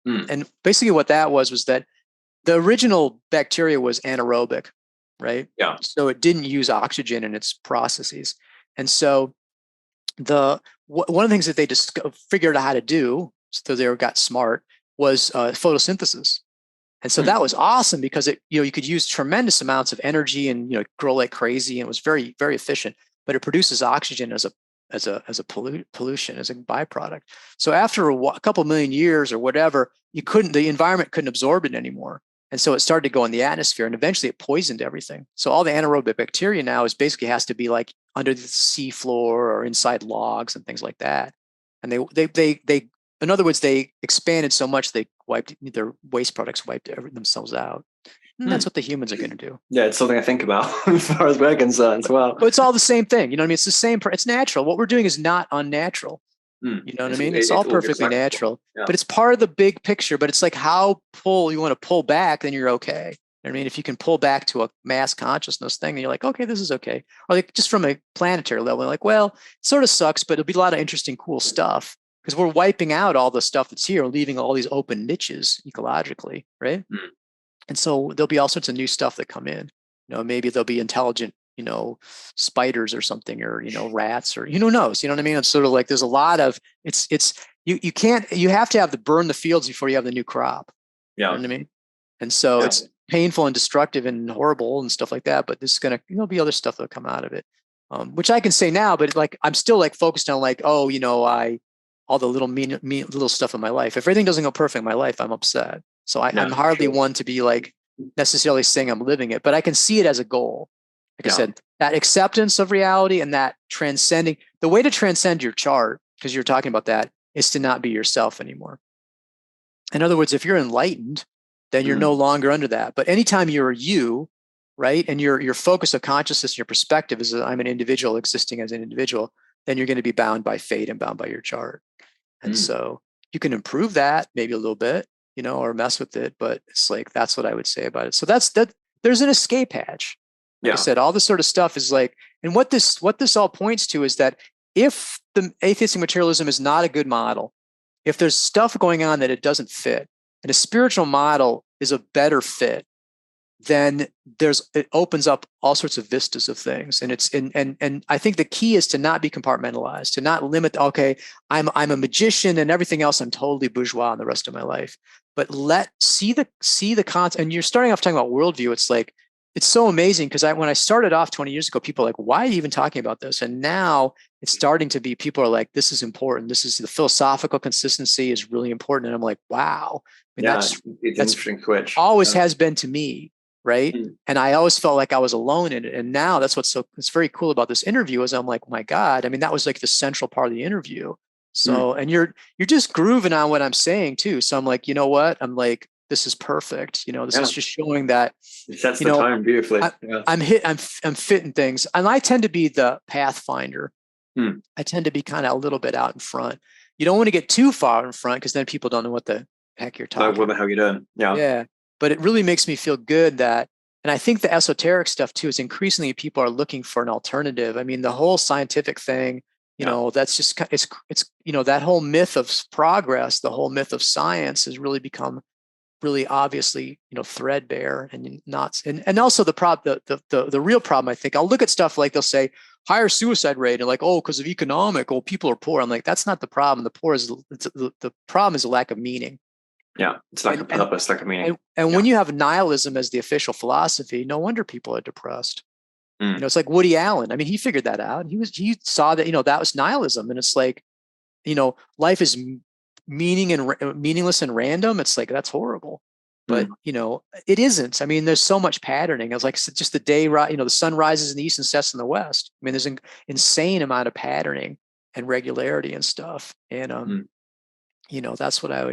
And basically what that was that the original bacteria was anaerobic, right? Yeah. So it didn't use oxygen in its processes. And so one of the things that they figured out how to do, so they got smart, was photosynthesis. And so that was awesome because you could use tremendous amounts of energy and grow like crazy, and it was very, very efficient. But it produces oxygen as a pollution, as a byproduct. So after a couple million years or whatever, the environment couldn't absorb it anymore. And so it started to go in the atmosphere, and eventually it poisoned everything. So all the anaerobic bacteria now basically has to be like under the sea floor or inside logs and things like that. And they in other words, they expanded so much they wiped their waste products, wiped themselves out. And that's what the humans are going to do. Yeah, it's something I think about as far as we're concerned as well. But it's all the same thing. You know what I mean? It's the same. It's natural. What we're doing is not unnatural. You know what I mean? It's all perfectly natural. Yeah. But it's part of the big picture. But it's like you want to pull back, then you're okay. I mean, if you can pull back to a mass consciousness thing, then you're like, okay, this is okay. Or like just from a planetary level, like, well, it sort of sucks, but it'll be a lot of interesting, cool stuff because we're wiping out all the stuff that's here, leaving all these open niches ecologically, right? And so there'll be all sorts of new stuff that come in. Maybe there'll be intelligent, spiders or something, or rats, or who knows? You know what I mean? It's sort of like there's a lot of you have to have to burn the fields before you have the new crop. Yeah. You know what I mean? And so it's painful and destructive and horrible and stuff like that. But there's gonna be other stuff that'll come out of it, which I can say now. But like I'm still like focused on like all the little mean little stuff in my life. If everything doesn't go perfect in my life, I'm upset. So I'm hardly one to be like necessarily saying I'm living it, but I can see it as a goal. Like I said, that acceptance of reality and that transcending. The way to transcend your chart, because you're talking about that, is to not be yourself anymore. In other words, if you're enlightened, then you're no longer under that. But anytime you're you, right, and your focus of consciousness and your perspective is that I'm an individual existing as an individual, then you're going to be bound by fate and bound by your chart. And so you can improve that maybe a little bit, or mess with it. But it's like, that's what I would say about it. So that's that. There's an escape hatch. Like I said, all this sort of stuff is like, and what this all points to is that if the atheistic materialism is not a good model, if there's stuff going on that it doesn't fit, and a spiritual model is a better fit, then it opens up all sorts of vistas of things. And and I think the key is to not be compartmentalized, to not limit, okay, I'm a magician and everything else, I'm totally bourgeois in the rest of my life. But see the concept. And you're starting off talking about worldview. It's like, it's so amazing because when I started off 20 years ago, people are like, why are you even talking about this? And now it's starting to be, people are like, this is important. This is the philosophical consistency is really important. And I'm like, wow. I mean, that's an interesting switch. Always has been to me. right? Mm. And I always felt like I was alone in it. And now that's it's very cool about this interview is I'm like, my God, I mean, that was like the central part of the interview. So, and you're just grooving on what I'm saying too. So I'm like, you know what? I'm like, this is perfect. This is just showing that it sets the time beautifully. I'm fitting things, and I tend to be the pathfinder. I tend to be kind of a little bit out in front. You don't want to get too far in front because then people don't know what the heck you're talking about. What the hell you're doing? Yeah. But it really makes me feel good that, and I think the esoteric stuff too is increasingly people are looking for an alternative. I mean, the whole scientific thing, that's just, it's that whole myth of progress, the whole myth of science has really become really obviously, threadbare and not, and also the real problem, I think, I'll look at stuff like they'll say higher suicide rate and like, oh, because of economic, people are poor. I'm like, that's not the problem. The problem is a lack of meaning. Yeah, it's like a purpose, like a meaning. And when you have nihilism as the official philosophy, no wonder people are depressed. It's like Woody Allen. I mean, he figured that out. He saw that, that was nihilism. And it's like, life is meaningless and random. It's like, that's horrible. But, it isn't. I mean, there's so much patterning. It's like just the day, the sun rises in the east and sets in the west. I mean, there's an insane amount of patterning and regularity and stuff. And, that's what I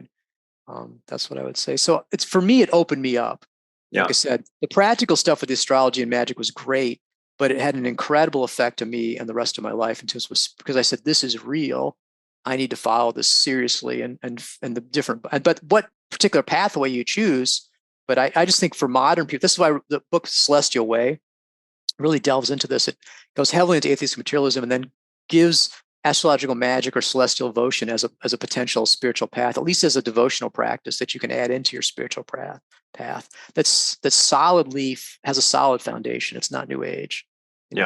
would say. So for me, it opened me up. Like I said, the practical stuff with the astrology and magic was great, but it had an incredible effect on me and the rest of my life because I said, this is real. I need to follow this seriously and the different, but what particular pathway you choose. But I just think for modern people, this is why the book Celestial Way really delves into this. It goes heavily into atheistic materialism and then gives astrological magic or celestial devotion as a potential spiritual path, at least as a devotional practice that you can add into your spiritual path. That's solidly has a solid foundation. It's not New Age.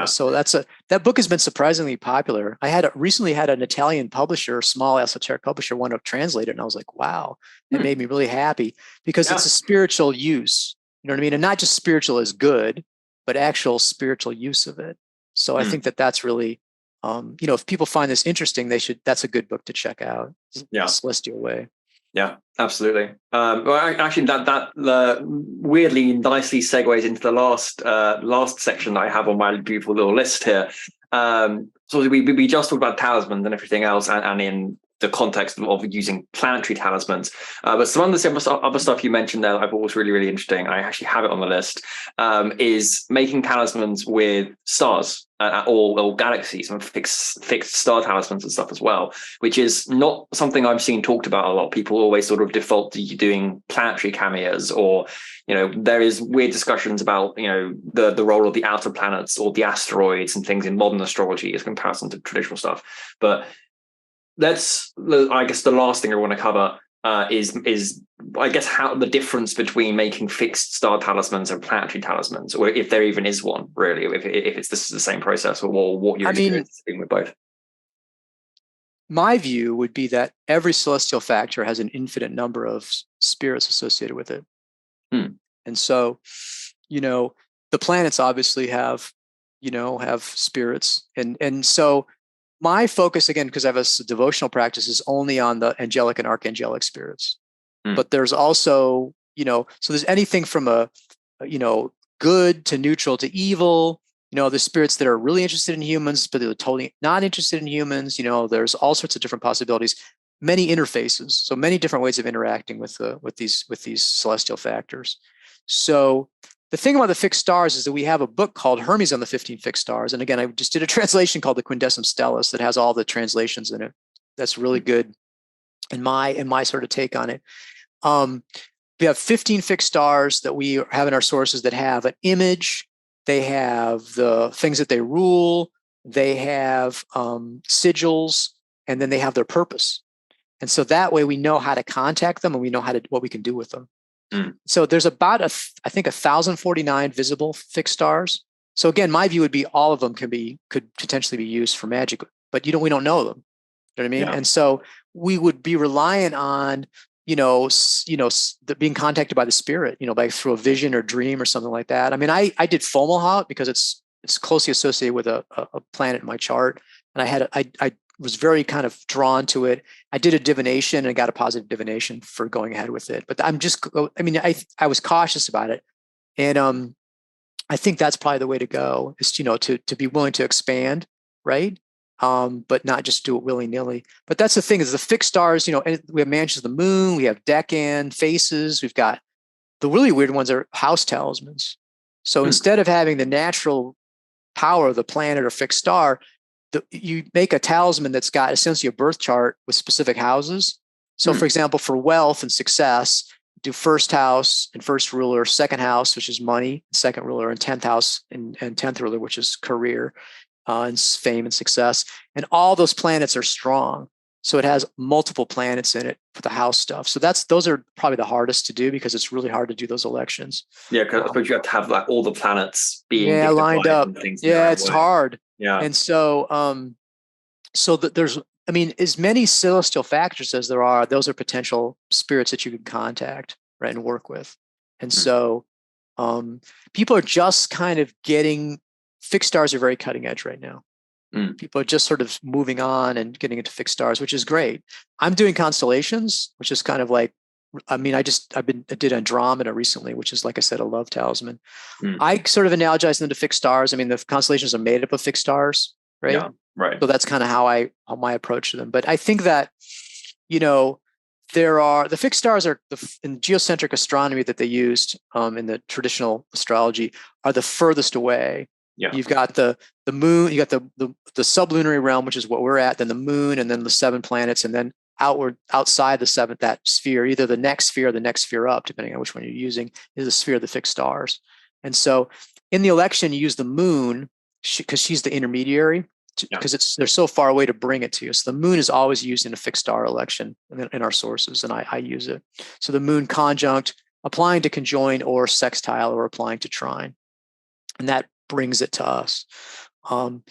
So that book has been surprisingly popular. I recently had an Italian publisher, small esoteric publisher, want to translate it, and I was like, wow, it made me really happy because it's a spiritual use. You know what I mean? And not just spiritual as good, but actual spiritual use of it. So I think that's really, if people find this interesting, that's a good book to check out. Celestial Way. Yeah, absolutely. Well, actually, that weirdly nicely segues into the last section that I have on my beautiful little list here. So we just talked about talismans and everything else, and in the context of using planetary talismans. But some of the other stuff you mentioned there that I thought was really, really interesting, and I actually have it on the list, is making talismans with stars or galaxies and fixed star talismans and stuff as well, which is not something I've seen talked about a lot. People always sort of default to doing planetary cameos, or there is weird discussions about the role of the outer planets or the asteroids and things in modern astrology as comparison to traditional stuff. But I guess the last thing I want to cover is I guess how the difference between making fixed star talismans and planetary talismans, or if there even is one, really, if this is the same process, or what you're experiencing with both. My view would be that every celestial factor has an infinite number of spirits associated with it. And so, the planets obviously have spirits, and so my focus, again, because I have a devotional practice, is only on the angelic and archangelic spirits. But there's also, so there's anything from a good to neutral to evil. The spirits that are really interested in humans, but they're totally not interested in humans. There's all sorts of different possibilities, many interfaces, so many different ways of interacting with these celestial factors. So the thing about the fixed stars is that we have a book called Hermes on the 15 Fixed Stars. And again, I just did a translation called the Quindecim Stellus that has all the translations in it. That's really good in my sort of take on it. We have 15 fixed stars that we have in our sources that have an image. They have the things that they rule. They have sigils, and then they have their purpose. And so that way we know how to contact them and we know what we can do with them. So there's about I think 1,049 visible fixed stars. So again, my view would be all of them could potentially be used for magic, but we don't know them. You know what I mean? Yeah. And so we would be reliant on being contacted by the spirit, through a vision or dream or something like that. I mean, I did Fomalhaut because it's closely associated with a planet in my chart, and I was very kind of drawn to it. I did a divination and I got a positive divination for going ahead with it. But I was cautious about it. And I think that's probably the way to go, is to be willing to expand, right? But not just do it willy-nilly. But that's the thing, is the fixed stars, and we have mansions of the moon, we have decan faces, we've got the really weird ones are house talismans. So instead of having the natural power of the planet or fixed star, you make a talisman that's got essentially a birth chart with specific houses. So for example, for wealth and success, do first house and first ruler, second house, which is money, second ruler, and 10th house and 10th ruler, which is career and fame and success. And all those planets are strong. So it has multiple planets in it for the house stuff. So those are probably the hardest to do, because it's really hard to do those elections. Yeah, because I suppose you have to have like all the planets being lined up. Yeah, it's hard. Yeah. And so there's, as many celestial factors as there are, those are potential spirits that you can contact, right, and work with. And so people are just kind of fixed stars are very cutting edge right now. People are just sort of moving on and getting into fixed stars, which is great. I'm doing constellations, which is kind of like, I did Andromeda recently, which is, like I said, a love talisman. I sort of analogize them to fixed stars. The constellations are made up of fixed stars, right? Yeah, right. So that's kind of how my approach to them. But I think that, the fixed stars are in geocentric astronomy that they used in the traditional astrology are the furthest away. Yeah. You've got the moon, you got the sublunary realm, which is what we're at, then the moon, and then the 7 planets, and then outside the 7th, that sphere, either the next sphere or the next sphere up, depending on which one you're using, is the sphere of the fixed stars. And so in the election, you use the moon because she's the intermediary, because they're so far away to bring it to you. So the moon is always used in a fixed star election in our sources, and I use it. So the moon conjunct, applying to conjoin or sextile, or applying to trine. And that brings it to us. You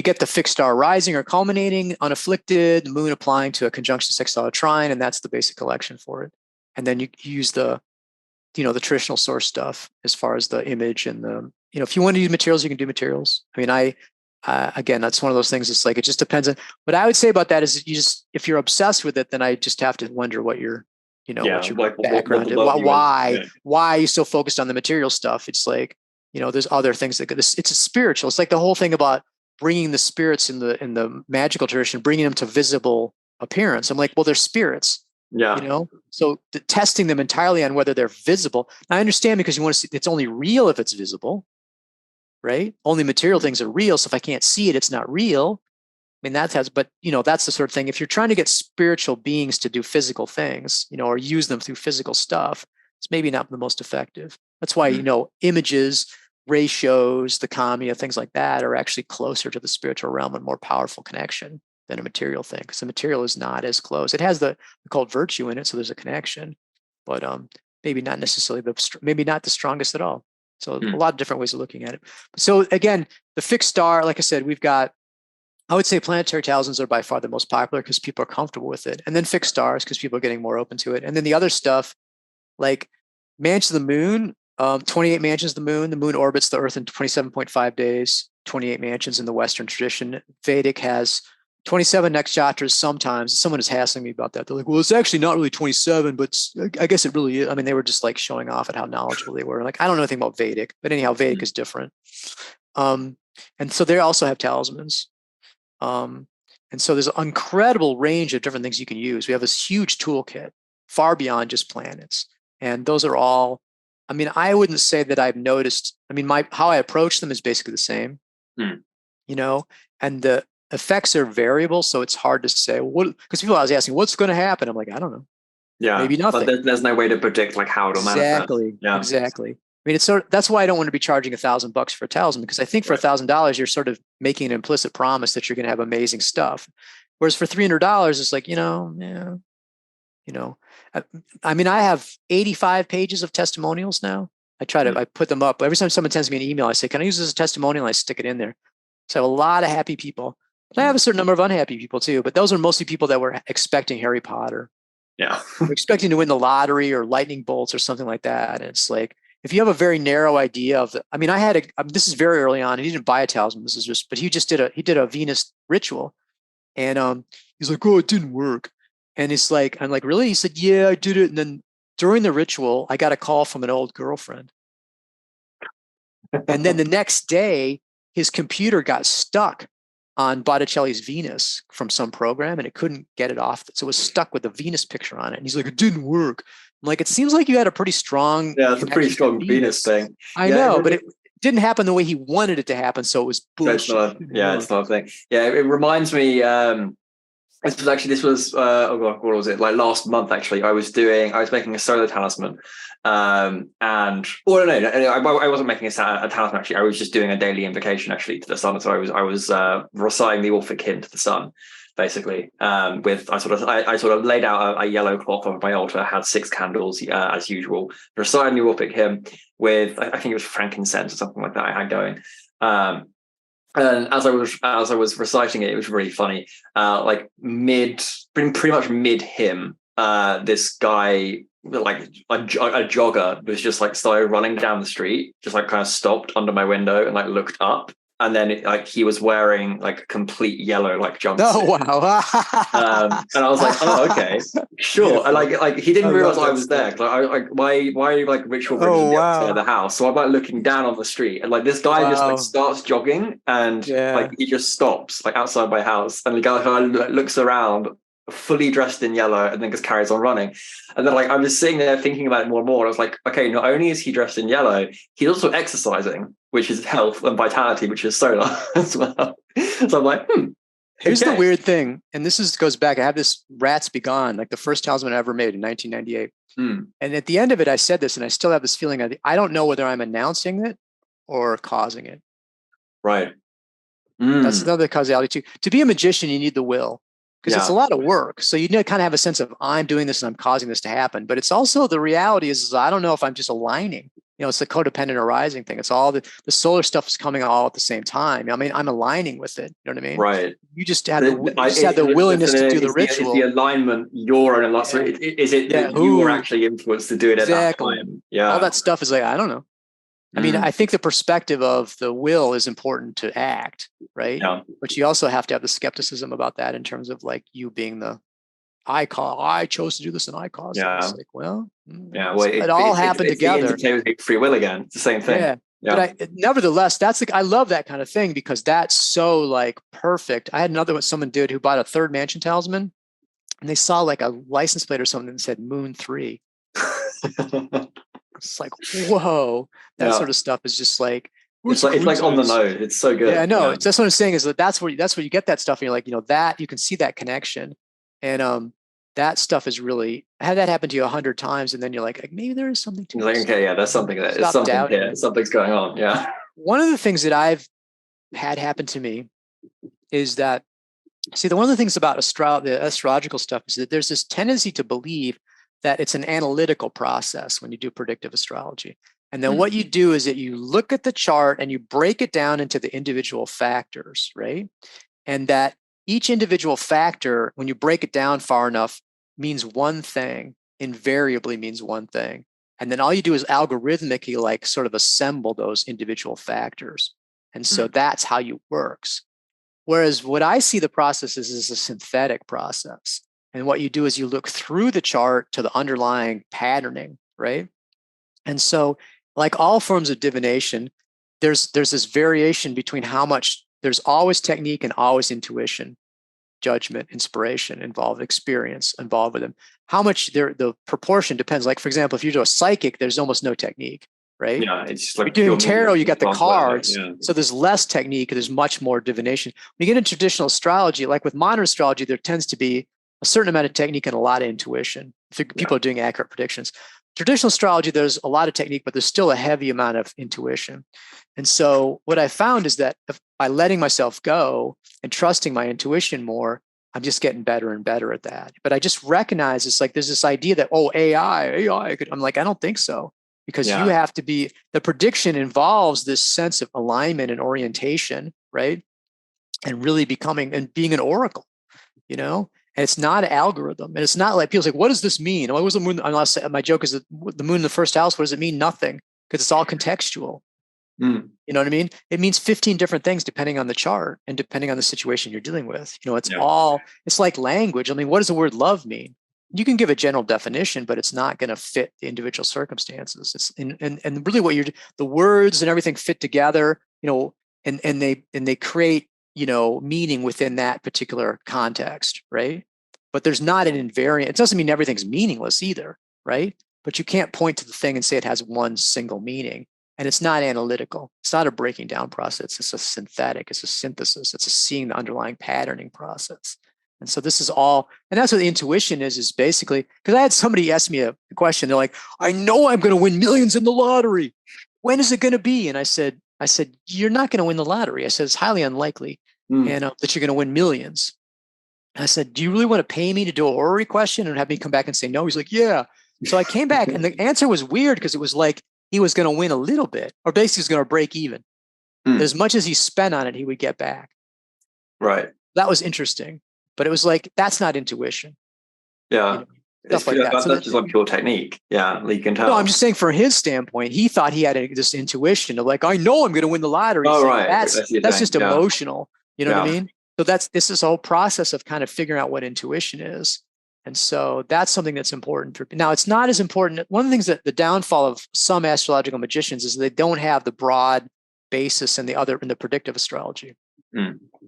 get the fixed star rising or culminating, unafflicted, the moon applying to a conjunction sextile trine, and that's the basic election for it. And then you use the traditional source stuff as far as the image and the, if you want to use materials, you can do materials. Again, that's one of those things. It's like, it just depends on, what I would say about that is if you're obsessed with it, then I just have to wonder what your background is. Why are you so focused on the material stuff? It's like, there's other things it's a spiritual. It's like the whole thing about bringing the spirits in the magical tradition, bringing them to visible appearance. I'm like, well, they're spirits. Yeah. So testing them entirely on whether they're visible. I understand, because you want to see, it's only real if it's visible, right? Only material things are real. So if I can't see it, it's not real. That's the sort of thing. If you're trying to get spiritual beings to do physical things, or use them through physical stuff, it's maybe not the most effective. That's why, images, ratios, the kamiya, things like that are actually closer to the spiritual realm and more powerful connection than a material thing, because the material is not as close. It has the occult virtue in it, so there's a connection, but maybe not necessarily maybe not the strongest at all. So a lot of different ways of looking at it. So again, the fixed star, like I said, we've got, I would say planetary talismans are by far the most popular because people are comfortable with it. And then fixed stars because people are getting more open to it. And then the other stuff, like mansions of the moon, 28 mansions of the moon orbits the Earth in 27.5 days, 28 mansions in the Western tradition. Vedic has 27 nakshatras sometimes. Someone is hassling me about that. They're like, well, it's actually not really 27, but I guess it really is. They were just like showing off at how knowledgeable they were. Like, I don't know anything about Vedic, but anyhow, Vedic is different. And so they also have talismans. And so there's an incredible range of different things you can use. We have this huge toolkit far beyond just planets. And those are all, I wouldn't say that I've noticed, how I approach them is basically the same, and the effects are variable. So it's hard to say because people are always asking, what's going to happen? I'm like, I don't know. Yeah. Maybe nothing. But there's no way to predict like how it'll manifest. Exactly. That's why I don't want to be charging $1,000 for a talisman, because I think for $1,000 you're sort of making an implicit promise that you're going to have amazing stuff. Whereas for $300, it's like, I have 85 pages of testimonials now. I put them up every time someone sends me an email. I say, can I use this as a testimonial? I stick it in there. So I have a lot of happy people. But I have a certain number of unhappy people too. But those are mostly people that were expecting Harry Potter. Yeah. They're expecting to win the lottery or lightning bolts or something like that. And it's like, if you have a very narrow idea of this is very early on. He didn't buy a talisman. But he did a Venus ritual, and he's like, oh, it didn't work. And it's like, I'm like, really? He said, yeah, I did it. And then during the ritual, I got a call from an old girlfriend. And then the next day, his computer got stuck on Botticelli's Venus from some program, and it couldn't get it off. So it was stuck with a Venus picture on it. And he's like, it didn't work. I'm like, it seems like you had a pretty strong. Yeah, it's a pretty strong Venus thing. I know, but it didn't happen the way he wanted it to happen. So it was bullshit. It's not a thing. Yeah, it reminds me. This was oh god, what was it? Like last month, actually. I was making a solar talisman, I wasn't making a talisman actually. I was just doing a daily invocation actually to the sun. So I was reciting the Orphic hymn to the sun, basically. I sort of laid out a yellow cloth over my altar, had 6 candles as usual, reciting the Orphic hymn with I think it was frankincense or something like that I had going. And as I was reciting it, it was really funny. Pretty much mid hymn, this guy, like a jogger, was just like started running down the street, just like kind of stopped under my window and like looked up. And then he was wearing like a complete yellow like jumpsuit. Oh wow! And I was like, oh okay, sure. And like he didn't realize I was there. Why are you like ritual brings me up to the house? So I'm like looking down on the street, and like this guy just like starts jogging, and like he just stops like outside my house, and the guy looks around, fully dressed in yellow, and then just carries on running. And then like I'm just sitting there thinking about it more and more. And I was like, okay, not only is he dressed in yellow, he's also exercising, which is health, and vitality, which is solar as well. So I'm like, Here's the weird thing, and goes back. I have this Rats Be Gone, like the first talisman I ever made in 1998. And at the end of it, I said this, and I still have this feeling. I don't know whether I'm announcing it or causing it. Right. That's another causality too. To be a magician, you need the will. Because it's a lot of work. So you need to kind of have a sense of I'm doing this and I'm causing this to happen. But it's also the reality is I don't know if I'm just aligning. It's the codependent arising thing. It's all the solar stuff is coming all at the same time. I mean, I'm aligning with it. You know what I mean? Right. You just had the willingness to do the ritual. Is the alignment your own? Is it that you were actually influenced to do it at that time? Yeah. All that stuff is like, I don't know. I mean, I think the perspective of the will is important to act, right? Yeah. But you also have to have the skepticism about that in terms of like you being I chose to do this and I caused it. It's like, well, it all happened together. It's free will again. It's the same thing. Yeah. But nevertheless, I love that kind of thing because that's so like perfect. I had another one someone did who bought a third mansion talisman and they saw like a license plate or something that said Moon 3. It's like, whoa, that sort of stuff is just like, it's like on the nose. It's so good. Yeah, I know. That's what I'm saying is that's where you get that stuff. And you're like, that you can see that connection. And that stuff is really, I had that happen to you 100 times. And then you're like maybe there is something to it. Like, okay, there's something there. It's something here. Something's going on. Yeah. One of the things that I've had happen to me is that, one of the things about the astrological stuff is that there's this tendency to believe that it's an analytical process when you do predictive astrology. And then what you do is that you look at the chart and you break it down into the individual factors, right? And that each individual factor, when you break it down far enough, means one thing, invariably means one thing. And then all you do is algorithmically like sort of assemble those individual factors. And so that's how it works. Whereas what I see the process is a synthetic process. And what you do is you look through the chart to the underlying patterning, right? And so like all forms of divination, there's this variation between how much, there's always technique and always intuition, judgment, inspiration involved, experience involved with them. How much the proportion depends. Like, for example, if you do a psychic, there's almost no technique, right? Yeah, it's just like you're doing tarot, you got the cards. So there's less technique, there's much more divination. When you get into traditional astrology, like with modern astrology, there tends to be a certain amount of technique and a lot of intuition. People are doing accurate predictions. Traditional astrology, there's a lot of technique, but there's still a heavy amount of intuition. And so what I found is that by letting myself go and trusting my intuition more, I'm just getting better and better at that. But I just recognize it's like there's this idea that, AI. I'm like, I don't think so. Because you have to be, the prediction involves this sense of alignment and orientation, right? And really becoming and being an oracle, And it's not an algorithm. And it's not like people's like, what does this mean? What was the moon? My joke is that the moon in the first house, what does it mean? Nothing. Because it's all contextual. You know what I mean? It means 15 different things depending on the chart and depending on the situation you're dealing with. It's like language. I mean, what does the word love mean? you can give a general definition, but it's not going to fit the individual circumstances. It's and really what the words and everything fit together, and they create, meaning within that particular context, right? But there's not an invariant. It doesn't mean everything's meaningless either, right? But you can't point to the thing and say it has one single meaning. And it's not analytical. It's not a breaking down process. It's a synthetic. It's a synthesis. It's a seeing the underlying patterning process. And so this is all, and that's what the intuition is basically, because I had somebody ask me a question. They're like, I know I'm going to win millions in the lottery. When is it going to be? And I said, you're not going to win the lottery. I said, it's highly unlikely and that you're going to win millions. And I said, do you really want to pay me to do a horary question and have me come back and say no? He's like, yeah. So I came back and the answer was weird because it was like he was going to win a little bit, or basically he's going to break even. As much as he spent on it, he would get back. Right. That was interesting. But it was like, that's not intuition. Yeah. Stuff like that. That's just like pure technique. Yeah. You can tell. No, I'm just saying from his standpoint, he thought he had this intuition of like, I know I'm going to win the lottery. Oh, right. That's just emotional. You know what I mean? So this is a whole process of kind of figuring out what intuition is. And so that's something that's important. Now, it's not as important. One of the things that the downfall of some astrological magicians is they don't have the broad basis in the predictive astrology.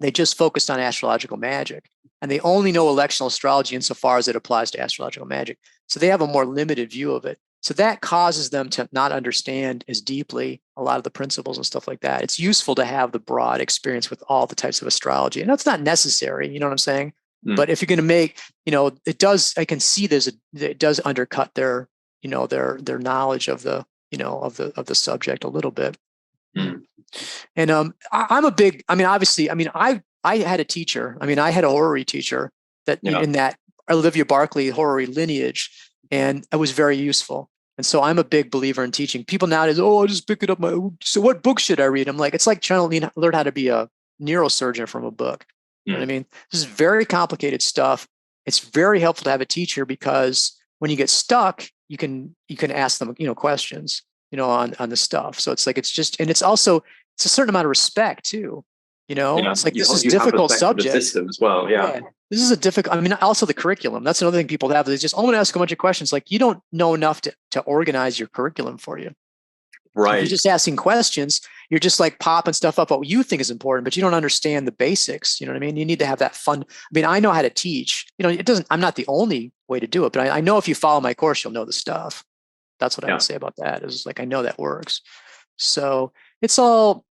They just focused on astrological magic. And they only know electional astrology insofar as it applies to astrological magic. So they have a more limited view of it. So that causes them to not understand as deeply a lot of the principles and stuff like that. It's useful to have the broad experience with all the types of astrology. And that's not necessary, you know what I'm saying? But if you're going to make, it does, I can see it does undercut their knowledge of the, of the subject a little bit. And I'm a big, obviously, I had a teacher. I had a horary teacher that in that Olivia Barclay horary lineage, and it was very useful. And so I'm a big believer in teaching. People nowadays, I'll just pick it up. So what book should I read? I'm like, it's like trying to learn how to be a neurosurgeon from a book. You know what I mean? This is very complicated stuff. It's very helpful to have a teacher because when you get stuck, you can ask them, questions, on the stuff. So it's like, it's a certain amount of respect too. It's like, this is a difficult subject. The system as well. Yeah. This is a difficult, also the curriculum. That's another thing people have. They just, I'm going to ask a bunch of questions. Like, you don't know enough to organize your curriculum for you. Right. If you're just asking questions, you're just like popping stuff up what you think is important, but you don't understand the basics. You know what I mean? You need to have that fun. I know how to teach. I'm not the only way to do it, but I know if you follow my course, you'll know the stuff. That's what I would say about that. Is like, I know that works. So it's all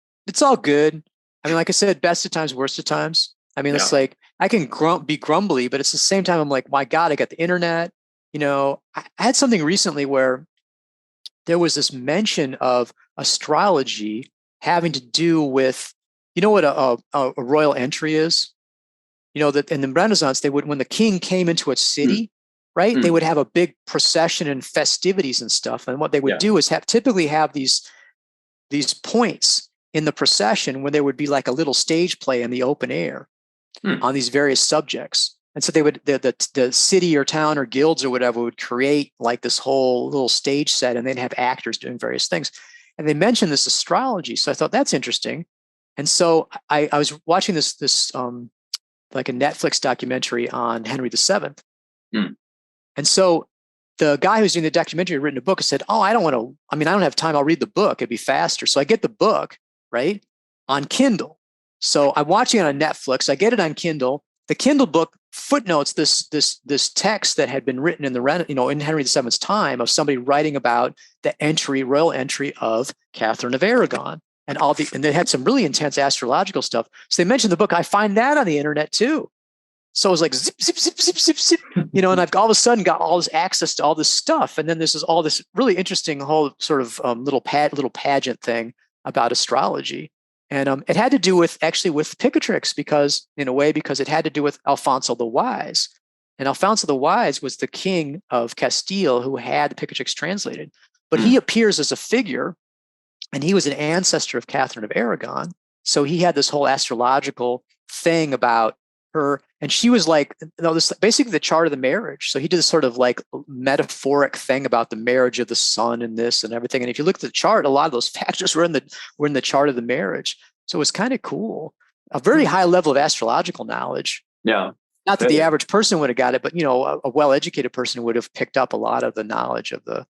good. Like I said, best of times, worst of times. It's like I can be grumbly, but it's the same time I'm like, my God, I got the internet. I had something recently where there was this mention of astrology having to do with, what a royal entry is? That in the Renaissance, when the king came into a city, right, they would have a big procession and festivities and stuff. And what they would do is typically have these points in the procession when there would be like a little stage play in the open air on these various subjects. And so they would, the city or town or guilds or whatever would create like this whole little stage set, and they'd have actors doing various things. And they mentioned this astrology. So I thought that's interesting. And so I was watching this like a Netflix documentary on Henry VII. And so the guy who's doing the documentary had written a book and said, I don't have time. I'll read the book. It'd be faster. So I get the book, right, on Kindle. So I'm watching it on Netflix. I get it on Kindle. The Kindle book footnotes this text that had been written in Henry VII's time of somebody writing about the royal entry of Catherine of Aragon and and they had some really intense astrological stuff. So they mentioned the book. I find that on the internet too. So it was like zip, zip, zip, zip, zip, zip, and I've all of a sudden got all this access to all this stuff. And then there's all this really interesting whole sort of little pageant thing about astrology. And it had to do with Picatrix because it had to do with Alfonso the Wise. And Alfonso the Wise was the king of Castile who had Picatrix translated. But he appears as a figure, and he was an ancestor of Catherine of Aragon. So he had this whole astrological thing about her. And she was like, this basically the chart of the marriage. So he did this sort of like metaphoric thing about the marriage of the sun and this and everything. And if you look at the chart, a lot of those factors were in the chart of the marriage. So it was kind of cool. A very high level of astrological knowledge. Yeah. Not that the average person would have got it, but a well-educated person would have picked up a lot of the knowledge of the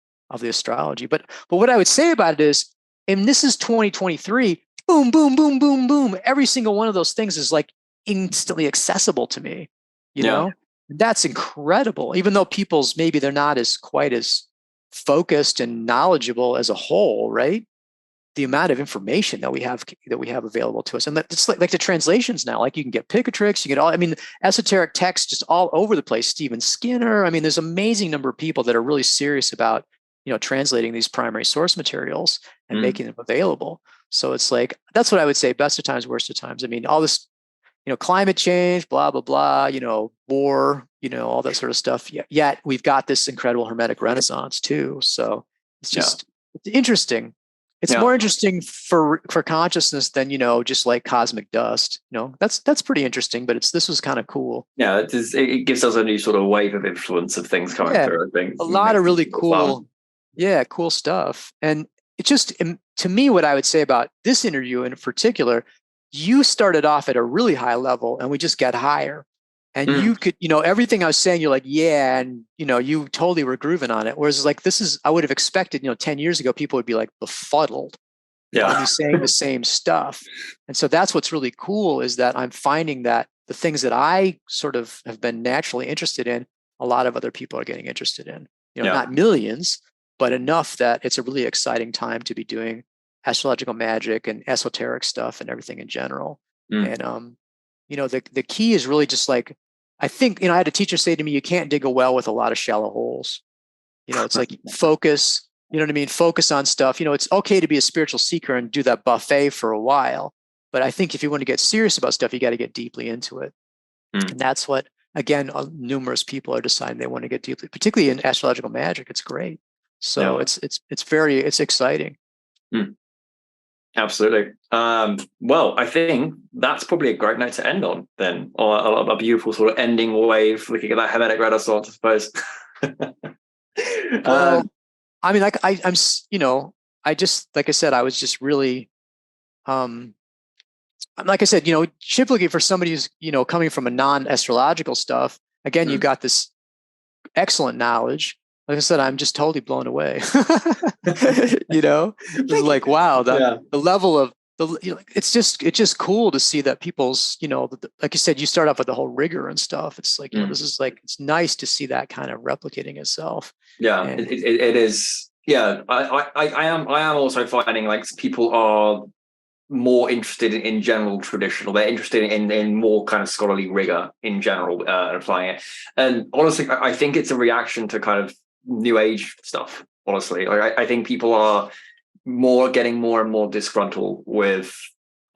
astrology. But what I would say about it is, and this is 2023, boom, boom, boom, boom, boom. Every single one of those things is like instantly accessible to me. You know, that's incredible. Even though people's maybe they're not as quite as focused and knowledgeable as a whole, right? The amount of information that we have available to us, and it's like the translations now. Like you can get Picatrix, you get all. I mean, esoteric text just all over the place. Stephen Skinner. I mean, there's an amazing number of people that are really serious about translating these primary source materials and making them available. So it's like that's what I would say. Best of times, worst of times. I mean, all this, climate change, blah blah blah. War, all that sort of stuff. Yet we've got this incredible Hermetic Renaissance too. So it's just it's interesting. It's more interesting for consciousness than just like cosmic dust. That's pretty interesting. But this was kind of cool. Yeah, it gives us a new sort of wave of influence of things coming through. I think a lot of really cool, cool stuff. And it just, to me, what I would say about this interview in particular, you started off at a really high level, and we just got higher. And you could, everything I was saying, you're like, yeah. And, you totally were grooving on it. Whereas like, I would have expected, 10 years ago, people would be like befuddled. Yeah. Me saying the same stuff. And so that's what's really cool is that I'm finding that the things that I sort of have been naturally interested in, a lot of other people are getting interested in, not millions, but enough that it's a really exciting time to be doing astrological magic and esoteric stuff and everything in general. And, the key is really just like, I think, I had a teacher say to me, you can't dig a well with a lot of shallow holes. It's like focus, you know what I mean? Focus on stuff. It's okay to be a spiritual seeker and do that buffet for a while. But I think if you want to get serious about stuff, you got to get deeply into it. And that's what, again, numerous people are deciding they want to get deeply, particularly in astrological magic. It's great. So it's exciting. Absolutely. Well, I think that's probably a great note to end on then, or a beautiful sort of ending wave, looking at that Hermetic Renaissance, I suppose. Well, I mean, like I'm, I just, like I said, I was just really, like I said, typically for somebody who's, coming from a non-astrological stuff, again, you've got this excellent knowledge. Like I said, I'm just totally blown away. It's like, wow, the level of it's just cool to see that people's, like you said, you start off with the whole rigour and stuff. It's like, this is like, it's nice to see that kind of replicating itself. Yeah, and it is. Yeah, I am also finding like people are more interested in general traditional. They're interested in more kind of scholarly rigour in general, applying it. And honestly, I think it's a reaction to kind of New Age stuff. Honestly, like I think people are getting more and more disgruntled with,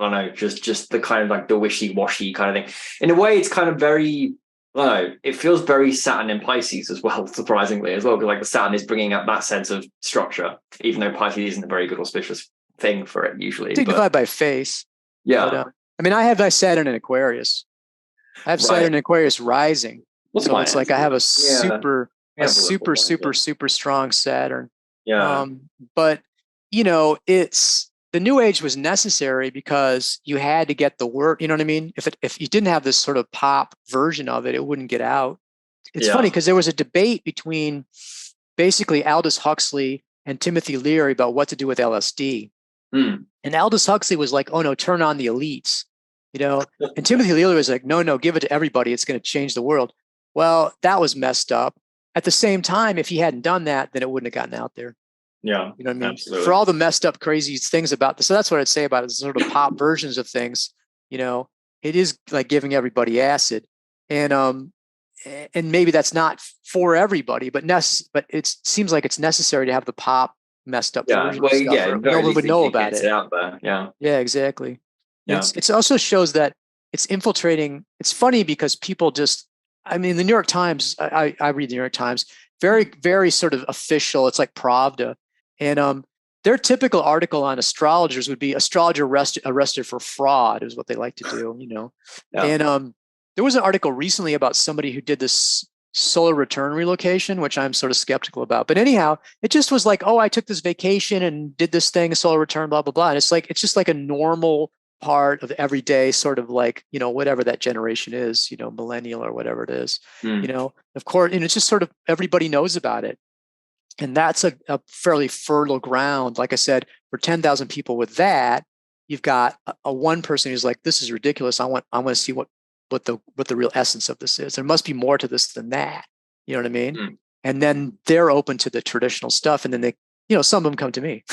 I don't know, just the kind of like the wishy-washy kind of thing. In a way, it's kind of very, I don't know, it feels very Saturn in Pisces as well, surprisingly as well, because like the Saturn is bringing up that sense of structure, even though Pisces isn't a very good auspicious thing for it usually. Dignified by face. Yeah. But, I mean, I have my Saturn in Aquarius. I have Saturn in Aquarius rising. So it's like I have a super strong Saturn. Yeah. But it's the New Age was necessary because you had to get the word. You know what I mean? If you didn't have this sort of pop version of it, it wouldn't get out. It's funny because there was a debate between basically Aldous Huxley and Timothy Leary about what to do with LSD. And Aldous Huxley was like, "Oh no, turn on the elites," And Timothy Leary was like, "No, give it to everybody. It's going to change the world." Well, that was messed up. At the same time, if he hadn't done that, then it wouldn't have gotten out there. Yeah, you know what I mean? Absolutely. For all the messed up, crazy things about this. So that's what I'd say about it. Sort of pop versions of things. It is like giving everybody acid, and maybe that's not for everybody, but it seems like it's necessary to have the pop messed up version. Well, no one would know about it. Out there. Yeah, exactly. Yeah. It also shows that it's infiltrating. It's funny because people just. I mean, the New York Times. I read the New York Times. Very, very sort of official. It's like Pravda. And their typical article on astrologers would be astrologer arrested for fraud is what they like to do, Yeah. And there was an article recently about somebody who did this solar return relocation, which I'm sort of skeptical about. But anyhow, it just was like, oh, I took this vacation and did this thing, solar return, blah, blah, blah. And it's just like a normal part of everyday sort of like, whatever that generation is, millennial or whatever it is, of course, and it's just sort of everybody knows about it. And that's a fairly fertile ground. Like I said, for 10,000 people with that, you've got a one person who's like, this is ridiculous. I want to see what the real essence of this is. There must be more to this than that. You know what I mean? And then they're open to the traditional stuff. And then they, some of them come to me.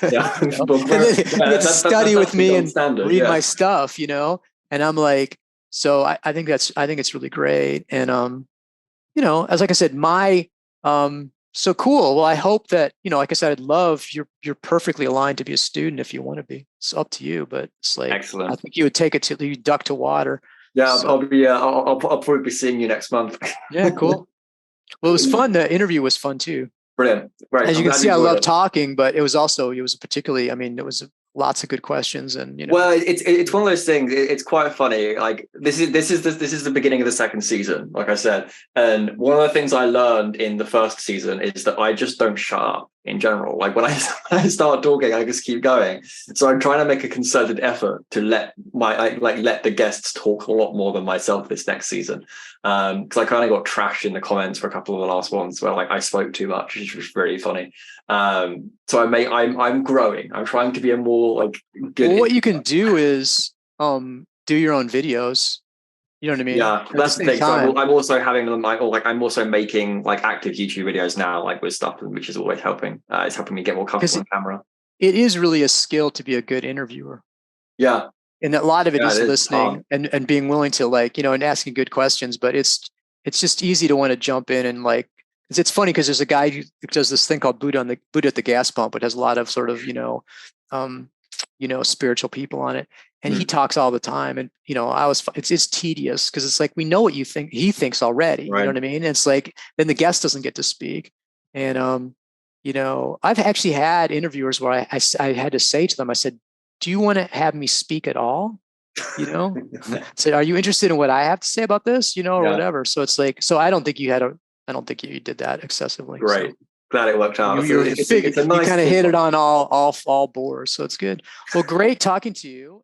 Yeah. And then they get to study with me and read my stuff, and I'm like, so I think it's really great. And, as like I said, so cool. Well, I hope that, like I said, I'd love you're perfectly aligned to be a student if you want to be. It's up to you, but it's like, excellent. I think you would take it to you duck to water. Yeah, so, I'll probably be seeing you next month. Yeah, cool. Well, it was fun. The interview was fun too. Brilliant. Right. As you can see, I love talking, but it was particularly, there was lots of good questions, and Well, it's one of those things. It's quite funny. Like this is the beginning of the second season, like I said, and one of the things I learned in the first season is that I just don't shut up in general. Like when I start talking, I just keep going. So I'm trying to make a concerted effort to let the guests talk a lot more than myself this next season. Because I kind of got trashed in the comments for a couple of the last ones where like I spoke too much, which was really funny. So I'm growing. I'm trying to be a more like good. Well, what you can do is do your own videos. You know what I mean? Yeah, that's the thing. So I'm also having them I'm also making like active YouTube videos now, like with stuff, which is always helping. It's helping me get more comfortable on camera. It is really a skill to be a good interviewer. Yeah. And a lot of it is listening and being willing to and asking good questions. But it's just easy to want to jump in and like, it's funny because there's a guy who does this thing called Buddha at the gas pump. It has a lot of sort of, spiritual people on it. And he talks all the time. And, it's tedious because it's like, we know what you think he thinks already. Right. You know what I mean? And it's like, then the guest doesn't get to speak. And, I've actually had interviewers where I had to say to them, I said, do you want to have me speak at all? Said, are you interested in what I have to say about this? Or whatever. So it's like, so I don't think you did that excessively. Right. So. Glad it worked out. You kind of hit it on all bores. So it's good. Well, great talking to you.